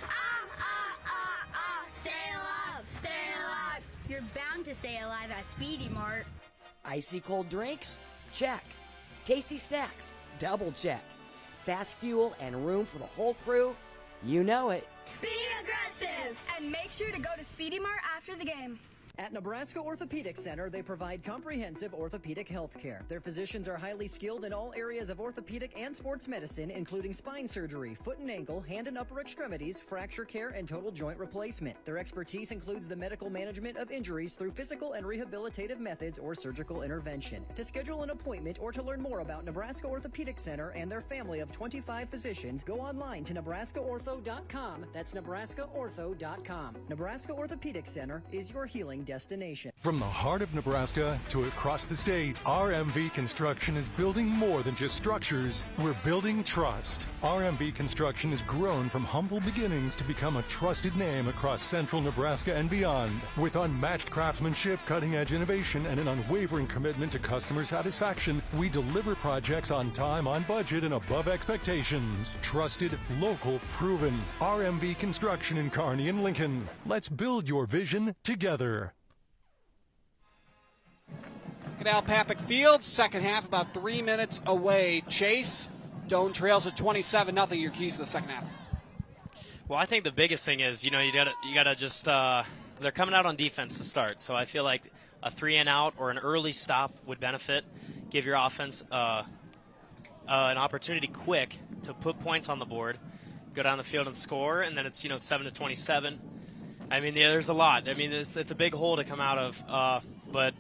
[SPEAKER 21] Stay alive! Stay alive! You're bound to stay alive at Speedy Mart.
[SPEAKER 18] Icy cold drinks? Check. Tasty snacks? Double check. Fast fuel and room for the whole crew? You know it.
[SPEAKER 21] Be aggressive! And make sure to go to Speedy Mart after the game.
[SPEAKER 10] At Nebraska Orthopedic Center, they provide comprehensive orthopedic health care. Their physicians are highly skilled in all areas of orthopedic and sports medicine, including spine surgery, foot and ankle, hand and upper extremities, fracture care, and total joint replacement. Their expertise includes the medical management of injuries through physical and rehabilitative methods or surgical intervention. To schedule an appointment or to learn more about Nebraska Orthopedic Center and their family of 25 physicians, go online to nebraskaortho.com. That's nebraskaortho.com. Nebraska Orthopedic Center is your healing destination.
[SPEAKER 3] From the heart of Nebraska to across the state, RMV Construction is building more than just structures. We're building trust. RMV Construction has grown from humble beginnings to become a trusted name across central Nebraska and beyond. With unmatched craftsmanship, cutting-edge innovation, and an unwavering commitment to customer satisfaction, we deliver projects on time, on budget, and above expectations. Trusted, local, proven. RMV Construction in Kearney and Lincoln. Let's build your vision together.
[SPEAKER 1] At Al Papick Field, second half about 3 minutes away. Chase, Doane trails at 27-0. Your keys to the second half.
[SPEAKER 8] Well, I think the biggest thing is, you gotta just they're coming out on defense to start. So I feel like a 3-and-out or an early stop would benefit, give your offense an opportunity quick to put points on the board, go down the field and score, and then it's 7-27. I mean, there's a lot. I mean, it's a big hole to come out of, but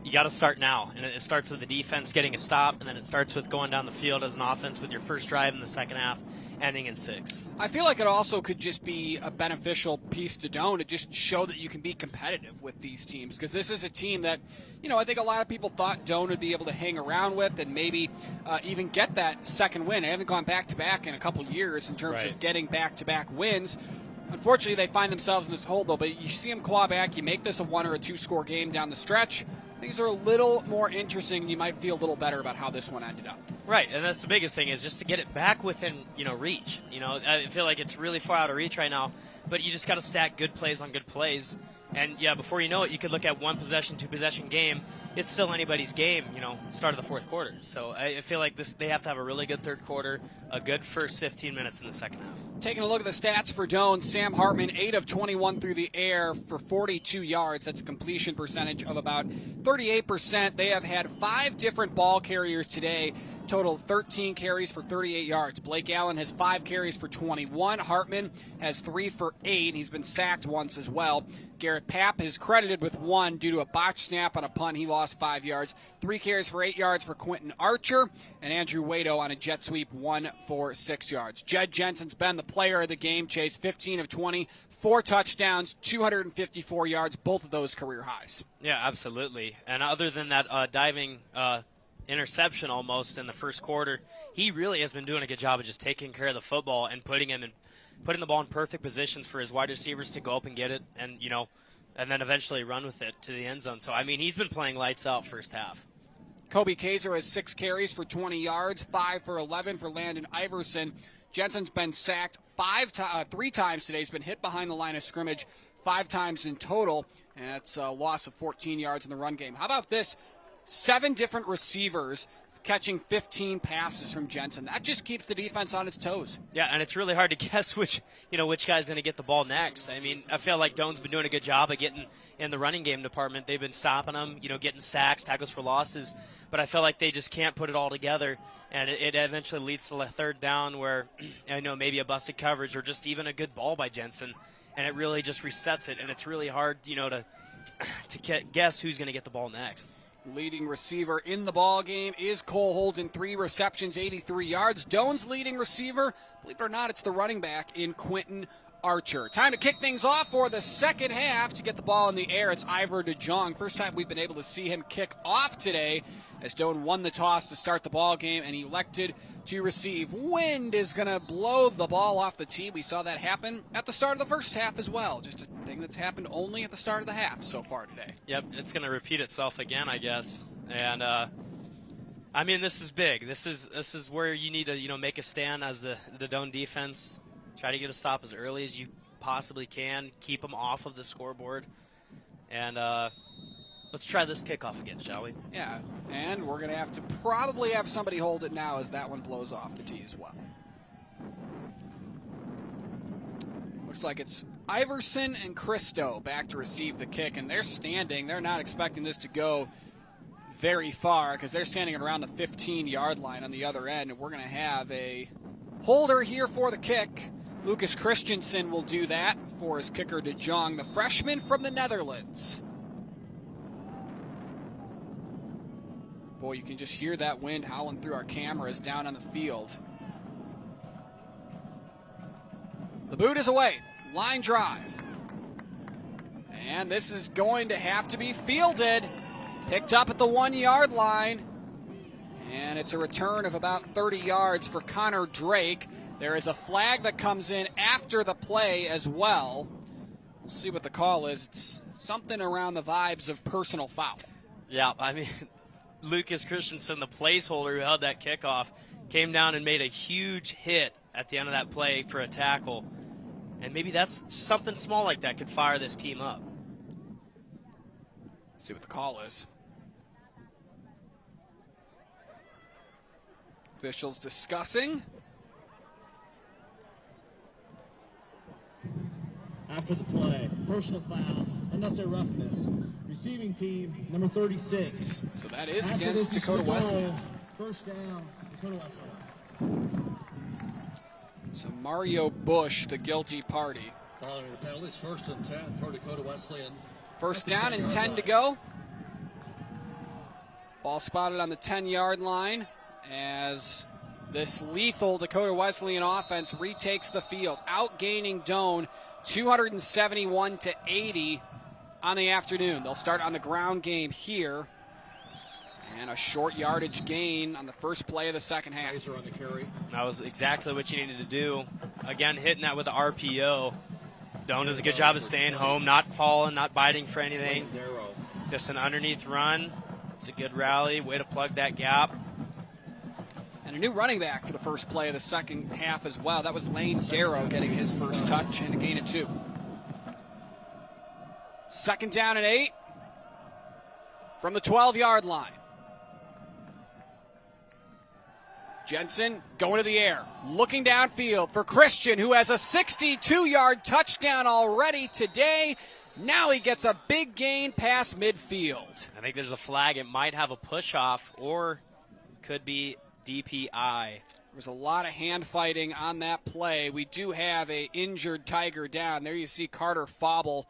[SPEAKER 8] you got to start now, and it starts with the defense getting a stop, and then it starts with going down the field as an offense with your first drive in the second half, ending in 6.
[SPEAKER 1] I feel like it also could just be a beneficial piece to Doane to just show that you can be competitive with these teams, because this is a team that, I think a lot of people thought Doane would be able to hang around with and maybe even get that second win. They haven't gone back-to-back in a couple years in terms of getting back-to-back wins. Unfortunately, they find themselves in this hole, though, but you see them claw back. You make this a 1 or a 2-score game down the stretch. Things are a little more interesting. You might feel a little better about how this one ended up.
[SPEAKER 8] Right, and that's the biggest thing, is just to get it back within, reach. I feel like it's really far out of reach right now, but you just got to stack good plays on good plays. And, before you know it, you could look at 1-possession, 2-possession game. It's still anybody's game, start of the fourth quarter. So I feel like they have to have a really good third quarter, a good first 15 minutes in the second half.
[SPEAKER 1] Taking a look at the stats for Doane, Sam Hartman, 8 of 21 through the air for 42 yards. That's a completion percentage of about 38%. They have had 5 different ball carriers today, total 13 carries for 38 yards. Blake Allen has 5 carries for 21. Hartman has 3 for 8. He's been sacked once as well. Garrett Papp is credited with 1 due to a botched snap on a punt. He lost 5 yards. 3 carries for 8 yards for Quentin Archer. And Andrew Wadeau on a jet sweep, 1 for 6 yards. Jed Jensen's been the player of the game. Chase 15 of 20, 4 touchdowns, 254 yards, both of those career highs.
[SPEAKER 8] Yeah, absolutely. And other than that diving interception almost in the first quarter, he really has been doing a good job of just taking care of the football and putting the ball in perfect positions for his wide receivers to go up and get it and then eventually run with it to the end zone. So, he's been playing lights out first half.
[SPEAKER 1] Kobe Kaiser has 6 carries for 20 yards, 5 for 11 for Landon Iverson. Jensen's been sacked 3 times today. He's been hit behind the line of scrimmage 5 times in total, and that's a loss of 14 yards in the run game. How about this? 7 different receivers catching 15 passes from Jensen. That just keeps the defense on its toes.
[SPEAKER 8] Yeah, and it's really hard to guess which guy's going to get the ball next. I feel like Doane's been doing a good job of getting in the running game department. They've been stopping them, getting sacks, tackles for losses, but I feel like they just can't put it all together, and it eventually leads to a third down where, maybe a busted coverage or just even a good ball by Jensen, and it really just resets it, and it's really hard, to guess who's going to get the ball next.
[SPEAKER 1] Leading receiver in the ball game is Cole Holden, 3 receptions, 83 yards. Doane's leading receiver, believe it or not, it's the running back in Quentin Archer. Time to kick things off for the second half. To get the ball in the air, it's Ivor DeJong. First time we've been able to see him kick off today, as Doane won the toss to start the ball game and elected to receive. Wind is going to blow the ball off the tee. We saw that happen at the start of the first half as well. Just a thing that's happened only at the start of the half so far today.
[SPEAKER 8] Yep, it's going to repeat itself again, I guess. And this is big. This is where you need to make a stand as the Doane defense. Try to get a stop as early as you possibly can. Keep them off of the scoreboard. And let's try this kickoff again, shall we?
[SPEAKER 1] Yeah, and we're going to have to probably have somebody hold it now as that one blows off the tee as well. Looks like it's Iverson and Christo back to receive the kick, and they're standing. They're not expecting this to go very far because they're standing around the 15-yard line on the other end, and we're going to have a holder here for the kick. Lucas Christensen will do that for his kicker DeJong, the freshman from the Netherlands. Boy, you can just hear that wind howling through our cameras down on the field. The boot is away. Line drive. And this is going to have to be fielded. Picked up at the 1-yard line. And it's a return of about 30 yards for Connor Drake. There is a flag that comes in after the play as well. We'll see what the call is. It's something around the vibes of personal foul.
[SPEAKER 8] Yeah, Lucas Christensen, the placeholder who held that kickoff, came down and made a huge hit at the end of that play for a tackle. And maybe that's something small like that could fire this team up.
[SPEAKER 1] Let's see what the call is. Officials discussing.
[SPEAKER 4] After the play, personal foul, unnecessary roughness. Receiving team, number 36.
[SPEAKER 1] So that is against Dakota Wesleyan.
[SPEAKER 4] First down, Dakota Wesleyan.
[SPEAKER 1] So Mario Bush, the guilty party.
[SPEAKER 22] Following the penalties, 1st and 10 for Dakota Wesleyan.
[SPEAKER 1] First down and 10 to go. Ball spotted on the 10-yard line as This lethal Dakota Wesleyan offense retakes the field, outgaining Doane 271-80 on the afternoon. They'll start on the ground game here. And a short yardage gain on the first play of the second half.
[SPEAKER 22] On the carry.
[SPEAKER 8] That was exactly what you needed to do. Again, hitting that with the RPO. Doane does a good job of staying home, not falling, not biting for anything. Just an underneath run. It's a good rally. Way to plug that gap.
[SPEAKER 1] And a new running back for the first play of the second half as well. That was Lane Darrow getting his first touch and a gain of 2. Second down and 8 from the 12-yard line. Jensen going to the air, looking downfield for Christian, who has a 62-yard touchdown already today. Now he gets a big gain past midfield.
[SPEAKER 8] I think there's a flag. It might have a push-off or could be DPI.
[SPEAKER 1] There was a lot of hand fighting on that play. We do have a injured Tiger down. There you see Carter Fauble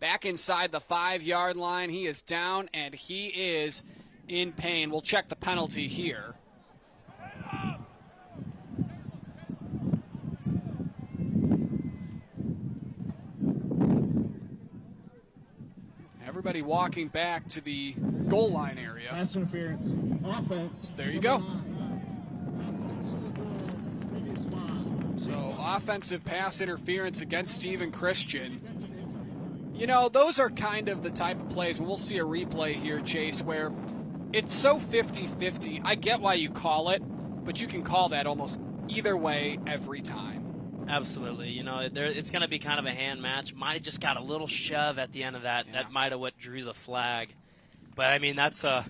[SPEAKER 1] back inside the 5-yard line. He is down, and he is in pain. We'll check the penalty here. Everybody walking back to the goal line area.
[SPEAKER 4] Pass interference. Offense.
[SPEAKER 1] There you go. So offensive pass interference against Stephen Christian. You know, those are kind of the type of plays, and we'll see a replay here, Chase, where it's so 50-50. I get why you call it, but you can call that almost either way every time.
[SPEAKER 8] Absolutely. You know, it's going to be kind of a hand match. Might have just got a little shove at the end of that. Yeah. That might have what drew the flag. But, I mean, that's a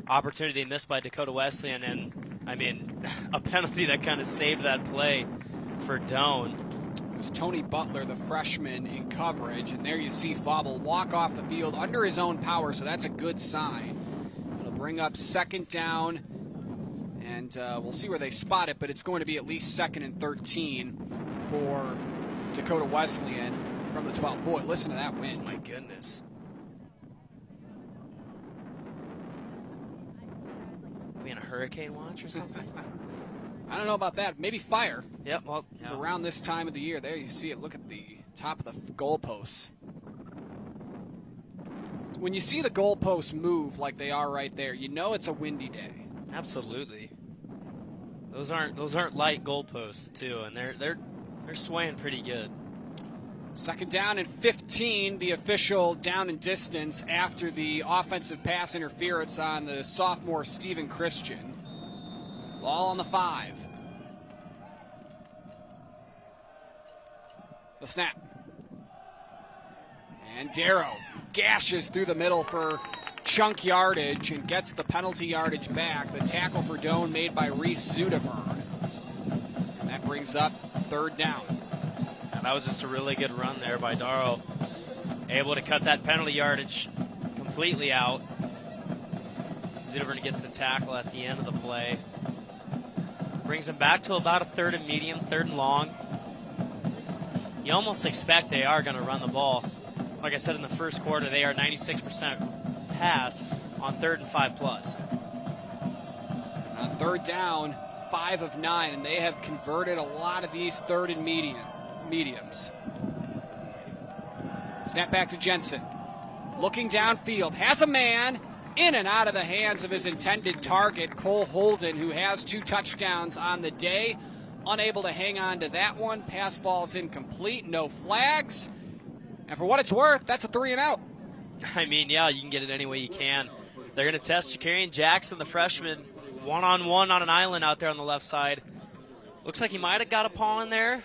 [SPEAKER 8] opportunity missed by Dakota Wesleyan, and, I mean, a penalty that kind of saved that play for Doane.
[SPEAKER 1] It was Tony Butler, the freshman, in coverage, and there you see Fauble walk off the field under his own power, so that's a good sign. It'll bring up second down, and we'll see where they spot it, but it's going to be at least 2nd and 13 for Dakota Wesleyan from the 12. Boy, listen to that wind.
[SPEAKER 8] My goodness. Are we in a hurricane watch or something?
[SPEAKER 1] I don't know about that. Maybe fire.
[SPEAKER 8] Yep. Well,
[SPEAKER 1] it's around this time of the year. There you see it. Look at the top of the goalposts. When you see the goalposts move like they are right there, you know it's a windy day.
[SPEAKER 8] Absolutely. Those aren't light goalposts too, and they're swaying pretty good.
[SPEAKER 1] Second down and 15, the official down and distance after the offensive pass interference on the sophomore Stephen Christian. Ball on the 5. The snap. And Darrow gashes through the middle for chunk yardage and gets the penalty yardage back. The tackle for Doane made by Reese Zuderberg. And that brings up 3rd down.
[SPEAKER 8] And that was just a really good run there by Darrow. Able to cut that penalty yardage completely out. Zuderberg gets the tackle at the end of the play. Brings him back to about a 3rd and medium, 3rd and long. You almost expect they are going to run the ball. Like I said in the first quarter, they are 96% pass on 3rd and 5+.
[SPEAKER 1] On 3rd down, 5 of 9, and they have converted a lot of these 3rd and mediums. Snap back to Jensen. Looking downfield, has a man in and out of the hands of his intended target, Cole Holden, who has 2 touchdowns on the day. Unable to hang on to that one. Pass falls incomplete, no flags. And for what it's worth, that's a 3 and out.
[SPEAKER 8] I mean, yeah, you can get it any way you can. They're going to test Jakarian Jackson, the freshman, one-on-one on an island out there on the left side. Looks like he might have got a paw in there,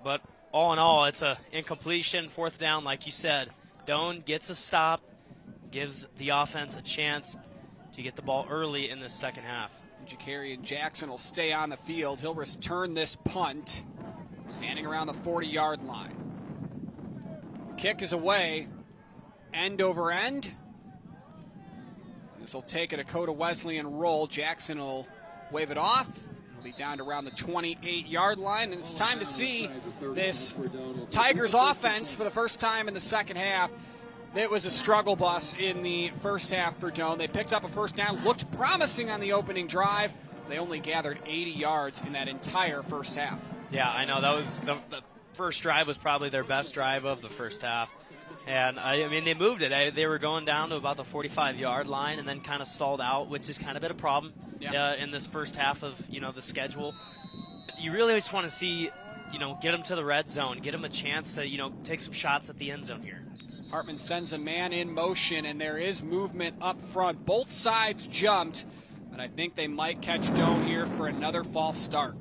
[SPEAKER 8] but all in all, it's a incompletion, 4th down, like you said. Doane gets a stop, gives the offense a chance to get the ball early in the second half.
[SPEAKER 1] Jakarian Jackson will stay on the field. He'll return this punt, standing around the 40-yard line. Kick is away, end over end. This will take a Dakota Wesleyan roll. Jackson will wave it off. He'll be down to around the 28-yard line, and it's time to see this Tigers offense for the first time in the second half. It was a struggle bus in the first half for Doane. They picked up a 1st down, looked promising on the opening drive, they only gathered 80 yards in that entire first half.
[SPEAKER 8] Yeah, I know. That was the first drive was probably their best drive of the first half. And, I mean, they moved it. They were going down to about the 45-yard line and then kind of stalled out, which is kind of been a problem in this first half of, the schedule. You really just want to see, get them to the red zone, get them a chance to, take some shots at the end zone here.
[SPEAKER 1] Hartman sends a man in motion, and there is movement up front. Both sides jumped, but I think they might catch Doane here for another false start.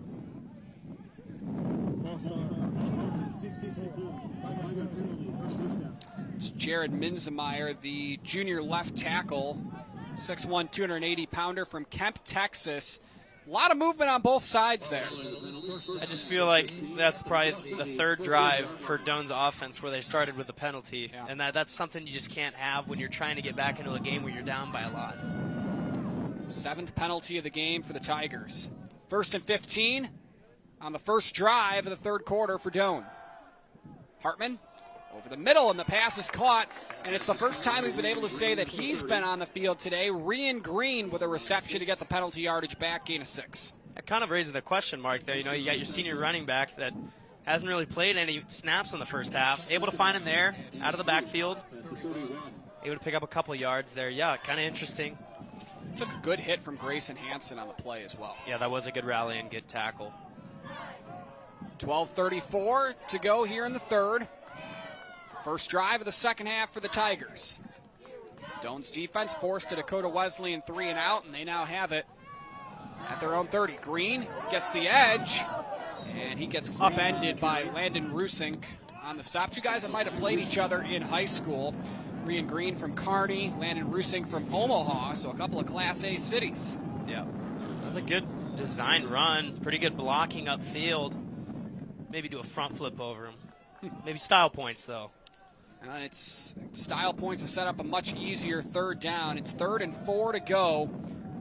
[SPEAKER 1] It's Jared Minzemeyer, the junior left tackle, 6'1", 280-pounder from Kemp, Texas. A lot of movement on both sides there.
[SPEAKER 8] I just feel like that's probably the third drive for Doane's offense where they started with the penalty. Yeah. And that's something you just can't have when you're trying to get back into a game where you're down by a lot.
[SPEAKER 1] 7th penalty of the game for the Tigers. 1st and 15 on the first drive of the third quarter for Doane. Hartman over the middle, and the pass is caught, and it's the first time we've been able to say that he's been on the field today. Rian Green with a reception to get the penalty yardage back, gain of 6.
[SPEAKER 8] That kind of raises the question mark there. You got your senior running back that hasn't really played any snaps in the first half. Able to find him there, out of the backfield. Able to pick up a couple yards there. Yeah, kind of interesting.
[SPEAKER 1] Took a good hit from Grayson Hansen on the play as well.
[SPEAKER 8] Yeah, that was a good rally and good tackle.
[SPEAKER 1] 12:34 to go here in the third. First drive of the second half for the Tigers. Doane's defense forced a Dakota Wesleyan 3 and out, and they now have it at their own 30. Green gets the edge, and he gets upended by Landon Rusink on the stop. Two guys that might have played each other in high school. Rian Green from Kearney, Landon Rusink from Omaha, so a couple of Class A cities.
[SPEAKER 8] Yeah, that was a good design run, pretty good blocking upfield. Maybe do a front flip over him. Maybe style points, though.
[SPEAKER 1] It's style points to set up a much easier third down. It's 3rd and 4 to go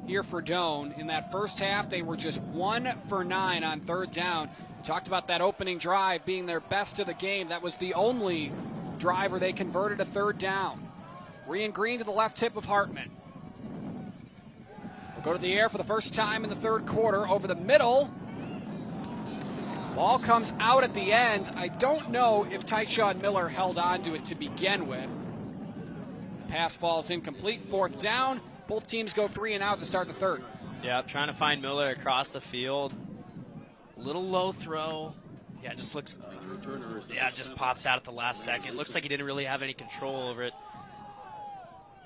[SPEAKER 1] here for Doane. In that first half, they were just 1 for 9 on third down. We talked about that opening drive being their best of the game. That was the only drive where they converted a third down. Rian Green to the left hip of Hartman. We'll go to the air for the first time in the third quarter. Over the middle. Ball comes out at the end. I don't know if Tyshawn Miller held on to it to begin with. Pass falls incomplete. 4th down. Both teams go 3 and out to start the third.
[SPEAKER 8] Yeah, trying to find Miller across the field. Little low throw. Yeah, just looks. Yeah, just pops out at the last second. Looks like he didn't really have any control over it.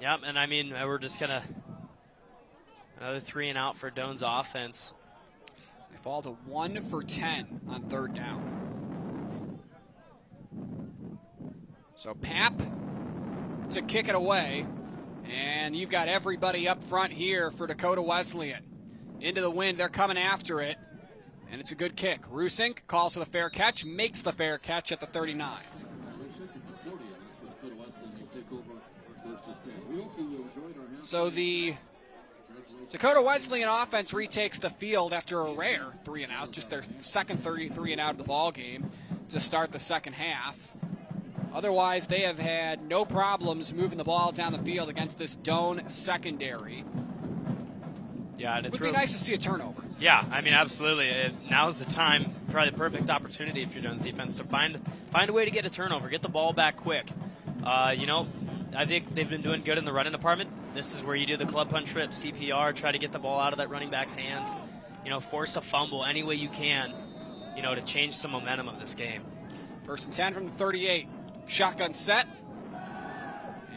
[SPEAKER 8] Yeah, and I mean, we're just gonna another 3 and out for Doane's offense.
[SPEAKER 1] They fall to 1 for 10 on third down. So Pap to kick it away, and you've got everybody up front here for Dakota Wesleyan. Into the wind, they're coming after it, and it's a good kick. Rusink calls for the fair catch, makes the fair catch at the 39. So the Dakota Wesleyan offense retakes the field after a rare 3 and out, just their second 3 and out of the ball game to start the second half. Otherwise, they have had no problems moving the ball down the field against this Doane secondary.
[SPEAKER 8] Yeah, and it's
[SPEAKER 1] would be nice to see a turnover.
[SPEAKER 8] Yeah, I mean, absolutely. Now's the time, probably the perfect opportunity if you're Doane's defense to find a way to get a turnover, get the ball back quick. I think they've been doing good in the running department. This is where you do the club punch trip, CPR, try to get the ball out of that running back's hands, force a fumble any way you can, to change some momentum of this game.
[SPEAKER 1] 1st and 10 from the 38. Shotgun set.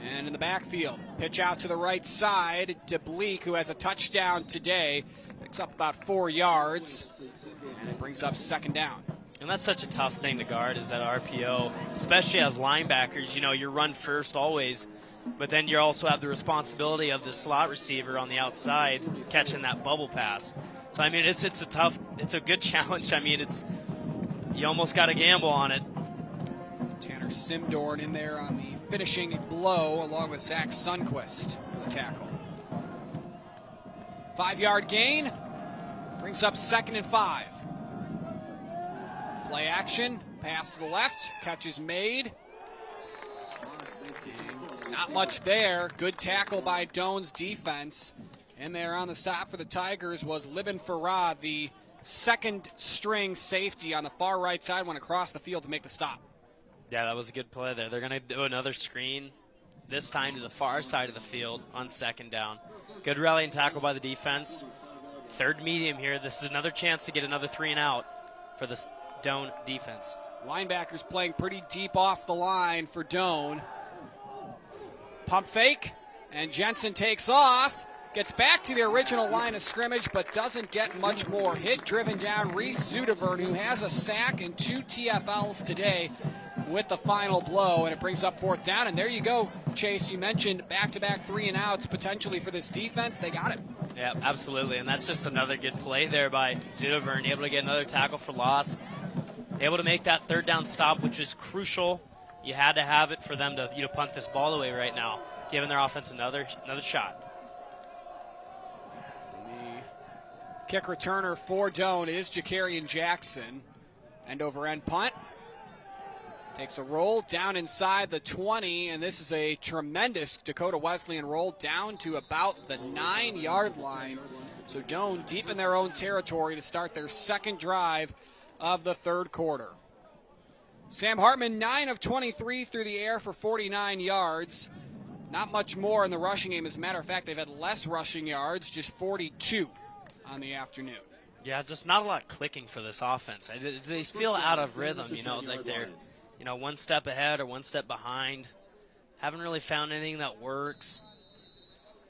[SPEAKER 1] And in the backfield, pitch out to the right side. DeBleek, who has a touchdown today, picks up about 4 yards, and it brings up 2nd down.
[SPEAKER 8] And that's such a tough thing to guard, is that RPO, especially as linebackers. You run first always, but then you also have the responsibility of the slot receiver on the outside catching that bubble pass. So, I mean, it's a good challenge. I mean, you almost got to gamble on it.
[SPEAKER 1] Tanner Simdorn in there on the finishing blow, along with Zach Sundquist for the tackle. 5-yard gain brings up 2nd and 5. Play action, pass to the left, catch is made. Not much there. Good tackle by Doane's defense. And there on the stop for the Tigers was Libin Farad, the second-string safety on the far right side, went across the field to make the stop.
[SPEAKER 8] Yeah, that was a good play there. They're going to do another screen, this time to the far side of the field on second down. Good rallying tackle by the defense. Third medium here. This is another chance to get another 3 and out for the Doane defense.
[SPEAKER 1] Linebackers playing pretty deep off the line for Doane. Pump fake, and Jensen takes off. Gets back to the original line of scrimmage, but doesn't get much more. Hit driven down Reese Sudevern, who has a sack and 2 TFLs today with the final blow, and it brings up 4th down. And there you go, Chase. You mentioned back-to-back 3 and outs potentially for this defense. They got it.
[SPEAKER 8] Yeah, absolutely, and that's just another good play there by Sudevern, able to get another tackle for loss, able to make that 3rd down stop, which is crucial. You had to have it for them to punt this ball away right now, giving their offense another shot.
[SPEAKER 1] The kick returner for Doane is Jakarian Jackson. End over end punt. Takes a roll down inside the 20, and this is a tremendous Dakota Wesleyan roll down to about the 9-yard line. So Doane deep in their own territory to start their second drive of the third quarter. Sam Hartman, 9 of 23 through the air for 49 yards. Not much more in the rushing game. As a matter of fact, they've had less rushing yards, just 42 on the afternoon.
[SPEAKER 8] Yeah, just not a lot clicking for this offense. They feel out of rhythm, like they're one step ahead or one step behind. Haven't really found anything that works.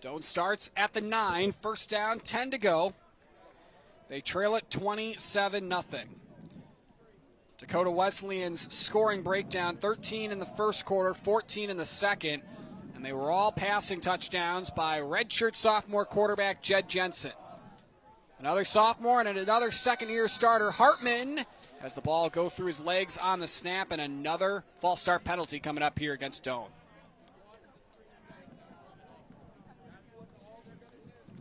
[SPEAKER 1] Doane starts at the 9, first down, 10 to go. They trail it 27-0. Dakota Wesleyan's scoring breakdown, 13 in the first quarter, 14 in the second, and they were all passing touchdowns by redshirt sophomore quarterback Jed Jensen. Another sophomore and another second-year starter, Hartman, has the ball go through his legs on the snap, and another false start penalty coming up here against Doane.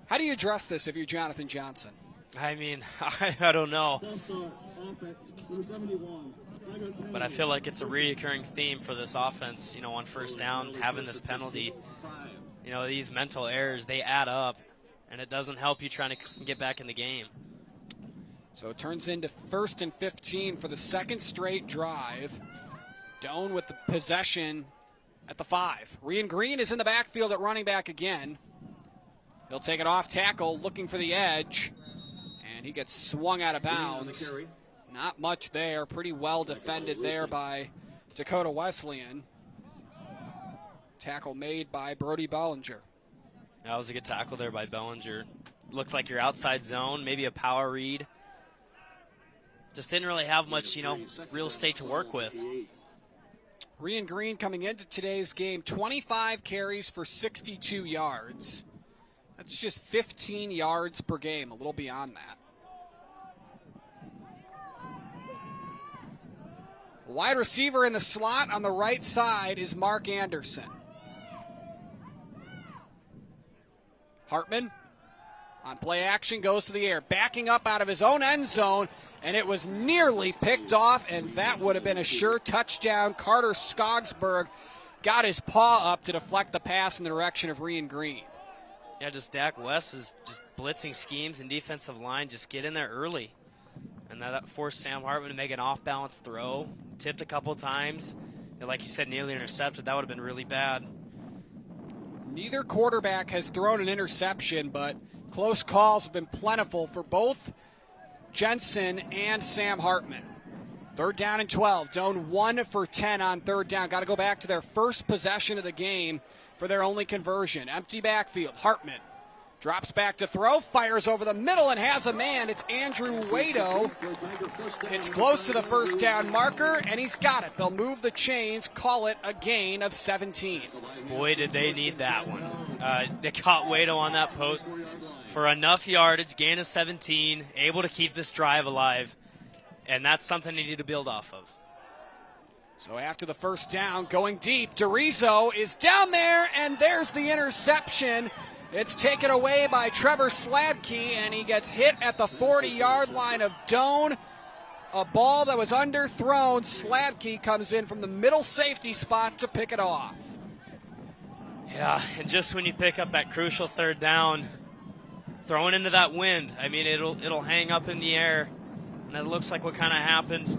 [SPEAKER 1] How do you address this if you're Jonathan Johnson?
[SPEAKER 8] I mean, I don't know. But I feel like it's a recurring theme for this offense, on first down, having this penalty. These mental errors, they add up, and it doesn't help you trying to get back in the game.
[SPEAKER 1] So it turns into 1st and 15 for the second straight drive. Doane with the possession at the 5. Rian Green is in the backfield at running back again. He'll take it off tackle, looking for the edge, and he gets swung out of bounds. Not much there. Pretty well defended there by Dakota Wesleyan. Tackle made by Brody Bellinger.
[SPEAKER 8] That was a good tackle there by Bellinger. Looks like your outside zone, maybe a power read. Just didn't really have much, real estate to work with.
[SPEAKER 1] Rian Green coming into today's game, 25 carries for 62 yards. That's just 15 yards per game, a little beyond that. Wide receiver in the slot on the right side is Mark Anderson. Hartman on play action goes to the air, backing up out of his own end zone, and it was nearly picked off, and that would have been a sure touchdown. Carter Skogsberg got his paw up to deflect the pass in the direction of Rian Green.
[SPEAKER 8] Yeah, just Dak West is just blitzing schemes and defensive line. Just get in there early. And that forced Sam Hartman to make an off-balance throw. Tipped a couple times. And like you said, nearly intercepted. That would have been really bad.
[SPEAKER 1] Neither quarterback has thrown an interception, but close calls have been plentiful for both Jensen and Sam Hartman. 3rd down and 12. Doane 1 for 10 on 3rd down. Got to go back to their first possession of the game for their only conversion. Empty backfield. Hartman drops back to throw, fires over the middle, and has a man. It's Andrew Wado. It's close to the first down marker, and he's got it. They'll move the chains, call it a gain of 17.
[SPEAKER 8] Boy, did they need that one. They caught Wado on that post for enough yardage, gain of 17, able to keep this drive alive, and that's something they need to build off of.
[SPEAKER 1] So after the first down, going deep, DeRizo is down there, and there's the interception. It's taken away by Trevor Sladkey, and he gets hit at the 40-yard line of Doane. A ball that was underthrown. Sladkey comes in from the middle safety spot to pick it off.
[SPEAKER 8] Yeah, and just when you pick up that crucial 3rd down, throwing into that wind. I mean, it'll hang up in the air, and that looks like what kind of happened.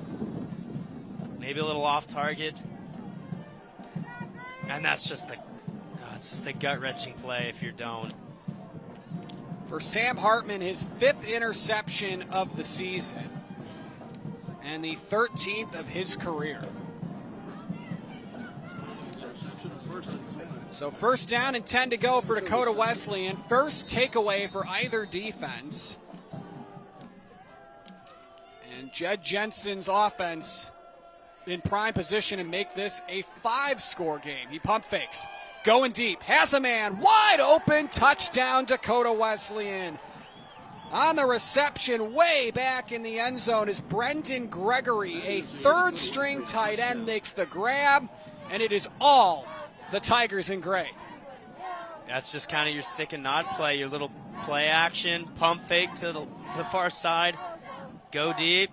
[SPEAKER 8] Maybe a little off target, and that's just it's just a gut-wrenching play if you're Doane.
[SPEAKER 1] For Sam Hartman, his 5th interception of the season and the 13th of his career. So first down and 10 to go for Dakota Wesleyan. First takeaway for either defense. And Jed Jensen's offense in prime position and make this a 5-score game. He pump fakes. Going deep, has a man, wide open, touchdown Dakota Wesleyan. On the reception, way back in the end zone is Brendan Gregory, a 3rd-string tight end, makes the grab, and it is all the Tigers in gray.
[SPEAKER 8] That's just kind of your stick and nod play, your little play action, pump fake to the far side, go deep.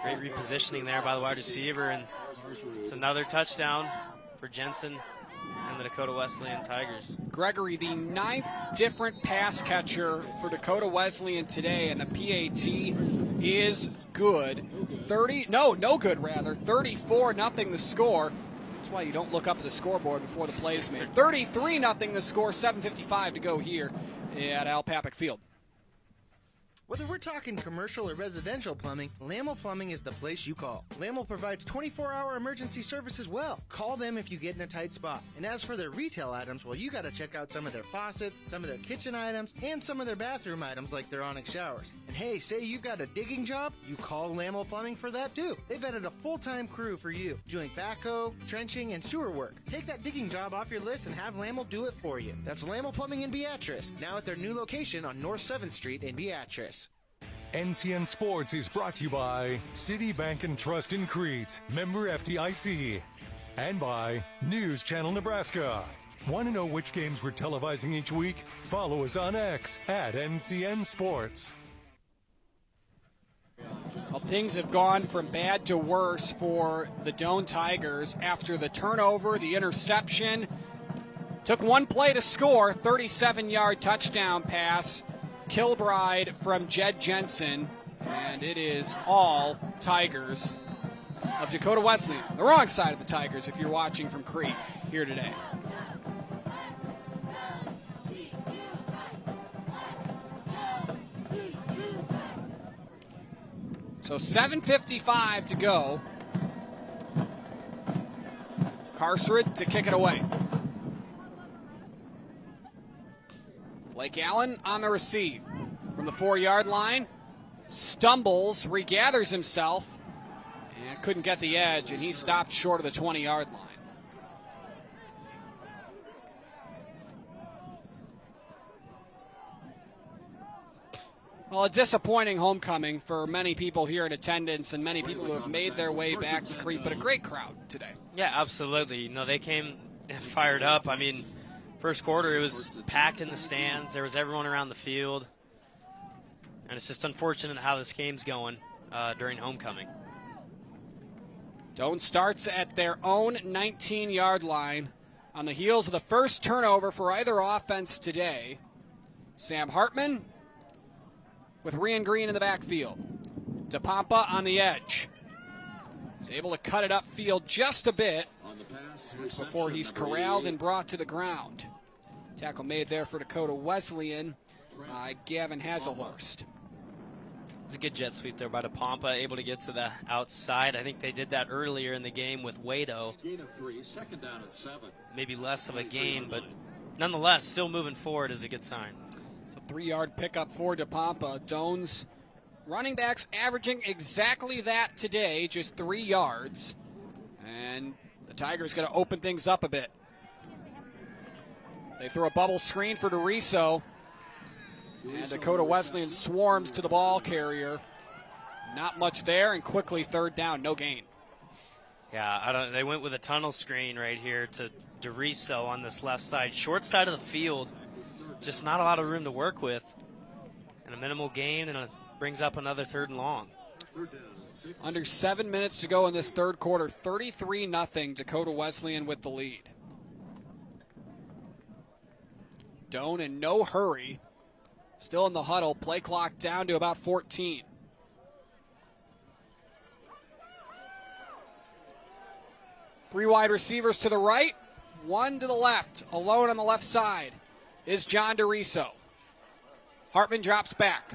[SPEAKER 8] Great repositioning there by the wide receiver, and it's another touchdown for Jensen and the Dakota Wesleyan Tigers.
[SPEAKER 1] Gregory, the 9th different pass catcher for Dakota Wesleyan today, and the PAT is good. No good rather. 34-0 the score. That's why you don't look up at the scoreboard before the play is made. 33-0 the score. 7:55 to go here at Al Papik Field.
[SPEAKER 2] Whether we're talking commercial or residential plumbing, Lamel Plumbing is the place you call. Lamel provides 24-hour emergency service as well. Call them if you get in a tight spot. And as for their retail items, well, you got to check out some of their faucets, some of their kitchen items, and some of their bathroom items like their Onyx showers. And hey, say you've got a digging job, you call Lamel Plumbing for that too. They've added a full-time crew for you, doing backhoe, trenching, and sewer work. Take that digging job off your list and have Lamel do it for you. That's Lamel Plumbing in Beatrice, now at their new location on North 7th Street in Beatrice.
[SPEAKER 3] NCN Sports is brought to you by City Bank and Trust in Crete, member FDIC, and by News Channel Nebraska. Want to know which games we're televising each week? Follow us on X at NCN Sports.
[SPEAKER 1] Well, things have gone from bad to worse for the Doane Tigers after the turnover, the interception. Took one play to score, 37-yard touchdown pass. Kilbride from Jed Jensen, and it is all Tigers of Dakota Wesleyan. The wrong side of the Tigers if you're watching from Crete here today. So 7:55 to go. Carcerid to kick it away. Blake Allen on the receive from the 4-yard line. Stumbles, regathers himself, and couldn't get the edge, and he stopped short of the 20-yard line. Well, a disappointing homecoming for many people here in attendance and many people who have made their way back to Crete, but a great crowd today.
[SPEAKER 8] Yeah, absolutely. You know, they came fired up. I mean, first quarter, it was packed in the stands. There was everyone around the field. And it's just unfortunate how this game's going during homecoming.
[SPEAKER 1] Doane starts at their own 19-yard line on the heels of the first turnover for either offense today. Sam Hartman with Rian Green in the backfield. DePompa on the edge. He's able to cut it upfield just a bit before he's corralled and brought to the ground. Tackle made there for Dakota Wesleyan by Gavin Hazelhurst.
[SPEAKER 8] It's a good jet sweep there by DePompa, able to get to the outside. I think they did that earlier in the game with Wado.
[SPEAKER 22] Gain of 3, 2nd down at 7.
[SPEAKER 8] Maybe less of a gain, but nonetheless, still moving forward is a good sign.
[SPEAKER 1] It's a 3-yard pickup for DePompa. Doane's running backs averaging exactly that today, just 3 yards. And the Tigers going to open things up a bit. They throw a bubble screen for DeRiso. And Dakota Wesleyan swarms to the ball carrier. Not much there, and quickly 3rd down, no gain.
[SPEAKER 8] Yeah, they went with a tunnel screen right here to DeRiso on this left side. Short side of the field, just not a lot of room to work with. And a minimal gain, and it brings up another 3rd and long.
[SPEAKER 1] Under 7 minutes to go in this third quarter, 33-0, Dakota Wesleyan with the lead. Doane in no hurry. Still in the huddle. Play clock down to about 14. Three wide receivers to the right, one to the left. Alone on the left side is John DeRiso. Hartman drops back.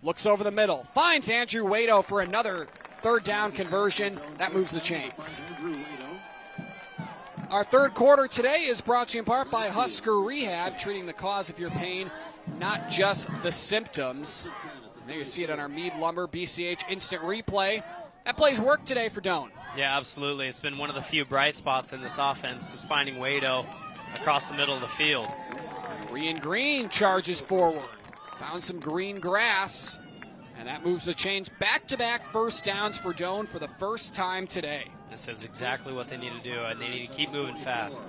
[SPEAKER 1] Looks over the middle. Finds Andrew Waito for another third down conversion. That moves the chains. Our third quarter today is brought to you in part by Husker Rehab, treating the cause of your pain, not just the symptoms. There you see it on our Meade Lumber BCH Instant Replay. That plays work today for Doane.
[SPEAKER 8] Yeah, absolutely. It's been one of the few bright spots in this offense, is finding Waito across the middle of the field.
[SPEAKER 1] Rian Green charges forward. Found some green grass, and that moves the chains. Back-to-back first downs for Doane for the first time today.
[SPEAKER 8] This is exactly what they need to do, and they need to keep moving fast.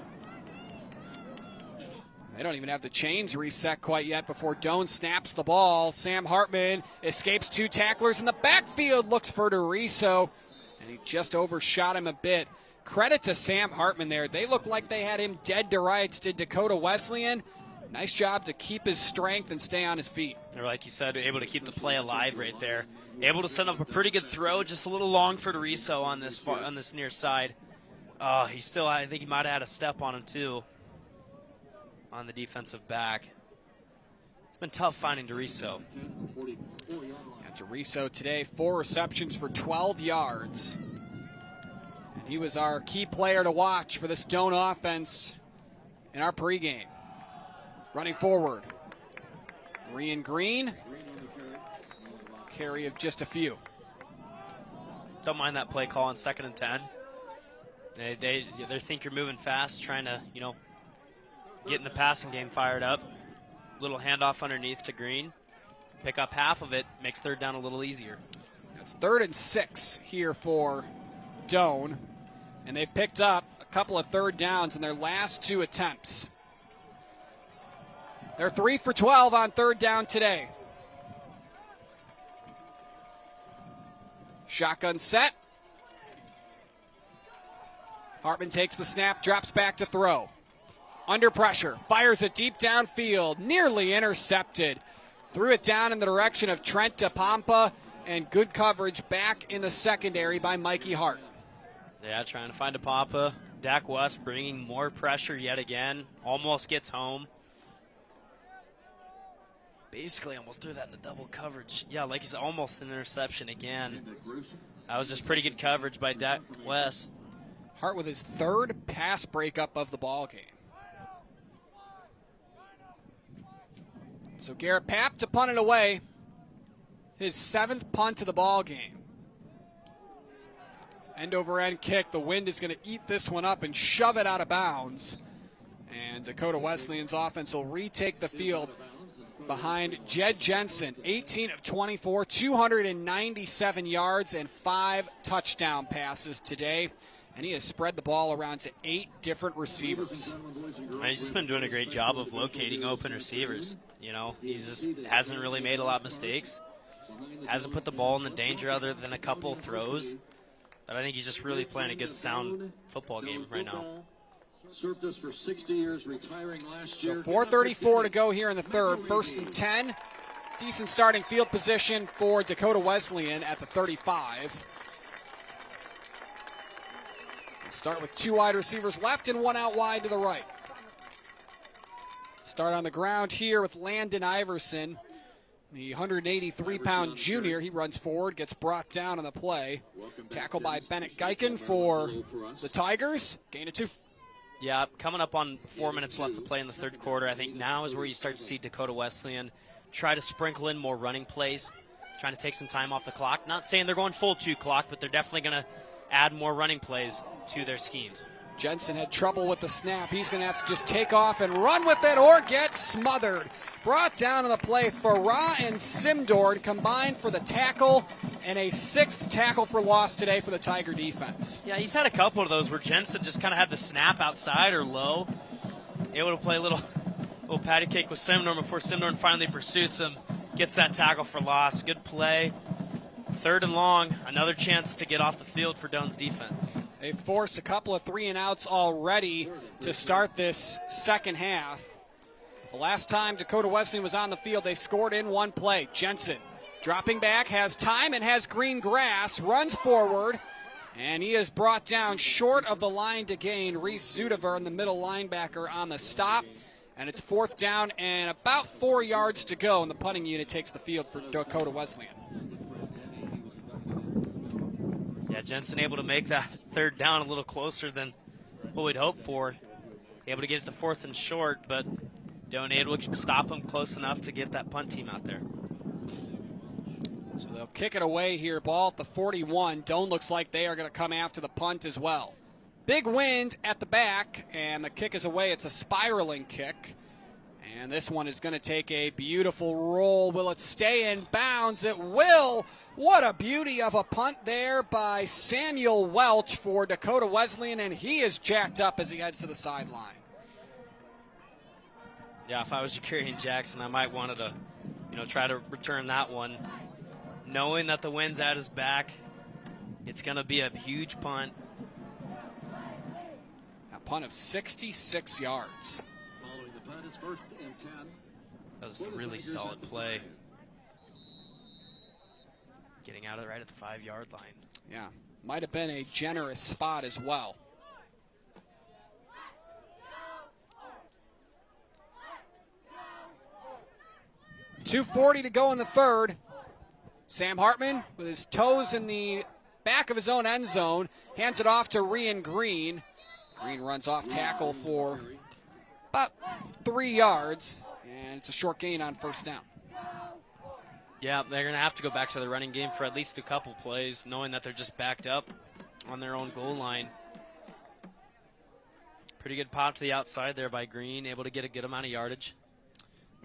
[SPEAKER 1] They don't even have the chains reset quite yet before Doane snaps the ball. Sam Hartman escapes two tacklers in the backfield, looks for DeRiso, and he just overshot him a bit. Credit to Sam Hartman there. They looked like they had him dead to rights. Did Dakota Wesleyan. Nice job to keep his strength and stay on his feet.
[SPEAKER 8] They're, like you said, able to keep the play alive right there. Able to send up a pretty good throw, just a little long for DeRiso on this near side. He still, I think he might have had a step on him too, on the defensive back. It's been tough finding DeRiso.
[SPEAKER 1] Yeah, DeRiso today, 4 receptions for 12 yards. And he was our key player to watch for this Doane offense in our pregame. Running forward, Rian Green, carry of just a few.
[SPEAKER 8] Don't mind that play call on 2nd and 10. They think you're moving fast, trying to, getting the passing game fired up. Little handoff underneath to Green. Pick up half of it, makes third down a little easier.
[SPEAKER 1] It's 3rd and 6 here for Doane, and they've picked up a couple of third downs in their last 2 attempts. They're 3 for 12 on third down today. Shotgun set. Hartman takes the snap, drops back to throw. Under pressure, fires it deep downfield, nearly intercepted. Threw it down in the direction of Trent DePompa, and good coverage back in the secondary by Mikey Hart.
[SPEAKER 8] Yeah, trying to find DePompa. Dak West bringing more pressure yet again. Almost gets home. Basically almost threw that into double coverage. Yeah, like you said, almost an interception again. That was just pretty good coverage by Dak West.
[SPEAKER 1] Hart with his 3rd pass breakup of the ball game. So Garrett Papp to punt it away. His 7th punt of the ball game. End over end kick. The wind is going to eat this one up and shove it out of bounds. And Dakota Wesleyan's offense will retake the field behind Jed Jensen, 18 of 24, 297 yards and 5 touchdown passes today. And he has spread the ball around to 8 different receivers.
[SPEAKER 8] He's just been doing a great job of locating open receivers. He just hasn't really made a lot of mistakes. Hasn't put the ball in the danger other than a couple throws. But I think he's just really playing a good, sound football game right now.
[SPEAKER 22] Served us for 60 years, retiring last year.
[SPEAKER 1] So 4:34 to go here in the third. 1st and 10. Decent starting field position for Dakota Wesleyan at the 35. We'll start with 2 wide receivers left and 1 out wide to the right. Start on the ground here with Landon Iverson, the 183-pound junior. He runs forward, gets brought down on the play. Tackled by Bennett Geiken for the Tigers. Gain of 2.
[SPEAKER 8] Yeah, coming up on 4 minutes left to play in the third quarter. I think now is where you start to see Dakota Wesleyan try to sprinkle in more running plays, trying to take some time off the clock. Not saying they're going full 2 clock, but they're definitely going to add more running plays to their schemes.
[SPEAKER 1] Jensen had trouble with the snap. He's going to have to just take off and run with it or get smothered. Brought down on the play, Farah and Simdord combined for the tackle, and a 6th tackle for loss today for the Tiger defense.
[SPEAKER 8] Yeah, he's had a couple of those where Jensen just kind of had the snap outside or low, able to play a little patty cake with Simdord before Simdord finally pursues him, gets that tackle for loss. Good play. 3rd and long, another chance to get off the field for Doane's defense.
[SPEAKER 1] They've forced a couple of 3 and outs already to start this second half. The last time Dakota Wesleyan was on the field, they scored in one play. Jensen dropping back, has time and has green grass, runs forward, and he is brought down short of the line to gain. Reese Zudaver, the middle linebacker, on the stop. And it's 4th down and about 4 yards to go, and the punting unit takes the field for Dakota Wesleyan.
[SPEAKER 8] Yeah, Jensen able to make that 3rd down a little closer than what we'd hoped for. Able to get it to 4th and short, but Doane able to stop him close enough to get that punt team out there.
[SPEAKER 1] So they'll kick it away here. Ball at the 41. Doane looks like they are going to come after the punt as well. Big wind at the back, and the kick is away. It's a spiraling kick. And this one is going to take a beautiful roll. Will it stay in bounds? It will. What a beauty of a punt there by Samuel Welch for Dakota Wesleyan, and he is jacked up as he heads to the sideline.
[SPEAKER 8] Yeah, if I was Ja'Carrion Jackson, I might wanted to, try to return that one. Knowing that the wind's at his back, it's going to be a huge punt.
[SPEAKER 1] A punt of 66 yards.
[SPEAKER 22] Following the punt, it's 1st and 10.
[SPEAKER 8] That was a really solid play. Getting out of it right at the 5-yard line.
[SPEAKER 1] Yeah, might have been a generous spot as well. .240 to go in the 3rd. Sam Hartman with his toes in the back of his own end zone, hands it off to Rian Green. Green runs off tackle for about 3 yards, and it's a short gain on 1st down.
[SPEAKER 8] Yeah, they're going to have to go back to the running game for at least a couple plays, knowing that they're just backed up on their own goal line. Pretty good pop to the outside there by Green, able to get a good amount of yardage.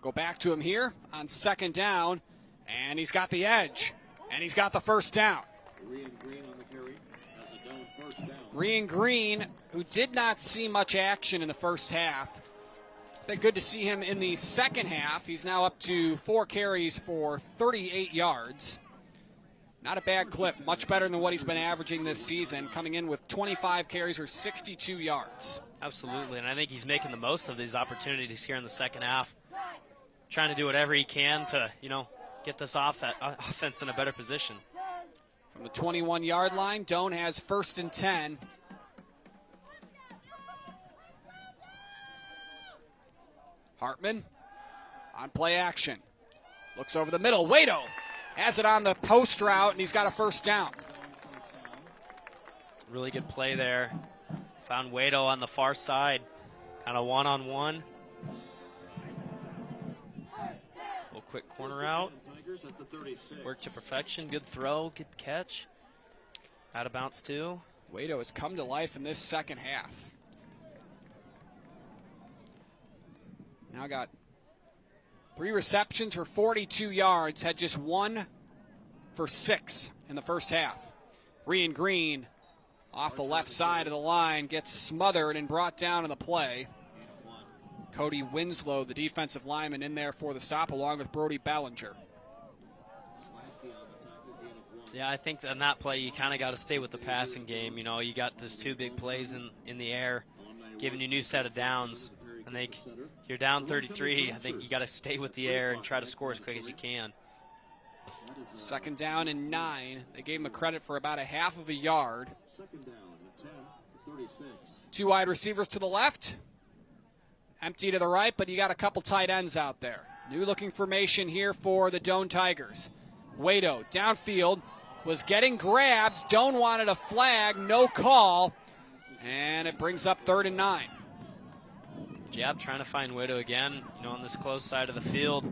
[SPEAKER 1] Go back to him here on 2nd down, and he's got the edge, and he's got the 1st down.
[SPEAKER 22] Rian Green on the carry has a down 1st down.
[SPEAKER 1] Rian Green, who did not see much action in the first half. Been good to see him in the second half. He's now up to 4 carries for 38 yards. Not a bad clip, much better than what he's been averaging this season, coming in with 25 carries or 62 yards.
[SPEAKER 8] Absolutely, and I think he's making the most of these opportunities here in the second half. Trying to do whatever he can to, get this offense in a better position.
[SPEAKER 1] From the 21-yard line, Doane has 1st and 10. Hartman on play action. Looks over the middle. Waito has it on the post route, and he's got a 1st down.
[SPEAKER 8] Really good play there. Found Waito on the far side. Kind of one-on-one. Little quick corner out. Work to perfection. Good throw. Good catch. Out of bounds too.
[SPEAKER 1] Waito has come to life in this second half. Now got 3 receptions for 42 yards. Had just 1 for 6 in the first half. Rian Green off the left side of the line gets smothered and brought down in the play. Cody Winslow, the defensive lineman, in there for the stop, along with Brody Ballinger.
[SPEAKER 8] Yeah, I think on that play you kind of got to stay with the passing game. You got those 2 big plays in the air, giving you a new set of downs. I think you're down 33. I think you got to stay with the air and try to score as quick as you can.
[SPEAKER 1] 2nd down and 9. They gave him a credit for about a half of a yard.
[SPEAKER 22] 2nd down at 10, 36.
[SPEAKER 1] 2 wide receivers to the left. Empty to the right, but you got a couple tight ends out there. New looking formation here for the Doane Tigers. Waito downfield was getting grabbed. Doane wanted a flag, no call, and it brings up 3rd and 9.
[SPEAKER 8] Jab trying to find Waito again, on this close side of the field.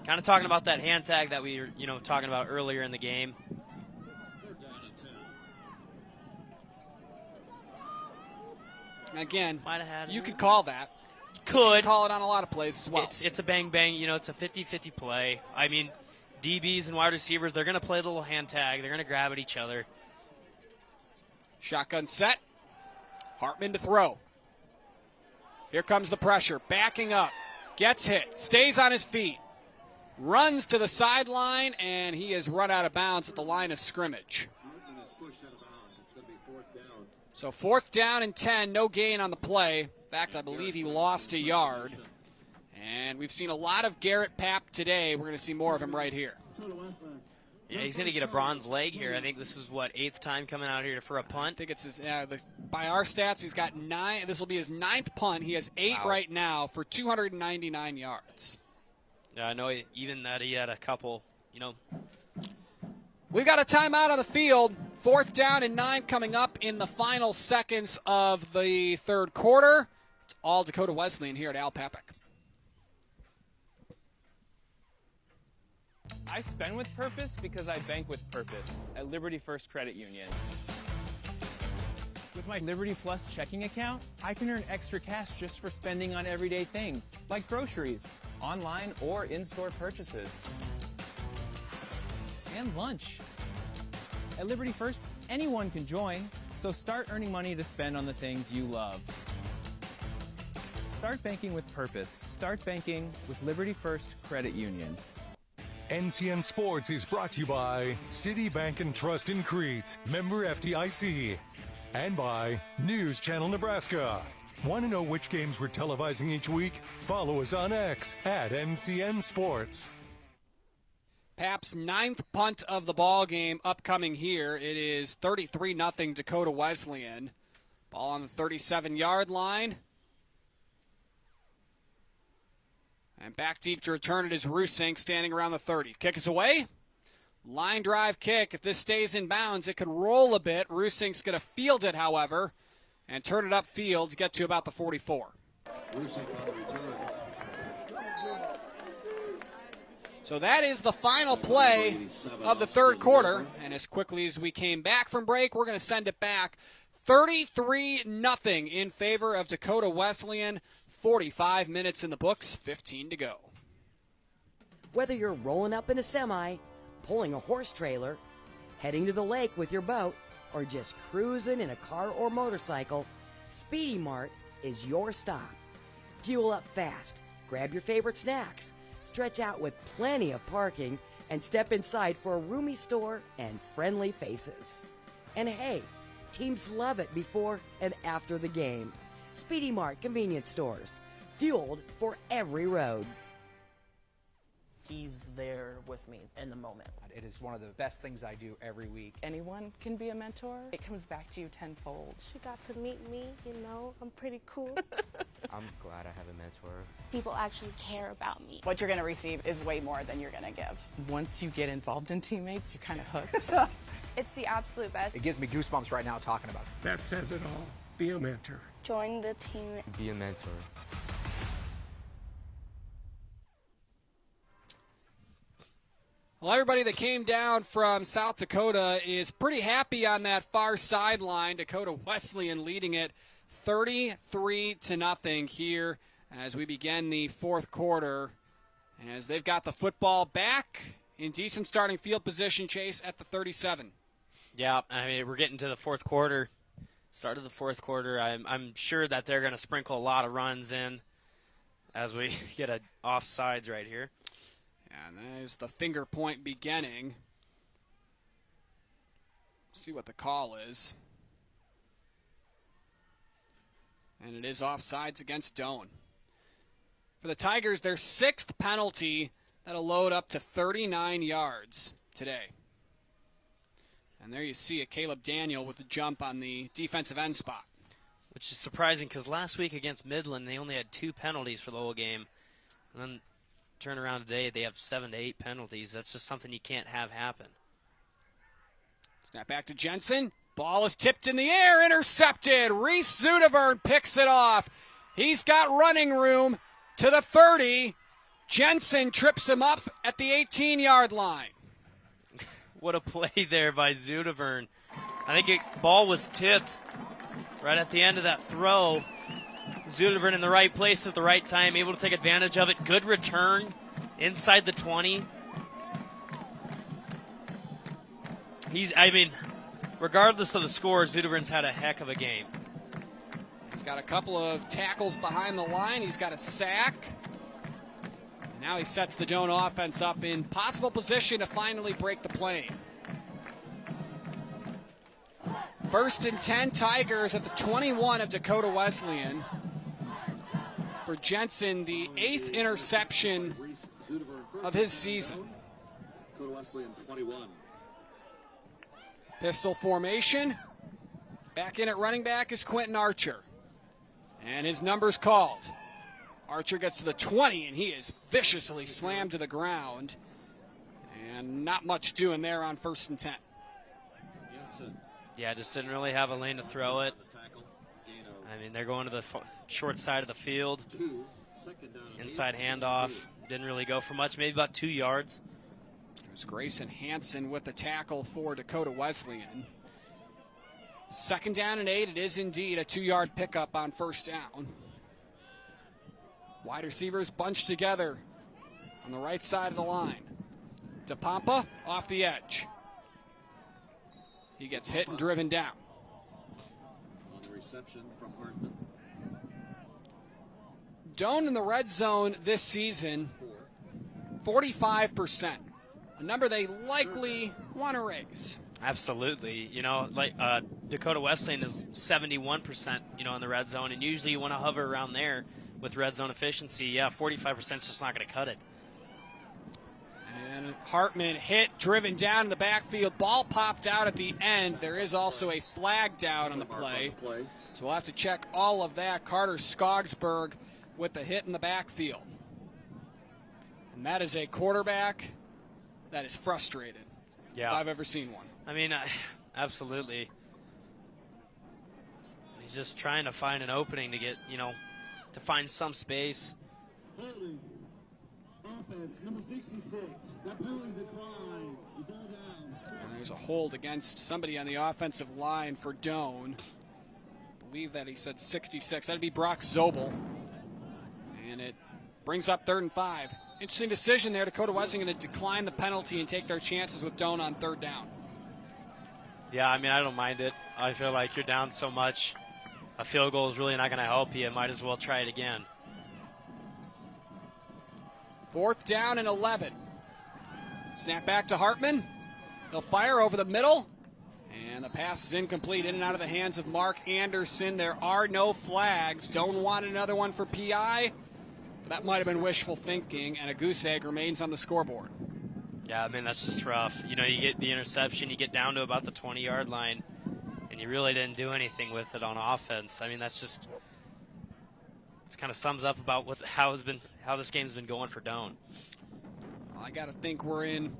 [SPEAKER 8] Kind of talking about that hand tag that we were, talking about earlier in the game.
[SPEAKER 1] Again,
[SPEAKER 8] Might have had
[SPEAKER 1] you could call that.
[SPEAKER 8] Could
[SPEAKER 1] call it on a lot of plays as well.
[SPEAKER 8] It's a bang-bang, it's a 50-50 play. I mean, DBs and wide receivers, they're going to play a little hand tag. They're going to grab at each other.
[SPEAKER 1] Shotgun set. Hartman to throw. Here comes the pressure. Backing up. Gets hit. Stays on his feet. Runs to the sideline, and he is run out of bounds at the line of scrimmage. So 4th down and 10. No gain on the play. In fact, I believe he lost a yard. And we've seen a lot of Garrett Papp today. We're going to see more of him right here.
[SPEAKER 8] Yeah, he's going to get a bronze leg here. I think this is, 8th time coming out here for a punt?
[SPEAKER 1] I think it's his, by our stats, he's got 9. This will be his 9th punt. He has 8 right now for 299 yards.
[SPEAKER 8] Yeah, I know even that he had a couple,
[SPEAKER 1] We've got a timeout on the field. 4th down and 9 coming up in the final seconds of the third quarter. It's all Dakota Wesleyan here at Al Papik.
[SPEAKER 15] I spend with purpose because I bank with purpose at Liberty First Credit Union. With my Liberty Plus checking account, I can earn extra cash just for spending on everyday things, like groceries, online or in-store purchases, and lunch. At Liberty First, anyone can join, so start earning money to spend on the things you love. Start banking with purpose. Start banking with Liberty First Credit Union.
[SPEAKER 3] NCN Sports is brought to you by Citibank and Trust in Crete, member FDIC, and by News Channel Nebraska. Want to know which games we're televising each week? Follow us on X at NCN Sports.
[SPEAKER 1] Papp's 9th punt of the ball game upcoming here. It is 33-0 Dakota Wesleyan. Ball on the 37-yard line. And back deep to return it is Rusink standing around the 30. Kick is away. Line drive kick. If this stays in bounds, it could roll a bit. Rusink's going to field it, however, and turn it upfield to get to about the 44. So that is the final play of the third quarter. And as quickly as we came back from break, we're going to send it back. 33-0 in favor of Dakota Wesleyan. 45 minutes in the books, 15 to go.
[SPEAKER 18] Whether you're rolling up in a semi, pulling a horse trailer, heading to the lake with your boat, or just cruising in a car or motorcycle, Speedy Mart is your stop. Fuel up fast, grab your favorite snacks, stretch out with plenty of parking, and step inside for a roomy store and friendly faces. And hey, teams love it before and after the game. Speedy Mart convenience stores, fueled for every road.
[SPEAKER 7] He's there with me in the moment.
[SPEAKER 12] It is one of the best things I do every week.
[SPEAKER 23] Anyone can be a mentor. It comes back to you tenfold.
[SPEAKER 24] She got to meet me, I'm pretty cool.
[SPEAKER 25] I'm glad I have a mentor.
[SPEAKER 24] People actually care about me.
[SPEAKER 26] What you're going to receive is way more than you're going to give.
[SPEAKER 23] Once you get involved in teammates, you're kind of hooked.
[SPEAKER 24] It's the absolute best.
[SPEAKER 12] It gives me goosebumps right now talking about it.
[SPEAKER 27] That says it all. Be a mentor.
[SPEAKER 24] Join the team.
[SPEAKER 25] Be a mentor.
[SPEAKER 1] Well, everybody that came down from South Dakota is pretty happy on that far sideline. Dakota Wesleyan leading it 33-0 here as we begin the fourth quarter. As they've got the football back in decent starting field position, Chase, at the 37.
[SPEAKER 8] Yeah, I mean, we're getting to the fourth quarter. Start of the fourth quarter. I'm sure that they're going to sprinkle a lot of runs in as we get a offsides right here.
[SPEAKER 1] And there's the finger point beginning. See what the call is. And it is offsides against Doane. For the Tigers, their 6th penalty that'll load up to 39 yards today. And there you see it, Caleb Daniel with the jump on the defensive end spot.
[SPEAKER 8] Which is surprising because last week against Midland, they only had 2 penalties for the whole game. And then turn around today, they have 7 to 8 penalties. That's just something you can't have happen.
[SPEAKER 1] Snap back to Jensen. Ball is tipped in the air, intercepted. Reese Zudevern picks it off. He's got running room to the 30. Jensen trips him up at the 18-yard line.
[SPEAKER 8] What a play there by Zudevern. I think the ball was tipped right at the end of that throw. Zudevern in the right place at the right time, able to take advantage of it. Good return inside the 20. Regardless of the score, Zudevern's had a heck of a game.
[SPEAKER 1] He's got a couple of tackles behind the line. He's got a sack. And now he sets the Doane offense up in possible position to finally break the play. 1st and 10, Tigers at the 21 of Dakota Wesleyan. for Jensen, the 8th interception of his season.
[SPEAKER 22] Dakota Wesleyan 21.
[SPEAKER 1] Pistol formation. Back in at running back is Quentin Archer. And his number's called. Archer gets to the 20, and he is viciously slammed to the ground. And not much doing there on 1st and 10.
[SPEAKER 8] Yeah, just didn't really have a lane to throw it. I mean, they're going to the short side of the field. Inside handoff. Didn't really go for much, maybe about 2 yards.
[SPEAKER 1] It was Grayson Hansen with the tackle for Dakota Wesleyan. 2nd down and 8. It is indeed a 2-yard pickup on 1st down. Wide receivers bunched together on the right side of the line. DePompa off the edge. He gets hit and driven down.
[SPEAKER 22] On the reception from Hartman.
[SPEAKER 1] Doane in the red zone this season, 45%. A number they likely want to raise.
[SPEAKER 8] Absolutely. You know, like Dakota Wesleyan is 71%, you know, in the red zone, and usually you want to hover around there with red zone efficiency. Yeah, 45% is just not going to cut it.
[SPEAKER 1] And Hartman hit, driven down in the backfield. Ball popped out at the end. There is also a flag down on the play. So we'll have to check all of that. Carter Skogsberg with the hit in the backfield. And that is a quarterback that is frustrated.
[SPEAKER 8] Yeah.
[SPEAKER 1] If I've ever seen one.
[SPEAKER 8] I mean, absolutely. He's just trying to find an opening to get, you know, to find some space.
[SPEAKER 4] Offense, number 66. That penalty's declined. He's all down.
[SPEAKER 1] And there's a hold against somebody on the offensive line for Doane. I believe that he said 66. That'd be Brock Zobel. And it brings up 3rd and 5. Interesting decision there. Dakota Wesleyan going to decline the penalty and take their chances with Doane on 3rd down.
[SPEAKER 8] Yeah, I mean, I don't mind it. I feel like you're down so much. A field goal is really not going to help you. Might as well try it again.
[SPEAKER 1] 4th down and 11. Snap back to Hartman. He'll fire over the middle. And the pass is incomplete, in and out of the hands of Mark Anderson. There are no flags. Doane wanted another one for PI. That might have been wishful thinking, and a goose egg remains on the scoreboard.
[SPEAKER 8] Yeah, I mean, that's just rough. You know, you get the interception, you get down to about the 20-yard line, and you really didn't do anything with it on offense. I mean, that's just – it kind of sums up about how this game's been going for Doane.
[SPEAKER 1] Well, I got to think we're in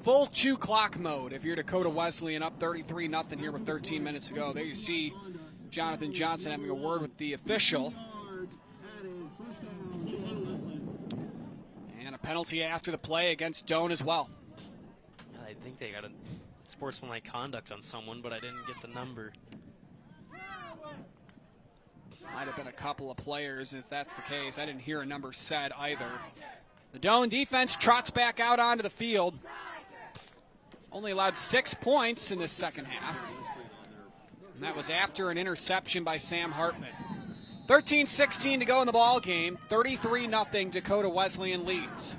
[SPEAKER 1] full chew clock mode if you're Dakota Wesleyan up 33-0 here with 13 minutes to go. There you see Jonathan Johnson having a word with the official. And a penalty after the play against Doane as well.
[SPEAKER 8] I think they got a sportsmanlike conduct on someone, but I didn't get the number.
[SPEAKER 1] Might have been a couple of players if that's the case. I didn't hear a number said either. The Doane defense trots back out onto the field. Only allowed 6 points in the second half. And that was after an interception by Sam Hartman. 13-16 to go in the ball game. 33-0 Dakota Wesleyan leads.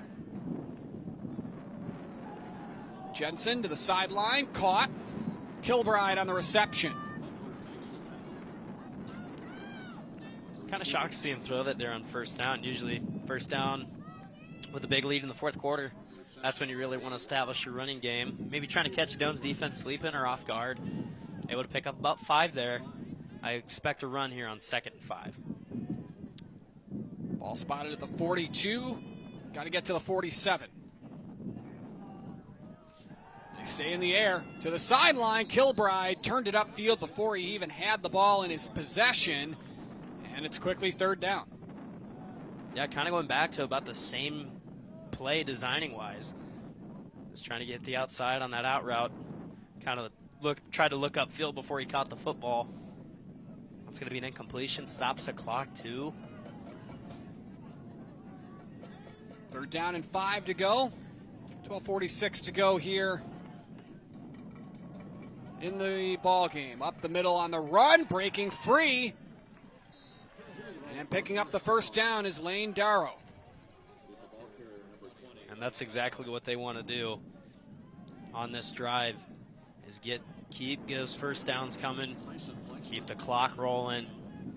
[SPEAKER 1] Jensen to the sideline, caught. Kilbride on the reception.
[SPEAKER 8] Kind of shocked to see him throw that there on 1st down. Usually 1st down with a big lead in the 4th quarter. That's when you really want to establish your running game. Maybe trying to catch Doane's defense sleeping or off guard. Able to pick up about 5 there. I expect a run here on 2nd and 5.
[SPEAKER 1] Ball spotted at the 42. Got to get to the 47. They stay in the air. To the sideline, Kilbride turned it upfield before he even had the ball in his possession. And it's quickly 3rd down.
[SPEAKER 8] Yeah, kind of going back to about the same play designing-wise. Just trying to get the outside on that out route. Kind of tried to look upfield before he caught the football. It's going to be an incompletion. Stops the clock, too.
[SPEAKER 1] 3rd down and 5 to go. 12:46 to go here in the ball game. Up the middle on the run, breaking free. And picking up the 1st down is Lane Darrow.
[SPEAKER 8] And that's exactly what they want to do on this drive, is keep those 1st downs coming, keep the clock rolling,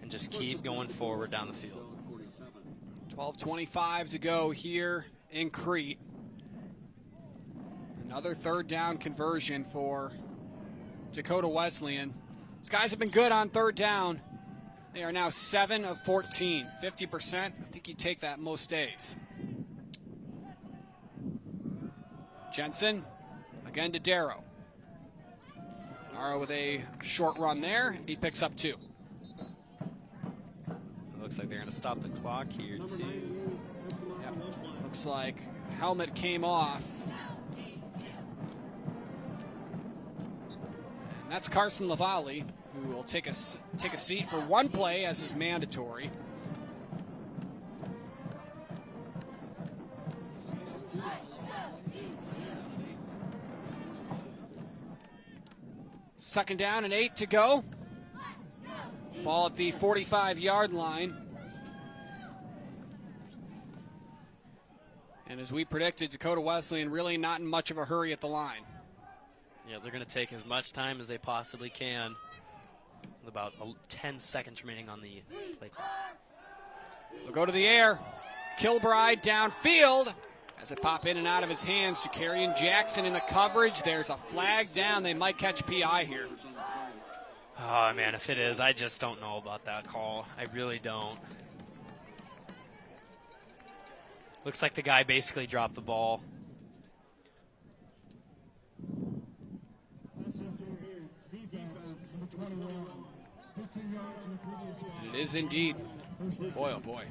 [SPEAKER 8] and just keep going forward down the field.
[SPEAKER 1] 12:25 to go here in Crete. Another third down conversion for Dakota Wesleyan. These guys have been good on third down. They are now 7 of 14, 50%. I think you take that most days. Jensen, again to Darrow. Darrow with a short run there. He picks up 2.
[SPEAKER 8] Looks like they're going to stop the clock here, too.
[SPEAKER 1] Yep. Looks like helmet came off. And that's Carson Lavallee, who will take a seat for one play as is mandatory. Second down and 8 to go. Ball at the 45-yard line. And as we predicted, Dakota Wesleyan really not in much of a hurry at the line.
[SPEAKER 8] Yeah, they're going to take as much time as they possibly can. With about 10 seconds remaining on the play clock.
[SPEAKER 1] They'll go to the air. Kilbride downfield. As it pop in and out of his hands, Jakarian Jackson in the coverage. There's a flag down. They might catch PI here.
[SPEAKER 8] Oh, man, if it is, I just don't know about that call. I really don't. Looks like the guy basically dropped the ball.
[SPEAKER 1] It is indeed. Boy, oh boy.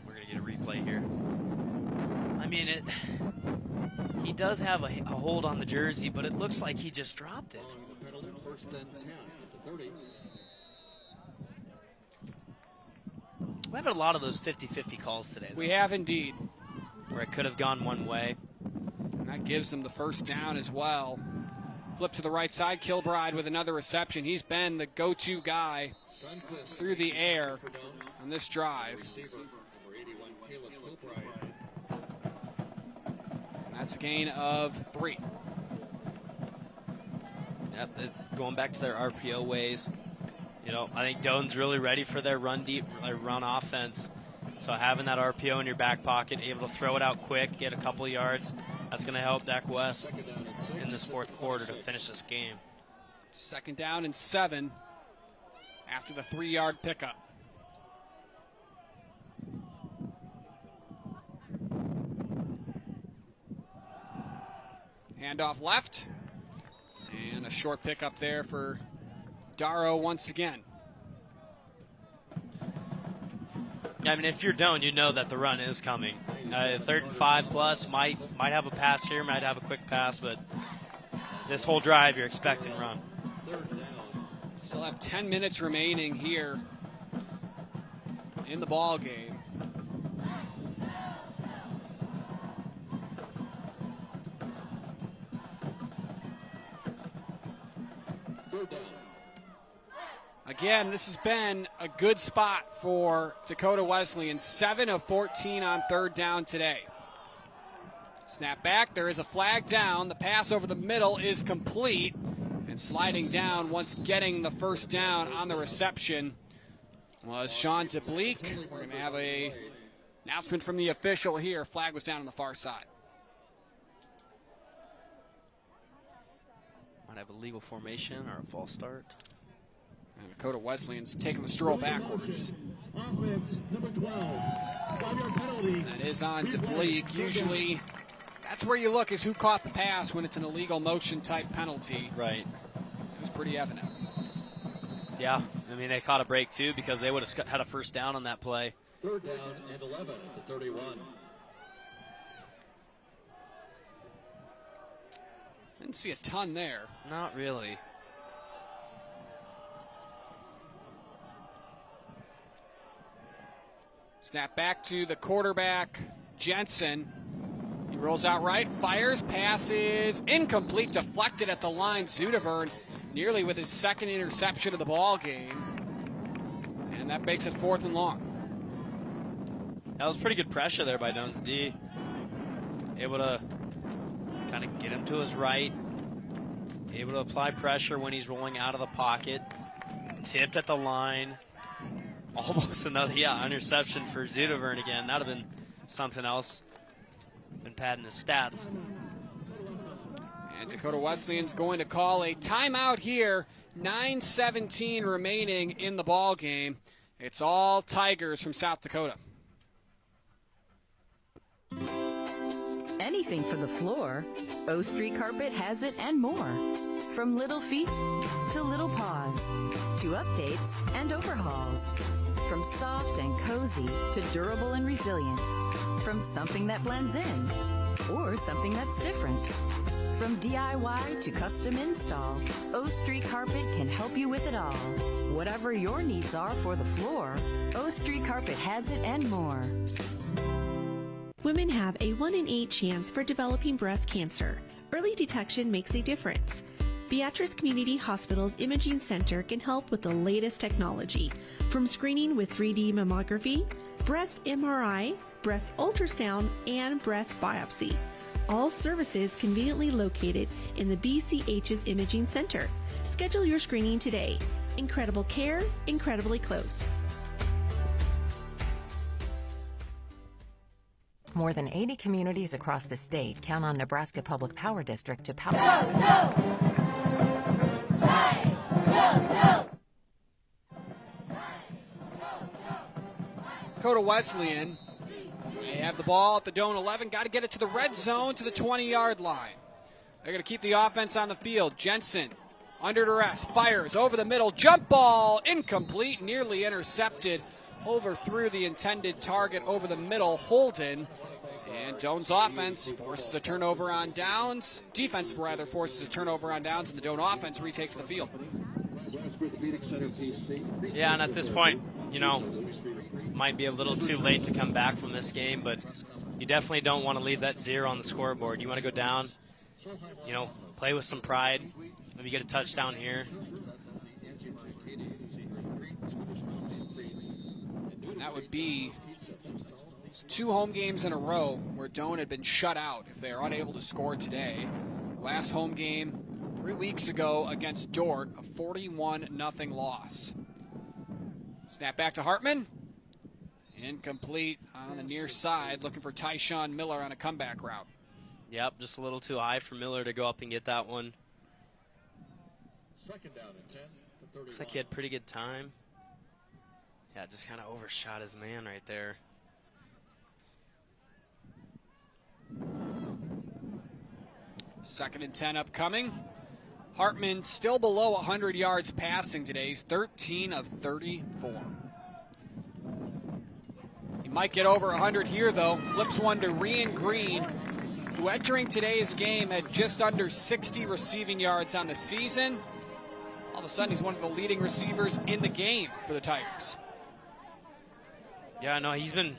[SPEAKER 8] We're going to get a replay here. I mean, he does have a hold on the jersey, but it looks like he just dropped it.
[SPEAKER 22] First and 10 to 30.
[SPEAKER 8] We had a lot of those 50-50 calls today, though,
[SPEAKER 1] We have indeed.
[SPEAKER 8] where it could have gone one way.
[SPEAKER 1] And that gives them the first down as well. Flip to the right side. Kilbride with another reception. He's been the go-to guy through the air on this drive. And that's a gain of 3.
[SPEAKER 8] Yep, going back to their RPO ways. You know, I think Doane's really ready for their run offense. So having that RPO in your back pocket, able to throw it out quick, get a couple of yards, that's going to help Dak West in this fourth quarter to finish this game.
[SPEAKER 1] Second down and 7 after the 3-yard pickup. Handoff left. And a short pickup there for Darrow once again.
[SPEAKER 8] I mean, if you're Doane, you know that the run is coming. 3rd and 5 plus, might have a pass here, might have a quick pass, but this whole drive you're expecting run.
[SPEAKER 1] Still have 10 minutes remaining here in the ball game. Again, this has been a good spot for Dakota Wesleyan. 7 of 14 on third down today. Snap back. There is a flag down. The pass over the middle is complete. And sliding down once getting the first down on the reception was Sean DeBleek. We're going to have an announcement from the official here. Flag was down on the far side.
[SPEAKER 8] Might have a legal formation or a false start.
[SPEAKER 1] And Dakota Wesleyan's taking the stroll backwards.
[SPEAKER 4] Offense, number 12. 5-yard penalty.
[SPEAKER 1] That is on DeBleek. Usually, that's where you look, is who caught the pass when it's an illegal motion type penalty.
[SPEAKER 8] Right.
[SPEAKER 1] It was pretty evident.
[SPEAKER 8] Yeah, I mean, they caught a break, too, because they would have had a first down on that play.
[SPEAKER 22] 3rd down and 11 at the 31.
[SPEAKER 1] Didn't see a ton there.
[SPEAKER 8] Not really.
[SPEAKER 1] Snap back to the quarterback, Jensen. He rolls out right, fires, passes, incomplete, deflected at the line. Zudevern nearly with his second interception of the ball game. And that makes it 4th and long.
[SPEAKER 8] That was pretty good pressure there by Doane's D. Able to kind of get him to his right. Able to apply pressure when he's rolling out of the pocket. Tipped at the line. Almost another, interception for Zudavern again. That would have been something else. Been padding his stats.
[SPEAKER 1] And Dakota Wesleyan's going to call a timeout here. 9:17 remaining in the ball game. It's all Tigers from South Dakota.
[SPEAKER 5] Anything for the floor, O Street Carpet has it and more. From little feet to little paws, to updates and overhauls. From soft and cozy to durable and resilient. From something that blends in or something that's different. From DIY to custom install, O Street Carpet can help you with it all. Whatever your needs are for the floor, O Street Carpet has it and more.
[SPEAKER 6] Women have a 1 in 8 chance for developing breast cancer. Early detection makes a difference. Beatrice Community Hospital's Imaging Center can help with the latest technology, from screening with 3D mammography, breast MRI, breast ultrasound, and breast biopsy. All services conveniently located in the BCH's Imaging Center. Schedule your screening today. Incredible care, incredibly close.
[SPEAKER 11] More than 80 communities across the state count on Nebraska Public Power District to power.
[SPEAKER 1] Dakota Wesleyan, they have the ball at the Doane 11. Got to get it to the red zone, to the 20-yard line. They're going to keep the offense on the field. Jensen, under duress, fires over the middle. Jump ball, incomplete, nearly intercepted. Overthrew the intended target over the middle, Holden. And Doane's offense forces a turnover on downs. Defense, rather, forces a turnover on downs, and the Doane offense retakes the field.
[SPEAKER 8] Yeah, and at this point, might be a little too late to come back from this game, but you definitely don't want to leave that 0 on the scoreboard. You want to go down, play with some pride, maybe get a touchdown here.
[SPEAKER 1] And that would be 2 home games in a row where Doane had been shut out if they are unable to score today. Last home game 3 weeks ago against Dordt, a 41-0 loss. Snap back to Hartman. Incomplete on the near side, looking for Tyshawn Miller on a comeback route.
[SPEAKER 8] Yep, just a little too high for Miller to go up and get that one.
[SPEAKER 22] Second down and 10.
[SPEAKER 8] Looks like he had pretty good time. Yeah, just kind of overshot his man right there.
[SPEAKER 1] Second and 10 upcoming. Hartman still below 100 yards passing today. He's 13 of 34. He might get over 100 here, though. Flips one to Rian Green, who entering today's game had just under 60 receiving yards on the season. All of a sudden, he's one of the leading receivers in the game for the Tigers.
[SPEAKER 8] Yeah, no, he's been,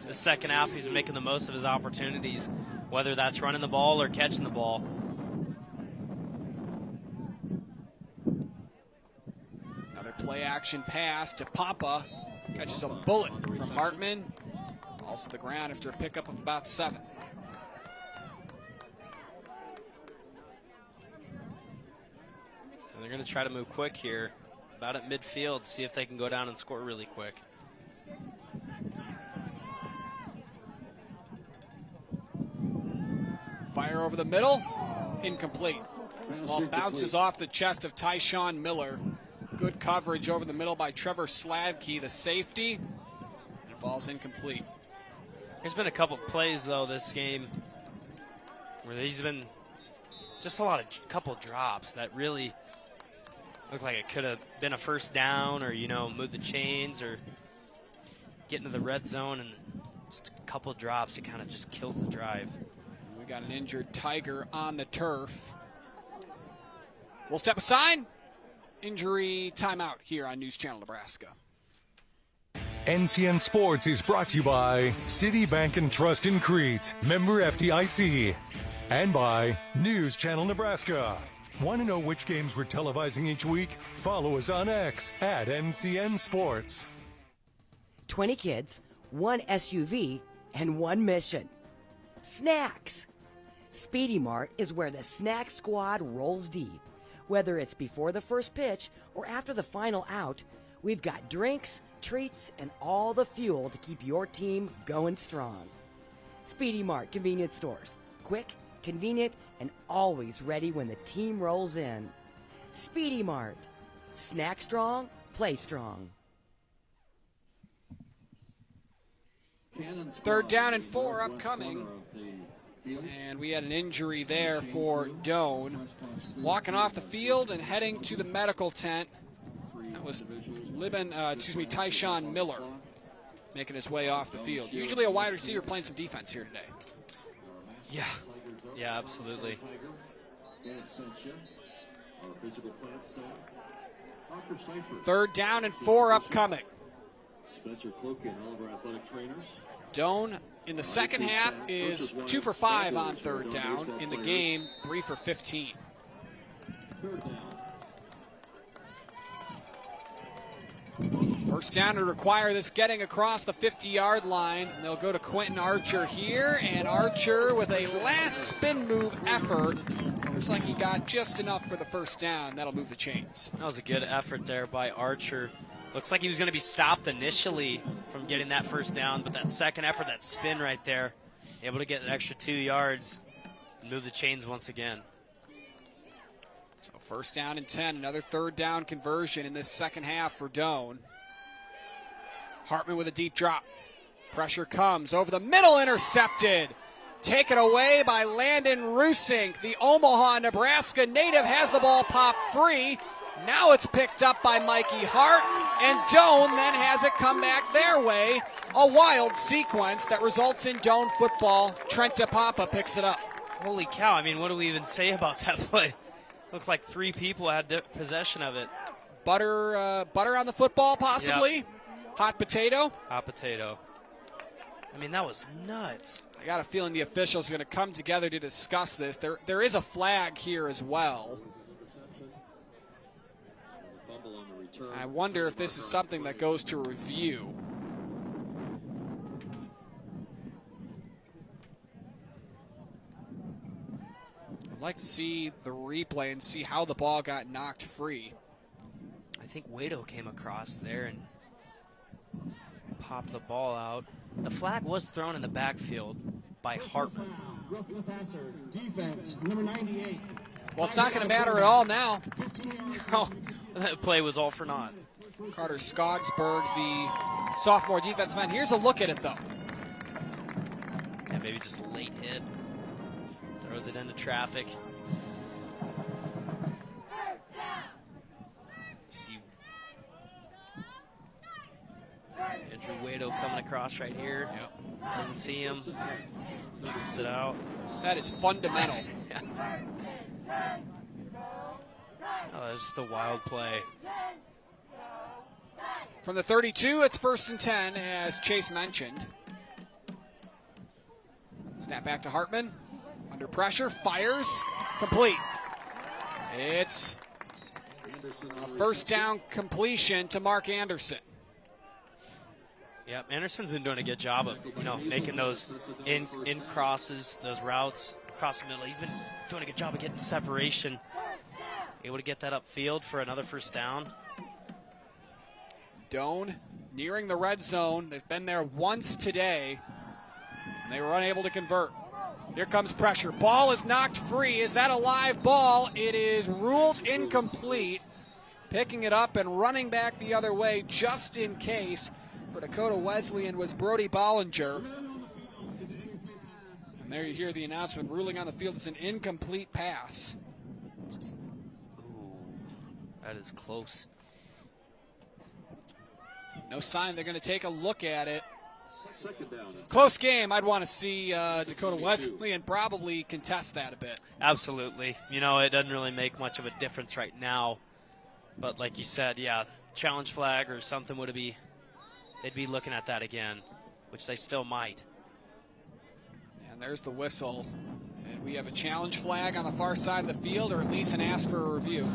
[SPEAKER 8] the second half, he's been making the most of his opportunities, whether that's running the ball or catching the ball.
[SPEAKER 1] Another play-action pass to Papa. Catches a bullet from Hartman. Falls to the ground after a pickup of about 7.
[SPEAKER 8] And they're going to try to move quick here, about at midfield, see if they can go down and score really quick.
[SPEAKER 1] Fire over the middle, incomplete. Ball bounces off the chest of Tyshawn Miller. Good coverage over the middle by Trevor Slavke, the safety, and it falls incomplete.
[SPEAKER 8] There's been a couple plays, though, this game where there's been just a couple drops that really look like it could have been a first down or, move the chains or get into the red zone, and just a couple drops, it kind of just kills the drive.
[SPEAKER 1] We got an injured Tiger on the turf. We'll step aside. Injury timeout here on News Channel Nebraska.
[SPEAKER 3] NCN Sports is brought to you by City Bank and Trust in Crete, member FDIC, and by News Channel Nebraska. Want to know which games we're televising each week? Follow us on X at NCN Sports.
[SPEAKER 18] 20 kids, 1 SUV, and 1 mission. Snacks. Speedy Mart is where the snack squad rolls deep. Whether it's before the first pitch or after the final out, we've got drinks, treats, and all the fuel to keep your team going strong. Speedy Mart convenience stores. Quick, convenient, and always ready when the team rolls in. Speedy Mart. Snack strong, play strong.
[SPEAKER 1] 3rd down and 4 upcoming. And we had an injury there for Doane. Walking off the field and heading to the medical tent. That was Tyshawn Miller making his way off the field. Usually a wide receiver playing some defense here today.
[SPEAKER 8] Yeah, absolutely.
[SPEAKER 1] 3rd down and 4 upcoming.
[SPEAKER 22] Spencer Cloak and all of our athletic trainers.
[SPEAKER 1] Doane in the second half is 2 for 5 on 3rd down. In the game, 3 for 15.
[SPEAKER 22] 3rd down.
[SPEAKER 1] 1st down to require this getting across the 50-yard line. And they'll go to Quentin Archer here, and Archer with a last spin move effort. Looks like he got just enough for the 1st down. That'll move the chains.
[SPEAKER 8] That was a good effort there by Archer. Looks like he was going to be stopped initially from getting that 1st down, but that second effort, that spin right there, able to get an extra 2 yards and move the chains once again.
[SPEAKER 1] So 1st down and 10, another 3rd down conversion in this second half for Doane. Hartman with a deep drop. Pressure comes over the middle, intercepted. Taken away by Landon Rusink. The Omaha, Nebraska native has the ball popped free. Now it's picked up by Mikey Hart, and Doane then has it come back their way. A wild sequence that results in Doane football. Trent DePapa picks it up.
[SPEAKER 8] Holy cow, I mean, what do we even say about that play? Looked like 3 people had possession of it.
[SPEAKER 1] Butter on the football, possibly? Yep. Hot potato?
[SPEAKER 8] Hot potato. I mean, that was nuts.
[SPEAKER 1] I got a feeling the officials are going to come together to discuss this. There is a flag here as well. I wonder if this is something that goes to review. I'd like to see the replay and see how the ball got knocked free.
[SPEAKER 8] I think Wado came across there and popped the ball out. The flag was thrown in the backfield by Hartman.
[SPEAKER 4] Defense, number 98.
[SPEAKER 1] Well, it's not going to matter at all now.
[SPEAKER 8] No, that play was all for naught.
[SPEAKER 1] Carter Skogsberg, the sophomore defensive end. Here's a look at it, though.
[SPEAKER 8] Yeah, maybe just a late hit. Throws it into traffic. See Andrew Wado coming across right here. Yep. Doesn't see him. Moves it out.
[SPEAKER 1] That is fundamental.
[SPEAKER 8] Yes. Oh, that's just a wild play.
[SPEAKER 1] From the 32, it's 1st and 10, as Chase mentioned. Snap back to Hartman. Under pressure, fires, complete. It's a 1st down completion to Mark Anderson.
[SPEAKER 8] Yep, Anderson's been doing a good job of, making those in crosses, those routes across the middle. He's been doing a good job of getting separation. Able to get that upfield for another 1st down.
[SPEAKER 1] Doane nearing the red zone. They've been there once today, and they were unable to convert. Here comes pressure. Ball is knocked free. Is that a live ball? It is ruled incomplete. Picking it up and running back the other way just in case for Dakota Wesleyan was Brody Bollinger. And there you hear the announcement. Ruling on the field is an incomplete pass.
[SPEAKER 8] That is close.
[SPEAKER 1] No sign they're going to take a look at it.
[SPEAKER 22] 2nd down.
[SPEAKER 1] Close game. I'd want to see Dakota Wesleyan probably contest that a bit.
[SPEAKER 8] Absolutely. It doesn't really make much of a difference right now. But like you said, yeah, challenge flag or something they'd be looking at that again, which they still might.
[SPEAKER 1] And there's the whistle. And we have a challenge flag on the far side of the field, or at least an ask for a review.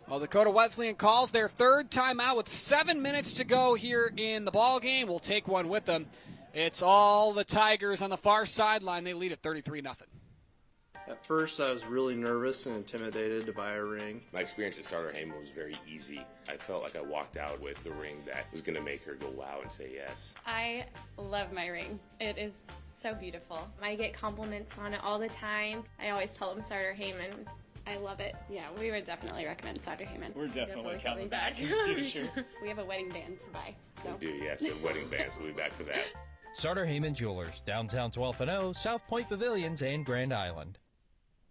[SPEAKER 1] Well, Dakota Wesleyan calls their 3rd timeout with 7 minutes to go here in the ball game. We'll take one with them. It's all the Tigers on the far sideline. They lead at 33-0.
[SPEAKER 9] At first, I was really nervous and intimidated to buy a ring.
[SPEAKER 13] My experience at Starter Heyman was very easy. I felt like I walked out with the ring that was going to make her go wow and say yes.
[SPEAKER 14] I love my ring. It is so beautiful. I get compliments on it all the time. I always tell them Starter Heyman. I love it. Yeah, we would definitely recommend Starter Heyman.
[SPEAKER 16] We're definitely coming back. Sure.
[SPEAKER 14] We have a wedding band to buy. So.
[SPEAKER 13] We do, yes. We have wedding bands. We'll be back for that.
[SPEAKER 17] Starter Heyman Jewelers, downtown 12th and O, South Point Pavilions, and Grand Island.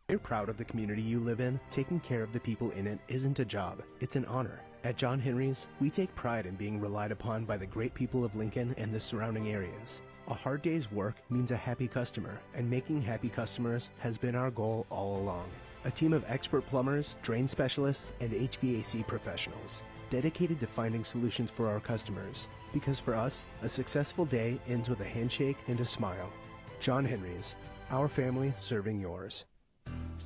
[SPEAKER 19] You're proud of the community you live in. Taking care of the people in it isn't a job, it's an honor. At John Henry's, we take pride in being relied upon by the great people of Lincoln and the surrounding areas. A hard day's work means a happy customer, and making happy customers has been our goal all along. A team of expert plumbers, drain specialists, and HVAC professionals, dedicated to finding solutions for our customers. Because for us, a successful day ends with a handshake and a smile. John Henry's, our family serving yours.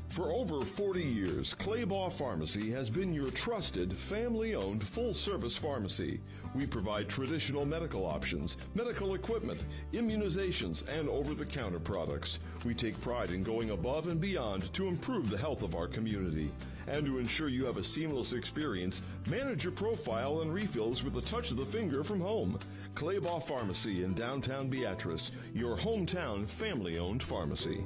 [SPEAKER 20] For over 40 years, Claybaugh Pharmacy has been your trusted, family-owned, full-service pharmacy. We provide traditional medical options, medical equipment, immunizations, and over-the-counter products. We take pride in going above and beyond to improve the health of our community. And to ensure you have a seamless experience, manage your profile and refills with a touch of the finger from home. Claybaugh Pharmacy in downtown Beatrice, your hometown family-owned pharmacy.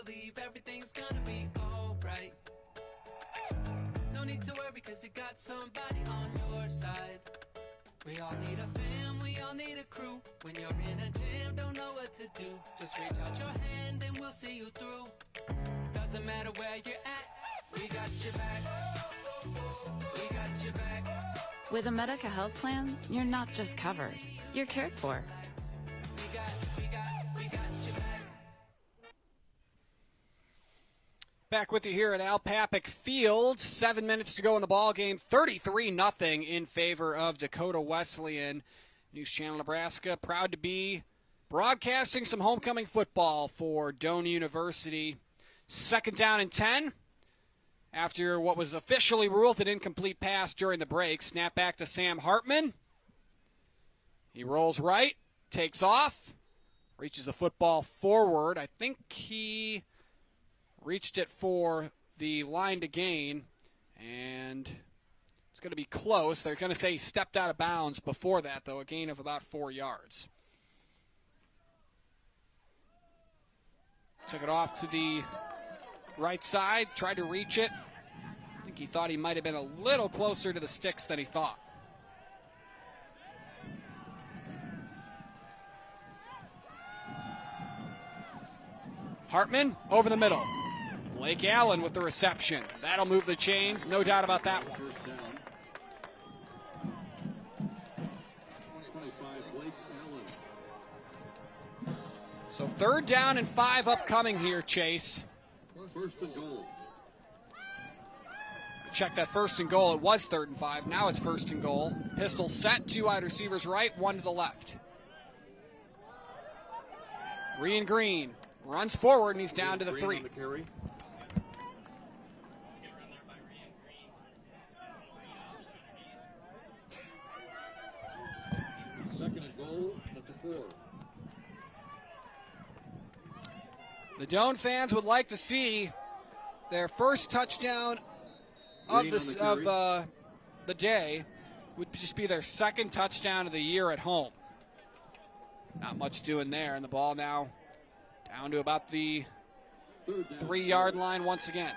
[SPEAKER 28] Believe everything's gonna be alright. No need to worry because you got somebody on your side. We all need a fam, we all need a crew. When you're in a jam, don't know what to do, just reach out your hand and we'll see you through. Doesn't matter where you're at, we got your back. We got your back.
[SPEAKER 5] With a Medica health plan, you're not just covered, you're cared for.
[SPEAKER 28] We got your back.
[SPEAKER 1] Back with you here at Al Papik Field. 7 minutes to go in the ball game. 33-0 in favor of Dakota Wesleyan. News Channel Nebraska proud to be broadcasting some homecoming football for Doane University. 2nd down and 10. After what was officially ruled an incomplete pass during the break. Snap back to Sam Hartman. He rolls right, takes off, reaches the football forward. I think he reached it for the line to gain, and it's going to be close. They're going to say he stepped out of bounds before that, though, a gain of about 4 yards. Took it off to the right side, tried to reach it. I think he thought he might have been a little closer to the sticks than he thought. Hartman over the middle. Blake Allen with the reception. That'll move the chains, no doubt about that one. So 3rd down and 5 upcoming here, Chase.
[SPEAKER 22] 1st and goal.
[SPEAKER 1] Check that 1st and goal. It was 3rd and 5. Now it's 1st and goal. Pistol set. 2 wide receivers right, 1 to the left. Rian Green runs forward, and he's down to the 3.
[SPEAKER 22] 2nd and goal at the 4.
[SPEAKER 1] The Doane fans would like to see their first touchdown of the day. Would just be their 2nd touchdown of the year at home. Not much doing there, and the ball now down to about the 3-yard line once again.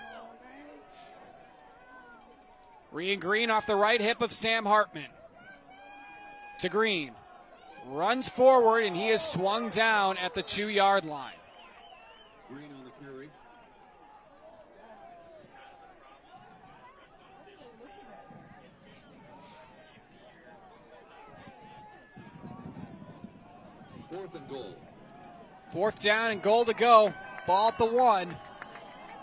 [SPEAKER 1] Ryan Green off the right hip of Sam Hartman. To Green. Runs forward, and he is swung down at the 2-yard line.
[SPEAKER 22] Green on the carry. Fourth and goal.
[SPEAKER 1] 4th down and goal to go. Ball at the 1.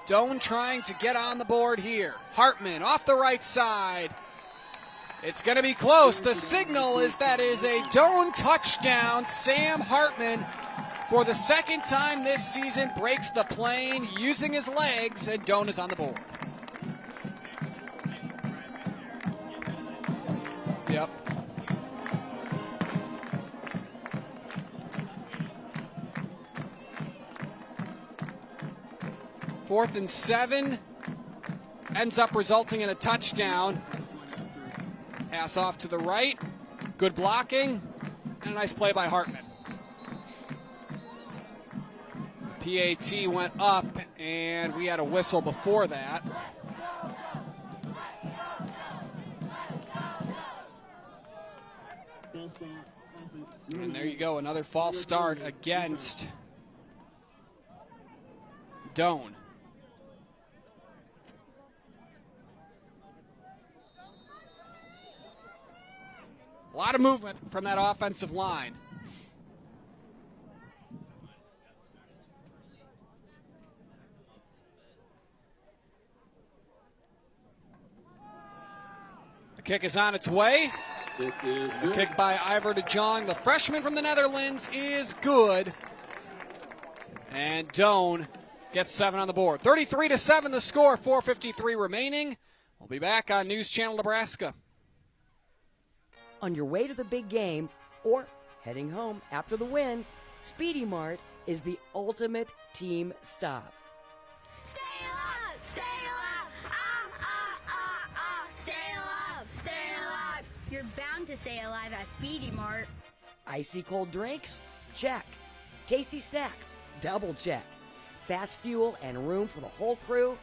[SPEAKER 1] Doane trying to get on the board here. Hartman off the right side. It's going to be close. The signal is that is a Doane touchdown. Sam Hartman, for the second time this season, breaks the plane using his legs, and Doane is on the board. Yep. Fourth and 7 ends up resulting in a touchdown. Pass off to the right. Good blocking. And a nice play by Hartman. PAT went up, and we had a whistle before that. And there you go, another false start against Doane. A lot of movement from that offensive line. The kick is on its way. The kick by Ivor de Jong, the freshman from the Netherlands, is good. And Doane gets 7 on the board. 33-7 the score, 4:53 remaining. We'll be back on News Channel Nebraska.
[SPEAKER 18] On your way to the big game or heading home after the win, Speedy Mart is the ultimate team stop.
[SPEAKER 2] Stay alive! Stay alive! Stay alive! Stay alive! You're bound to stay alive at Speedy Mart.
[SPEAKER 18] Icy cold drinks? Check. Tasty snacks? Double check. Fast fuel and room for the whole crew?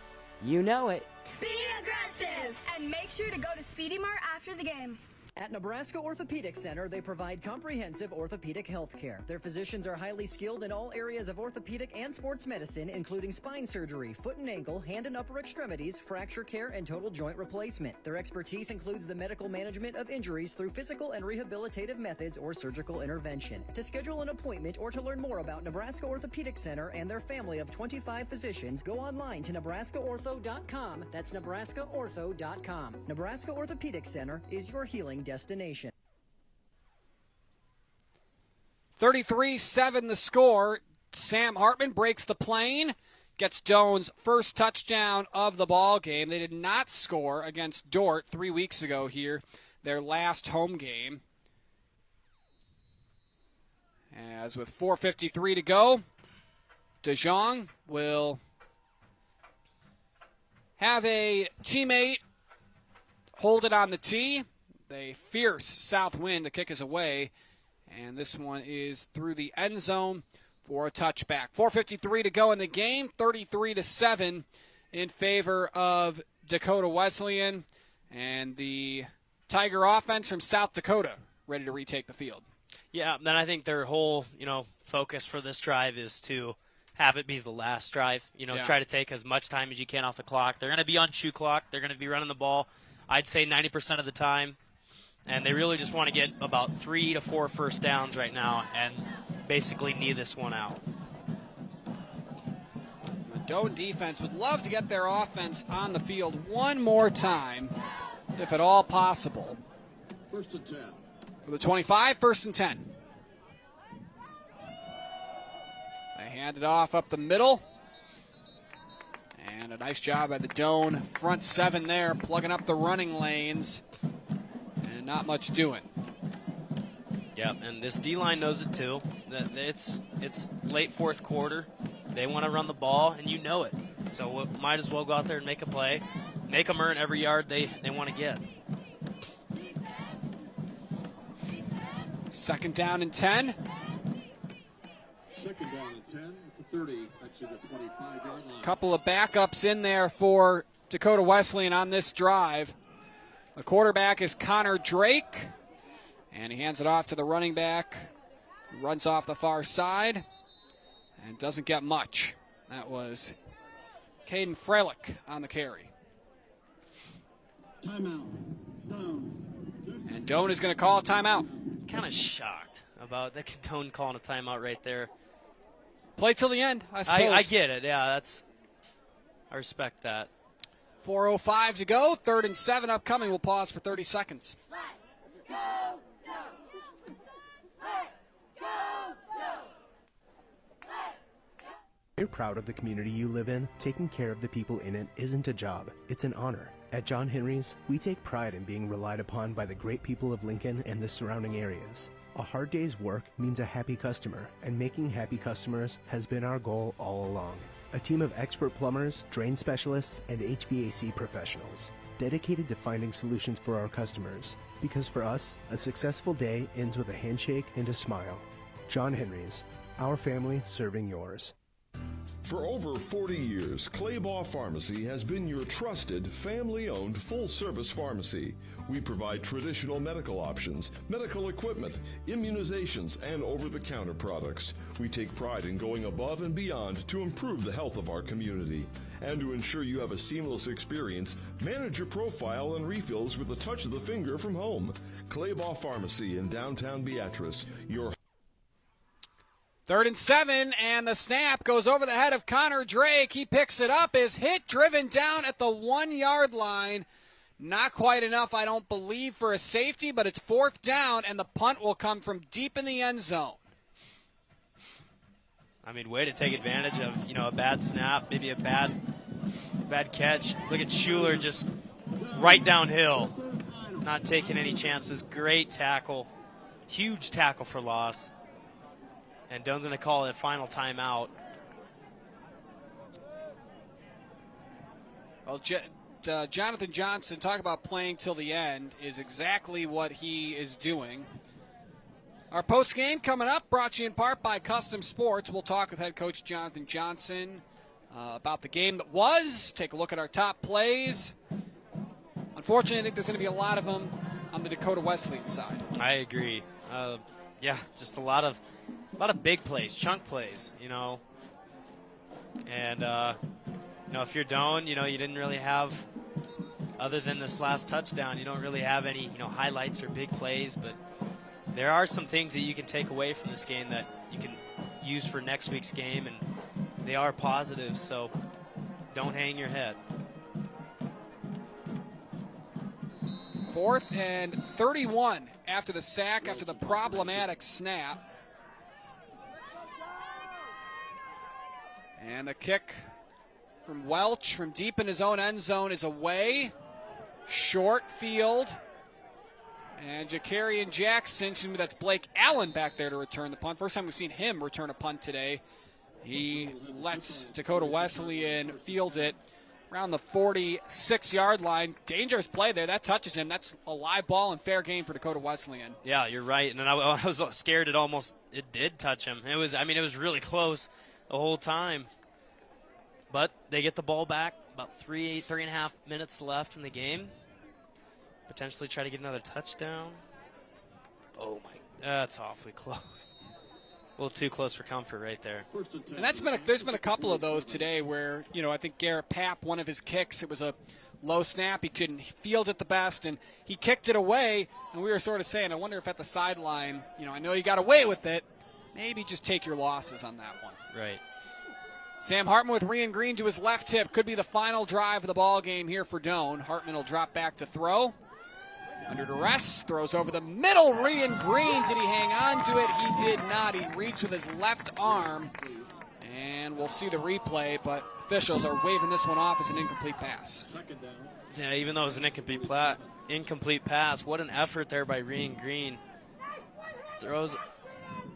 [SPEAKER 18] You know it.
[SPEAKER 2] Be aggressive! And make sure to go to Speedy Mart after the game.
[SPEAKER 7] At Nebraska Orthopedic Center, they provide comprehensive orthopedic health care. Their physicians are highly skilled in all areas of orthopedic and sports medicine, including spine surgery, foot and ankle, hand and upper extremities, fracture care, and total joint replacement. Their expertise includes the medical management of injuries through physical and rehabilitative methods or surgical intervention. To schedule an appointment or to learn more about Nebraska Orthopedic Center and their family of 25 physicians, go online to nebraskaortho.com. That's nebraskaortho.com. Nebraska Orthopedic Center is your healing destination.
[SPEAKER 1] 33-7 the score. Sam Hartman breaks the plane, gets Doane's first touchdown of the ball game. They did not score against Dordt 3 weeks ago here, their last home game. As with 4:53 to go, de Jong will have a teammate hold it on the tee. A fierce south wind. The kick is away, and this one is through the end zone for a touchback. 4:53 to go in the game. 33-7 in favor of Dakota Wesleyan, and the Tiger offense from South Dakota ready to retake the field.
[SPEAKER 8] Yeah, then I think their whole focus for this drive is to have it be the last drive. Try to take as much time as you can off the clock. They're going to be on shoe clock. They're going to be running the ball, I'd say 90% of the time. And they really just want to get about 3 to 4 first downs right now and basically knee this one out.
[SPEAKER 1] The Doane defense would love to get their offense on the field one more time, if at all possible.
[SPEAKER 22] 1st and 10.
[SPEAKER 1] For the 25, 1st and 10. They hand it off up the middle. And a nice job by the Doane front 7 there, plugging up the running lanes. And not much doing.
[SPEAKER 8] Yep, and this D-line knows it too. It's late 4th quarter. They want to run the ball, and you know it. So we might as well go out there and make a play. Make them earn every yard they want to get.
[SPEAKER 1] 2nd down and 10.
[SPEAKER 22] Second down and 10 at the 30, actually the 25-yard line.
[SPEAKER 1] Couple of backups in there for Dakota Wesleyan on this drive. The quarterback is Connor Drake, and he hands it off to the running back. He runs off the far side and doesn't get much. That was Caden Freilich on the carry.
[SPEAKER 22] Timeout. Doane.
[SPEAKER 1] And Doane is going to call a timeout.
[SPEAKER 8] Kind of shocked about the Doane calling a timeout right there.
[SPEAKER 1] Play till the end, I suppose.
[SPEAKER 8] I get it. Yeah, I respect that.
[SPEAKER 1] 4:05 to go. 3rd and 7 upcoming. We'll pause for 30 seconds.
[SPEAKER 19] You're proud of the community you live in. Taking care of the people in it isn't a job, it's an honor. At John Henry's, we take pride in being relied upon by the great people of Lincoln and the surrounding areas. A hard day's work means a happy customer, and making happy customers has been our goal all along. A team of expert plumbers, drain specialists, and HVAC professionals, dedicated to finding solutions for our customers. Because for us, a successful day ends with a handshake and a smile. John Henry's, our family serving yours.
[SPEAKER 20] For over 40 years, Claybaugh Pharmacy has been your trusted, family-owned, full-service pharmacy. We provide traditional medical options, medical equipment, immunizations, and over-the-counter products. We take pride in going above and beyond to improve the health of our community. And to ensure you have a seamless experience, manage your profile and refills with a touch of the finger from home. Claybaugh Pharmacy in downtown Beatrice, your
[SPEAKER 1] 3rd and 7, and the snap goes over the head of Connor Drake. He picks it up, is hit, driven down at the 1-yard line. Not quite enough, I don't believe, for a safety, but it's 4th down, and the punt will come from deep in the end zone.
[SPEAKER 8] I mean, way to take advantage of, a bad snap, maybe a bad catch. Look at Schuler just right downhill, not taking any chances. Great tackle, huge tackle for loss. And Doane's going to call it a final timeout.
[SPEAKER 1] Well, Jonathan Johnson, talk about playing till the end, is exactly what he is doing. Our post game coming up, brought to you in part by Custom Sports. We'll talk with head coach Jonathan Johnson about the game that was, take a look at our top plays. Unfortunately, I think there's going to be a lot of them on the Dakota Wesleyan side.
[SPEAKER 8] I agree. Just a lot of big plays, chunk plays, And, if you're Doane, you didn't really have, other than this last touchdown, you don't really have any, highlights or big plays. But there are some things that you can take away from this game that you can use for next week's game, and they are positive, so don't hang your head.
[SPEAKER 1] 4th and 31 after the sack, after the problematic snap. And the kick from Welch from deep in his own end zone is away. Short field. And Jakarian Jackson, that's Blake Allen back there to return the punt. First time we've seen him return a punt today. He lets Dakota Wesleyan field it around the 46-yard line. Dangerous play there. That touches him. That's a live ball and fair game for Dakota Wesleyan.
[SPEAKER 8] Yeah, you're right. And I was scared it did touch him. It was really close the whole time. But they get the ball back. About 3.5 minutes left in the game. Potentially try to get another touchdown. Oh, that's awfully close. A little too close for comfort right there.
[SPEAKER 1] And there's been a couple of those today where, I think Garrett Papp, one of his kicks, it was a low snap. He couldn't field it the best, and he kicked it away. And we were sort of saying, I wonder if at the sideline, I know you got away with it. Maybe just take your losses on that one.
[SPEAKER 8] Right.
[SPEAKER 1] Sam Hartman with Rian Green to his left hip. Could be the final drive of the ball game here for Doane. Hartman will drop back to throw. Under duress, throws over the middle. Rian Green, did he hang on to it? He did not. He reached with his left arm. And we'll see the replay, but officials are waving this one off as an incomplete pass.
[SPEAKER 8] Yeah, even though it was an incomplete pass, what an effort there by Rian Green. Throws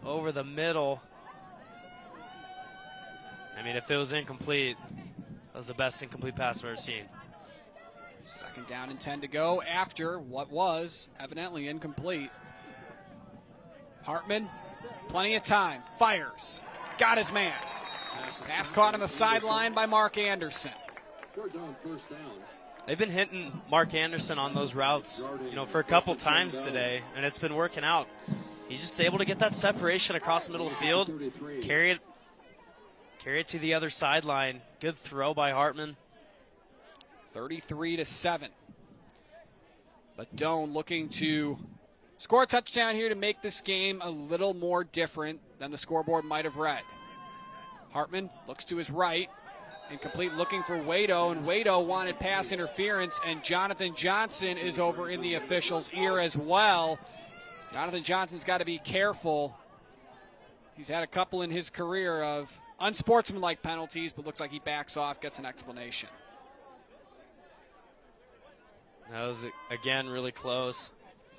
[SPEAKER 8] over the middle. I mean, if it was incomplete, that was the best incomplete pass I've ever seen.
[SPEAKER 1] 2nd down and 10 to go after what was evidently incomplete. Hartman, plenty of time, fires. got his man. Pass caught on the sideline by Mark Anderson.
[SPEAKER 8] They've been hitting Mark Anderson on those routes, for a couple times today, and it's been working out. He's just able to get that separation across the middle of the field, carry it to the other sideline. Good throw by Hartman.
[SPEAKER 1] 33-7. But Doane looking to score a touchdown here to make this game a little more different than the scoreboard might have read. Hartman looks to his right. Incomplete, looking for Wado, and Wado wanted pass interference, and Jonathan Johnson is over in the official's ear as well. Jonathan Johnson's got to be careful. He's had a couple in his career of unsportsmanlike penalties, but looks like he backs off, gets an explanation.
[SPEAKER 8] That was, again, really close.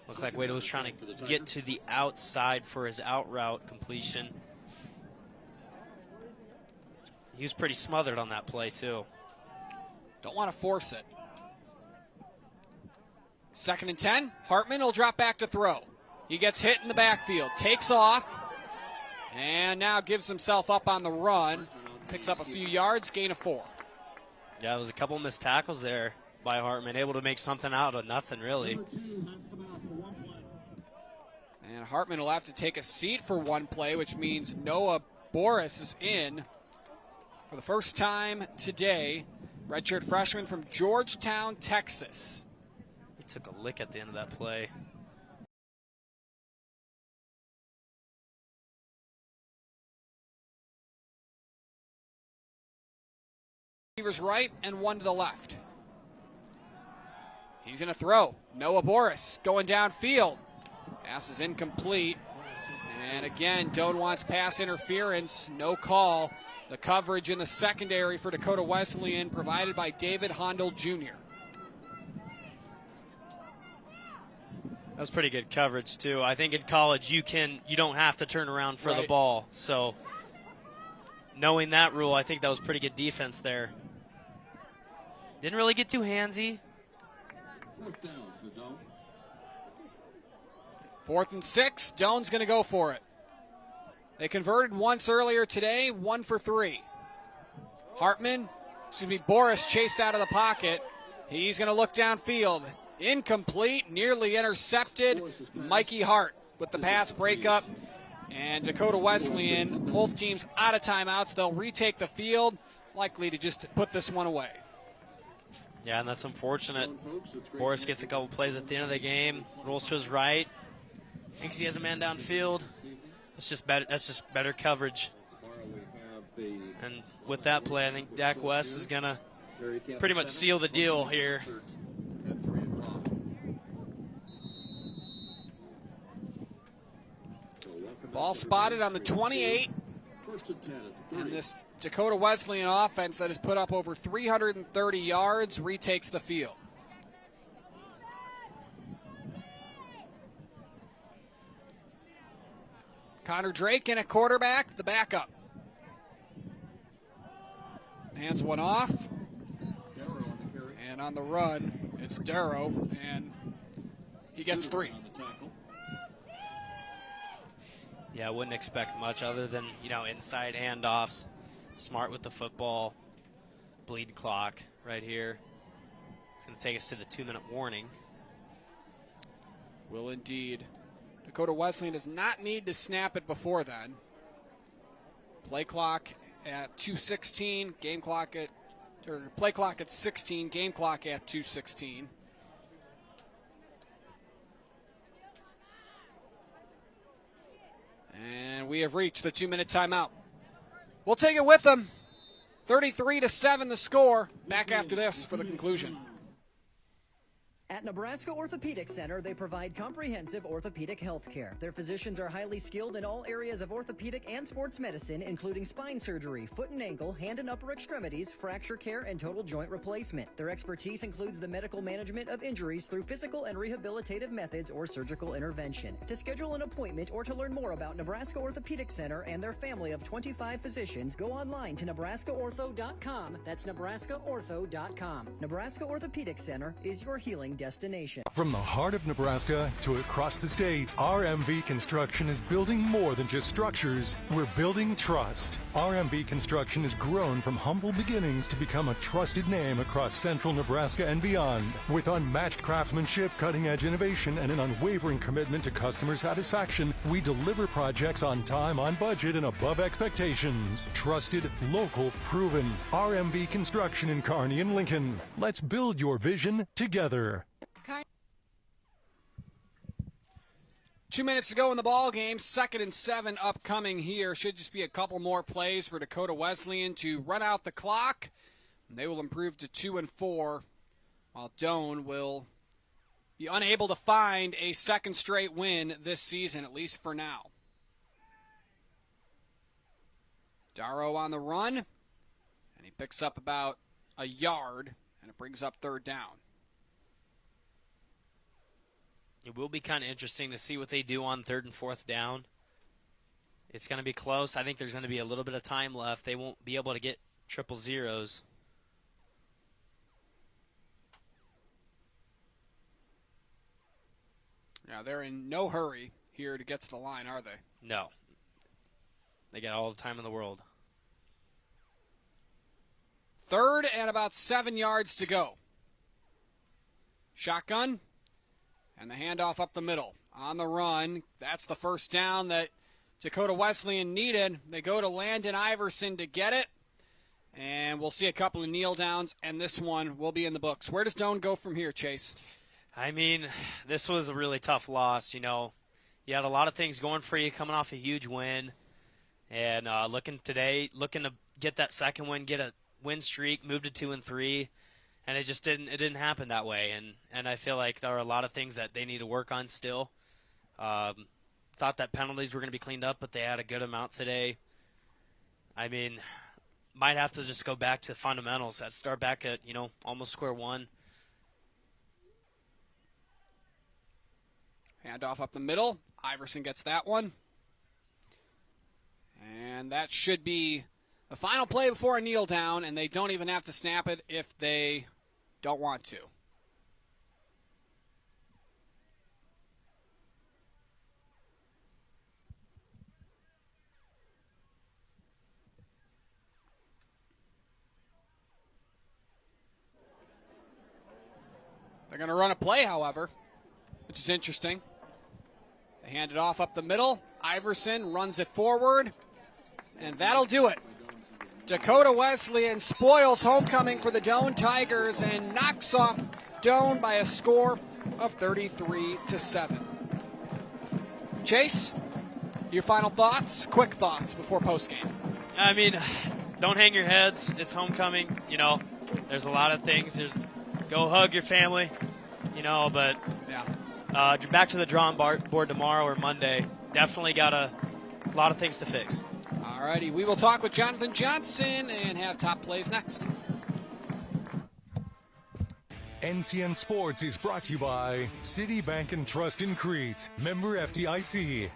[SPEAKER 8] Looked like Wade was trying to get to the outside for his out route completion. He was pretty smothered on that play, too.
[SPEAKER 1] Don't want to force it. 2nd and 10. Hartman will drop back to throw. He gets hit in the backfield, takes off, and now gives himself up on the run. Picks up a few yards, gain of 4.
[SPEAKER 8] Yeah, there was a couple missed tackles there by Hartman, able to make something out of nothing, really.
[SPEAKER 1] And Hartman will have to take a seat for one play, which means Noah Boris is in for the first time today. Redshirt freshman from Georgetown, Texas.
[SPEAKER 8] He took a lick at the end of that play.
[SPEAKER 1] Receivers right and one to the left. He's going to throw. Noah Boris going downfield. Pass is incomplete. And again, Doane wants pass interference. No call. The coverage in the secondary for Dakota Wesleyan provided by David Hondel Jr.
[SPEAKER 8] That was pretty good coverage, too. I think in college you don't have to turn around for the ball. So knowing that rule, I think that was pretty good defense there. Didn't really get too handsy.
[SPEAKER 1] 4th and 6. Doane's going to go for it. They converted once earlier today, 1 for 3. Boris chased out of the pocket. He's going to look downfield. Incomplete, nearly intercepted. Mikey Hart with the pass breakup. And Dakota Wesleyan, both teams out of timeouts. They'll retake the field, likely to just put this one away.
[SPEAKER 8] Yeah, and that's unfortunate. Boris gets a couple plays at the end of the game, rolls to his right, thinks he has a man downfield. That's just better coverage. And with that play, I think Dak West is going to pretty much seal the deal here.
[SPEAKER 1] Ball spotted on the 28. And this Dakota Wesleyan offense that has put up over 330 yards retakes the field. Connor Drake in at quarterback, the backup. Hands one off. And on the run, it's Darrow, and he gets 3.
[SPEAKER 8] Yeah, I wouldn't expect much other than, inside handoffs. Smart with the football. Bleed clock right here. It's going to take us to the 2-minute warning.
[SPEAKER 1] Will indeed. Dakota Wesleyan does not need to snap it before then. Play clock at 2:16, play clock at 16, game clock at 2:16. And we have reached the 2-minute timeout. We'll take it with them. 33-7 the score. Back after this for the conclusion.
[SPEAKER 7] At Nebraska Orthopedic Center, they provide comprehensive orthopedic health care. Their physicians are highly skilled in all areas of orthopedic and sports medicine, including spine surgery, foot and ankle, hand and upper extremities, fracture care, and total joint replacement. Their expertise includes the medical management of injuries through physical and rehabilitative methods or surgical intervention. To schedule an appointment or to learn more about Nebraska Orthopedic Center and their family of 25 physicians, go online to nebraskaortho.com. That's nebraskaortho.com. Nebraska Orthopedic Center is your healing destination. destination.
[SPEAKER 3] From the heart of Nebraska to across the state, RMV Construction is building more than just structures. We're building trust. RMV Construction has grown from humble beginnings to become a trusted name across central Nebraska and beyond. With unmatched craftsmanship, cutting-edge innovation, and an unwavering commitment to customer satisfaction, we deliver projects on time, on budget, and above expectations. Trusted, local, proven. RMV Construction in Kearney and Lincoln. Let's build your vision together.
[SPEAKER 1] 2 minutes to go in the ball game. 2nd and 7 upcoming here. Should just be a couple more plays for Dakota Wesleyan to run out the clock. They will improve to 2-4, while Doane will be unable to find a second straight win this season, at least for now. Darrow on the run, and he picks up about a yard, and it brings up 3rd down.
[SPEAKER 8] It will be kind of interesting to see what they do on 3rd and 4th down. It's going to be close. I think there's going to be a little bit of time left. They won't be able to get 000s.
[SPEAKER 1] Yeah, they're in no hurry here to get to the line, are they?
[SPEAKER 8] No. They got all the time in the world.
[SPEAKER 1] 3rd and about 7 yards to go. Shotgun. And the handoff up the middle. On the run, that's the first down that Dakota Wesleyan needed. They go to Landon Iverson to get it. And we'll see a couple of kneel downs, and this one will be in the books. Where does Doane go from here, Chase?
[SPEAKER 8] I mean, this was a really tough loss. You know, you had a lot of things going for you, coming off a huge win. And looking to get that second win, get a win streak, move to 2-3. And it just didn't happen that way. And I feel like there are a lot of things that they need to work on still. Thought that penalties were going to be cleaned up, but they had a good amount today. I mean, might have to just go back to fundamentals. Start back at, almost square one.
[SPEAKER 1] Handoff up the middle. Iverson gets that one. And that should be the final play before a kneel down, and they don't even have to snap it if they don't want to. They're going to run a play, however, which is interesting. They hand it off up the middle. Iverson runs it forward, and that'll do it. Dakota Wesleyan spoils homecoming for the Doane Tigers and knocks off Doane by a score of 33-7. Chase, your final thoughts, quick thoughts before postgame.
[SPEAKER 8] I mean, don't hang your heads. It's homecoming. There's a lot of things. Go hug your family, but
[SPEAKER 1] yeah.
[SPEAKER 8] Back to the drawing board tomorrow or Monday. Definitely got a lot of things to fix.
[SPEAKER 1] Alrighty, we will talk with Jonathan Johnson and have top plays next.
[SPEAKER 3] NCN Sports is brought to you by City Bank and Trust in Crete, member FDIC,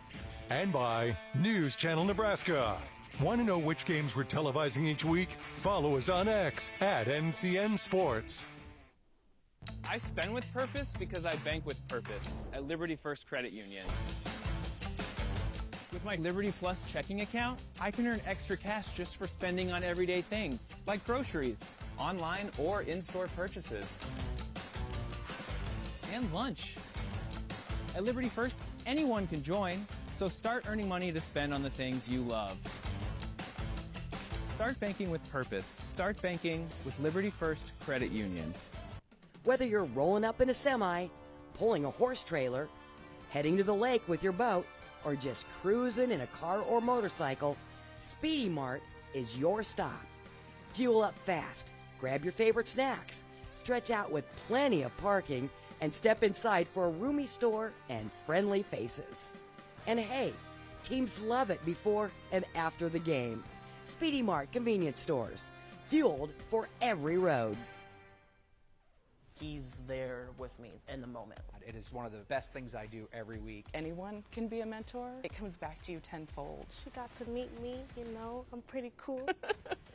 [SPEAKER 3] and by News Channel Nebraska. Want to know which games we're televising each week? Follow us on X at NCN Sports.
[SPEAKER 10] I spend with purpose because I bank with purpose at Liberty First Credit Union. With my Liberty Plus checking account, I can earn extra cash just for spending on everyday things, like groceries, online or in-store purchases, and lunch. At Liberty First, anyone can join, so start earning money to spend on the things you love. Start banking with purpose. Start banking with Liberty First Credit Union.
[SPEAKER 18] Whether you're rolling up in a semi, pulling a horse trailer, heading to the lake with your boat, or just cruising in a car or motorcycle, Speedy Mart is your stop. Fuel up fast, grab your favorite snacks, stretch out with plenty of parking, and step inside for a roomy store and friendly faces. And hey, teams love it before and after the game. Speedy Mart convenience stores, fueled for every road.
[SPEAKER 25] He's
[SPEAKER 6] he's there with me in the moment.
[SPEAKER 12] It is one of the best things I do every week.
[SPEAKER 15] Anyone can be a mentor. It comes back to you tenfold.
[SPEAKER 21] She got to meet me, I'm pretty cool.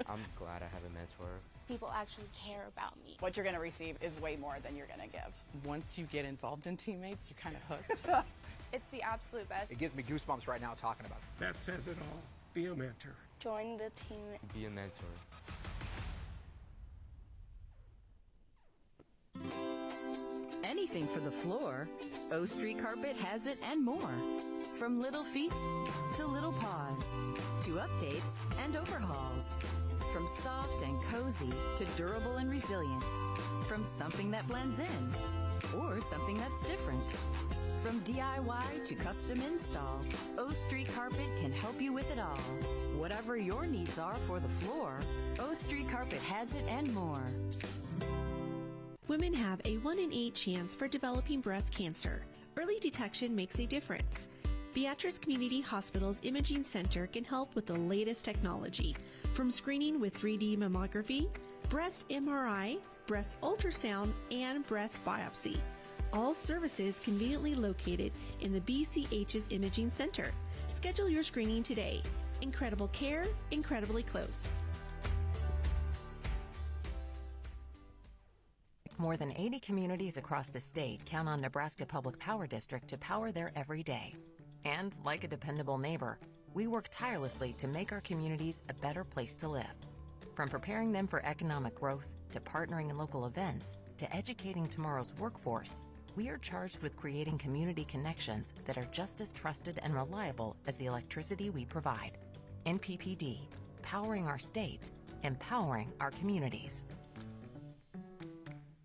[SPEAKER 25] I'm glad I have a mentor.
[SPEAKER 21] People actually care about me.
[SPEAKER 23] What you're going to receive is way more than you're going to give.
[SPEAKER 15] Once you get involved in teammates, you're kind of hooked.
[SPEAKER 21] It's the absolute best.
[SPEAKER 12] It gives me goosebumps right now talking about it.
[SPEAKER 24] That says it all. Be a mentor.
[SPEAKER 21] Join the team.
[SPEAKER 25] Be a mentor.
[SPEAKER 5] Anything for the floor, O Street Carpet has it and more. From little feet to little paws, to updates and overhauls. From soft and cozy to durable and resilient. From something that blends in or something that's different. From DIY to custom install, O Street Carpet can help you with it all. Whatever your needs are for the floor, O Street Carpet has it and more.
[SPEAKER 26] Women have a 1 in 8 chance for developing breast cancer. Early detection makes a difference. Beatrice Community Hospital's Imaging Center can help with the latest technology, from screening with 3D mammography, breast MRI, breast ultrasound, and breast biopsy. All services conveniently located in the BCH's Imaging Center. Schedule your screening today. Incredible care, incredibly close.
[SPEAKER 11] More than 80 communities across the state count on Nebraska Public Power District to power their every day. And like a dependable neighbor, we work tirelessly to make our communities a better place to live. From preparing them for economic growth, to partnering in local events, to educating tomorrow's workforce, we are charged with creating community connections that are just as trusted and reliable as the electricity we provide. NPPD, powering our state, empowering our communities.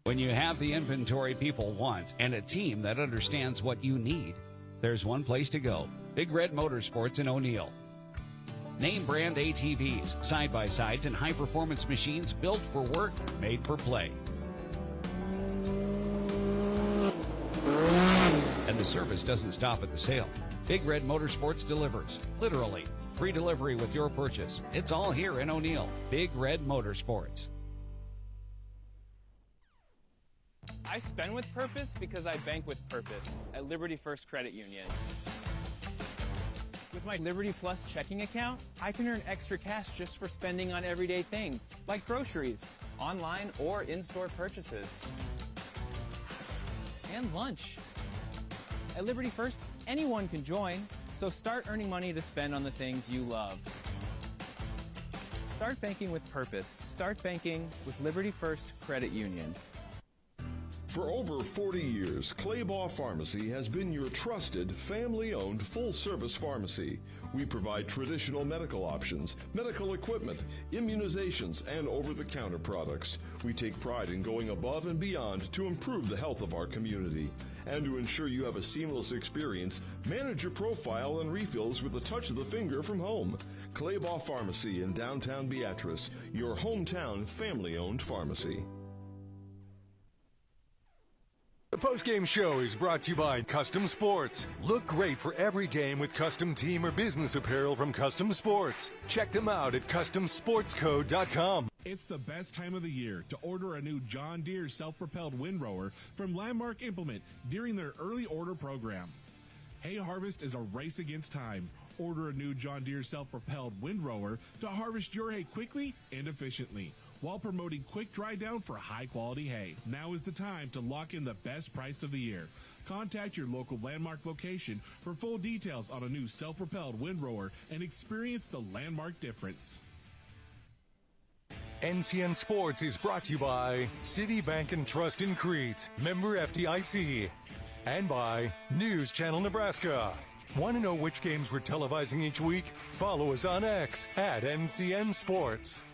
[SPEAKER 27] When you have the inventory people want and a team that understands what you need, there's one place to go. Big Red Motorsports in O'Neill. Name brand ATVs, side-by-sides, and high-performance machines built for work, made for play. And the service doesn't stop at the sale. Big Red Motorsports delivers. Literally. Free delivery with your purchase. It's all here in O'Neill. Big Red Motorsports.
[SPEAKER 10] I spend with purpose because I bank with purpose at Liberty First Credit Union. With my Liberty Plus checking account, I can earn extra cash just for spending on everyday things, like groceries, online or in-store purchases, and lunch. At Liberty First, anyone can join, so start earning money to spend on the things you love. Start banking with purpose. Start banking with Liberty First Credit Union.
[SPEAKER 20] For over 40 years, Claybaugh Pharmacy has been your trusted, family-owned, full-service pharmacy. We provide traditional medical options, medical equipment, immunizations, and over-the-counter products. We take pride in going above and beyond to improve the health of our community. And to ensure you have a seamless experience, manage your profile and refills with a touch of the finger from home. Claybaugh Pharmacy in downtown Beatrice, your hometown family-owned pharmacy.
[SPEAKER 3] The postgame show is brought to you by Custom Sports. Look great for every game with custom team or business apparel from Custom Sports. Check them out at CustomSportsCode.com.
[SPEAKER 29] It's the best time of the year to order a new John Deere self-propelled windrower from Landmark Implement during their early order program. Hay harvest is a race against time. Order a new John Deere self-propelled windrower to harvest your hay quickly and efficiently, while promoting quick dry down for high-quality hay. Now is the time to lock in the best price of the year. Contact your local Landmark location for full details on a new self-propelled windrower and experience the Landmark difference.
[SPEAKER 3] NCN Sports is brought to you by City Bank and Trust in Crete, member FDIC, and by News Channel Nebraska. Want to know which games we're televising each week? Follow us on X at NCN Sports.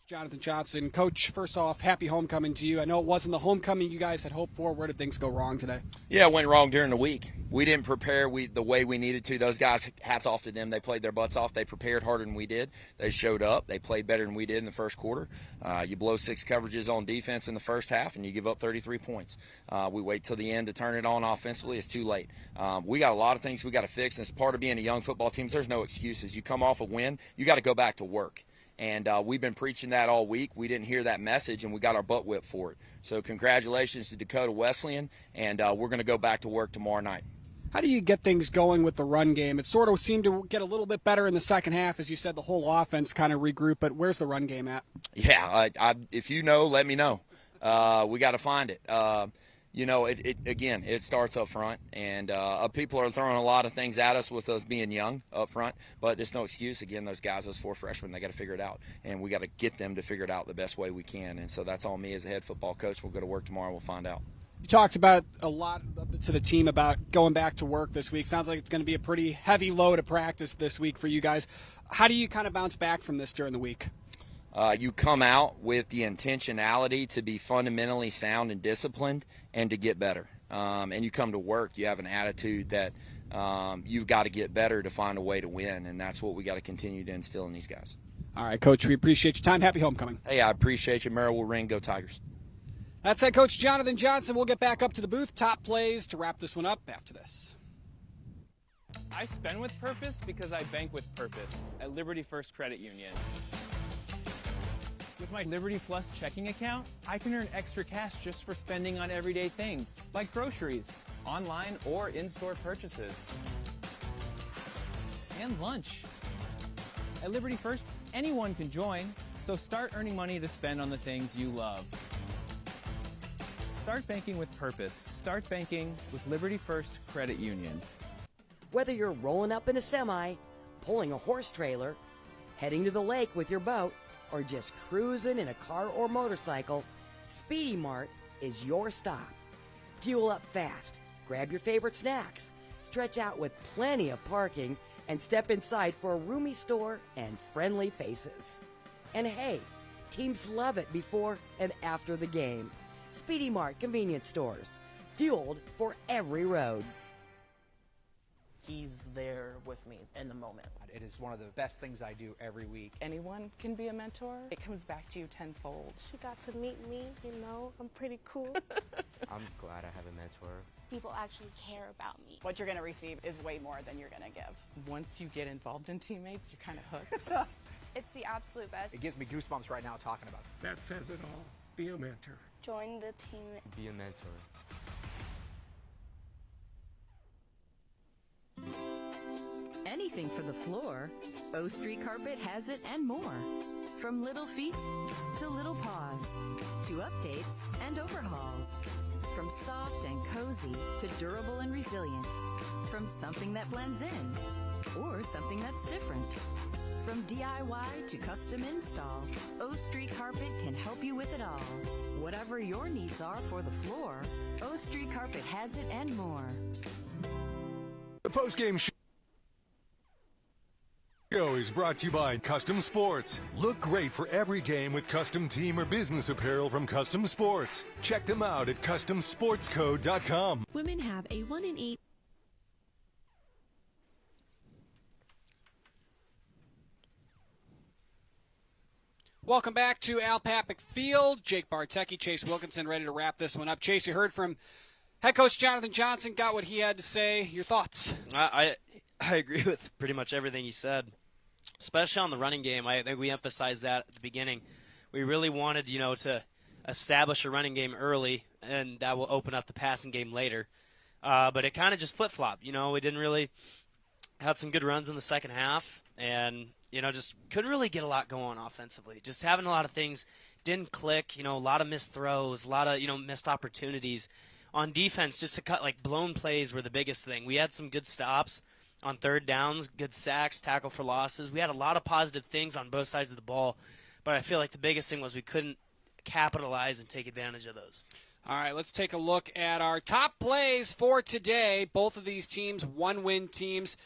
[SPEAKER 1] Jonathan Johnson. Coach, first off, happy homecoming to you. I know it wasn't the homecoming you guys had hoped for. Where did things go wrong today?
[SPEAKER 30] Yeah, it went wrong during the week. We didn't prepare the way we needed to. Those guys, hats off to them. They played their butts off. They prepared harder than we did. They showed up. They played better than we did in the first quarter. You blow 6 coverages on defense in the first half, and you give up 33 points. We wait till the end to turn it on offensively. It's too late. We got a lot of things we got to fix, and it's part of being a young football team. There's no excuses. You come off a win, you got to go back to work. And we've been preaching that all week. We didn't hear that message, and we got our butt whipped for it. So congratulations to Dakota Wesleyan, and we're going to go back to work tomorrow night.
[SPEAKER 1] How do you get things going with the run game? It sort of seemed to get a little bit better in the second half. As you said, the whole offense kind of regrouped, but where's the run game at?
[SPEAKER 30] Yeah, if you know, let me know. We got to find it. It starts up front, and people are throwing a lot of things at us with us being young up front, but there's no excuse. Again, those guys, those 4 freshmen, they got to figure it out, and we got to get them to figure it out the best way we can. And so that's on me as a head football coach. We'll go to work tomorrow. We'll find out.
[SPEAKER 1] You talked about a lot to the team about going back to work this week. Sounds like it's going to be a pretty heavy load of practice this week for you guys. How do you kind of bounce back from this during the week?
[SPEAKER 30] You come out with the intentionality to be fundamentally sound and disciplined and to get better. And you come to work, you have an attitude that you've got to get better to find a way to win, and that's what we got to continue to instill in these guys.
[SPEAKER 1] All right, Coach, we appreciate your time. Happy homecoming.
[SPEAKER 30] Hey, I appreciate you. Merrill will ring. Go Tigers.
[SPEAKER 1] That's head coach Jonathan Johnson. We'll get back up to the booth. Top plays to wrap this one up after this.
[SPEAKER 10] I spend with purpose because I bank with purpose at Liberty First Credit Union. With my Liberty Plus checking account, I can earn extra cash just for spending on everyday things, like groceries, online or in-store purchases, and lunch. At Liberty First, anyone can join, so start earning money to spend on the things you love. Start banking with purpose. Start banking with Liberty First Credit Union.
[SPEAKER 18] Whether you're rolling up in a semi, pulling a horse trailer, heading to the lake with your boat, or just cruising in a car or motorcycle, Speedy Mart is your stop. Fuel up fast, grab your favorite snacks, stretch out with plenty of parking, and step inside for a roomy store and friendly faces. And hey, teams love it before and after the game. Speedy Mart convenience stores, fueled for every road.
[SPEAKER 6] He's there with me in the moment.
[SPEAKER 12] It is one of the best things I do every week.
[SPEAKER 15] Anyone can be a mentor. It comes back to you tenfold.
[SPEAKER 21] She got to meet me, I'm pretty cool.
[SPEAKER 25] I'm glad I have a mentor.
[SPEAKER 21] People actually care about me.
[SPEAKER 23] What you're going to receive is way more than you're going to give.
[SPEAKER 15] Once you get involved in teammates, you're kind of hooked.
[SPEAKER 21] It's the absolute best.
[SPEAKER 12] It gives me goosebumps right now talking about it.
[SPEAKER 24] That says it all. Be a mentor.
[SPEAKER 21] Join the team.
[SPEAKER 25] Be a mentor.
[SPEAKER 5] Anything for the floor, O Street Carpet has it and more. From little feet to little paws, to updates and overhauls. From soft and cozy to durable and resilient. From something that blends in or something that's different. From DIY to custom install, O Street Carpet can help you with it all. Whatever your needs are for the floor, O Street Carpet has it and more.
[SPEAKER 3] The postgame show is brought to you by Custom Sports. Look great for every game with custom team or business apparel from Custom Sports. Check them out at CustomSportsCode.com.
[SPEAKER 26] Women have a 1 in 8.
[SPEAKER 1] Welcome back to Al Papik Field. Jake Bartecki, Chase Wilkinson, ready to wrap this one up. Chase, you heard from head coach Jonathan Johnson, got what he had to say. Your thoughts?
[SPEAKER 8] I agree with pretty much everything he said, especially on the running game. I think we emphasized that at the beginning. We really wanted, to establish a running game early, and that will open up the passing game later. But it kind of just flip-flopped. We didn't really had some good runs in the second half, and just couldn't really get a lot going offensively. Just having a lot of things didn't click. A lot of missed throws, a lot of missed opportunities. On defense, just to cut blown plays were the biggest thing. We had some good stops on third downs, good sacks, tackle for losses. We had a lot of positive things on both sides of the ball, but I feel like the biggest thing was we couldn't capitalize and take advantage of those.
[SPEAKER 1] All right, let's take a look at our top plays for today. Both of these teams, one-win teams.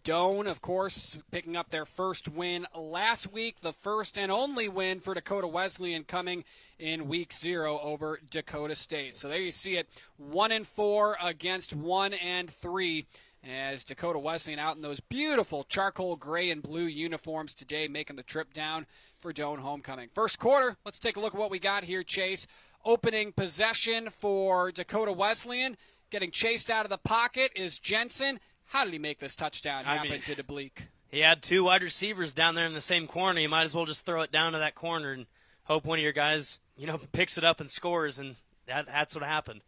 [SPEAKER 1] Doane, of course, picking up their first win last week, the first and only win for Dakota Wesleyan coming in week 0 over Dakota State. So there you see it, 1-4 against 1-3. As Dakota Wesleyan out in those beautiful charcoal gray and blue uniforms today, making the trip down for Doane homecoming. First quarter, let's take a look at what we got here, Chase. Opening possession for Dakota Wesleyan. Getting chased out of the pocket is Jensen. How did he make this touchdown happen to DeBleek?
[SPEAKER 8] He had 2 wide receivers down there in the same corner. You might as well just throw it down to that corner and hope one of your guys, picks it up and scores, and that's what happened.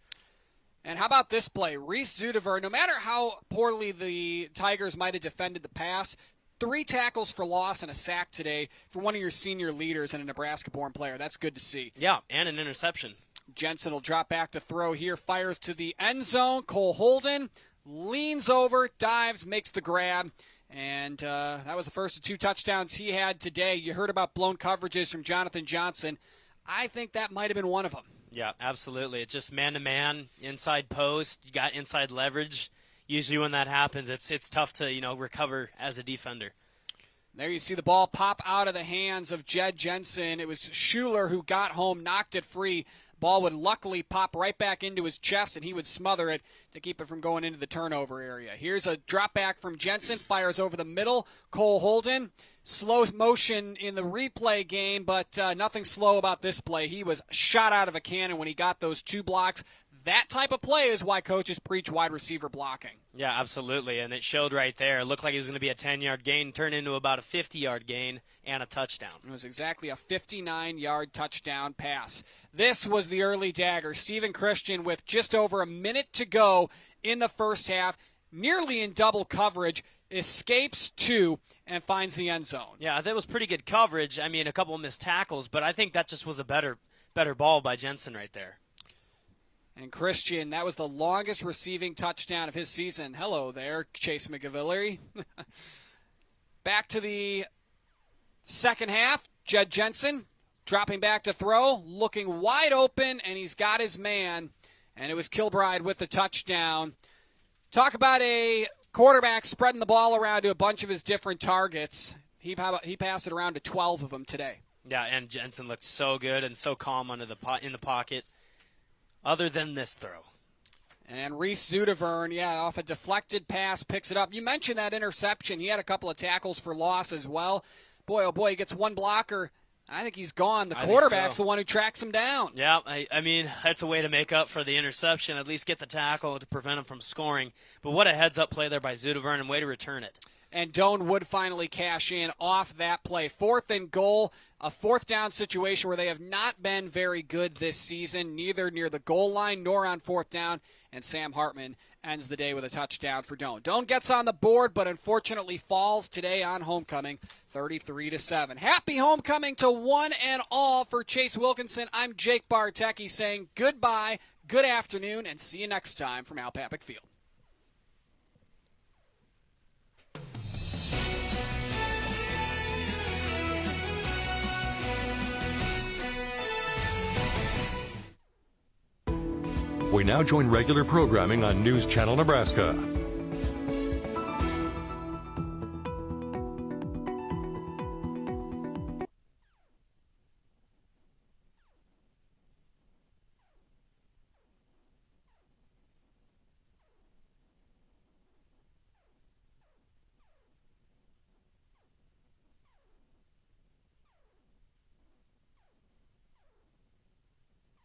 [SPEAKER 1] And how about this play? Reese Zudever, no matter how poorly the Tigers might have defended the pass, 3 tackles for loss and a sack today for one of your senior leaders and a Nebraska-born player. That's good to see.
[SPEAKER 8] Yeah, and an interception.
[SPEAKER 1] Jensen will drop back to throw here, fires to the end zone. Cole Holden leans over, dives, makes the grab. And that was the first of 2 touchdowns he had today. You heard about blown coverages from Jonathan Johnson. I think that might have been one of them.
[SPEAKER 8] Yeah, absolutely. It's just man-to-man, inside post. You got inside leverage. Usually when that happens, it's tough to, recover as a defender.
[SPEAKER 1] There you see the ball pop out of the hands of Jed Jensen. It was Schuler who got home, knocked it free. Ball would luckily pop right back into his chest, and he would smother it to keep it from going into the turnover area. Here's a drop back from Jensen, fires over the middle. Cole Holden, slow motion in the replay game, but nothing slow about this play. He was shot out of a cannon when he got those 2 blocks. That type of play is why coaches preach wide receiver blocking.
[SPEAKER 8] Yeah, absolutely, and it showed right there. It looked like it was going to be a 10-yard gain, turned into about a 50-yard gain and a touchdown.
[SPEAKER 1] It was exactly a 59-yard touchdown pass. This was the early dagger. Steven Christian with just over a minute to go in the first half, nearly in double coverage, escapes 2 and finds the end zone.
[SPEAKER 8] Yeah, that was pretty good coverage. I mean, a couple of missed tackles, but I think that just was a better ball by Jensen right there.
[SPEAKER 1] And Christian, that was the longest receiving touchdown of his season. Hello there, Chase McGillivray. Back to the second half. Jed Jensen dropping back to throw, looking wide open, and he's got his man. And it was Kilbride with the touchdown. Talk about a quarterback spreading the ball around to a bunch of his different targets. He passed it around to 12 of them today.
[SPEAKER 8] Yeah, and Jensen looked so good and so calm in the pocket. Other than this throw.
[SPEAKER 1] And Reese Zudever, off a deflected pass, picks it up. You mentioned that interception. He had a couple of tackles for loss as well. Boy, oh boy, he gets one blocker. I think he's gone. The quarterback's the one who tracks him down.
[SPEAKER 8] Yeah, I mean, that's a way to make up for the interception, at least get the tackle to prevent him from scoring. But what a heads-up play there by Zudever, and way to return it.
[SPEAKER 1] And Doane would finally cash in off that play. 4th and goal, a 4th down situation where they have not been very good this season, neither near the goal line nor on 4th down. And Sam Hartman ends the day with a touchdown for Doane. Doane gets on the board, but unfortunately falls today on homecoming, 33-7. Happy homecoming to one and all for Chase Wilkinson. I'm Jake Bartecki saying goodbye, good afternoon, and see you next time from Al Papik Field.
[SPEAKER 3] We now join regular programming on News Channel Nebraska.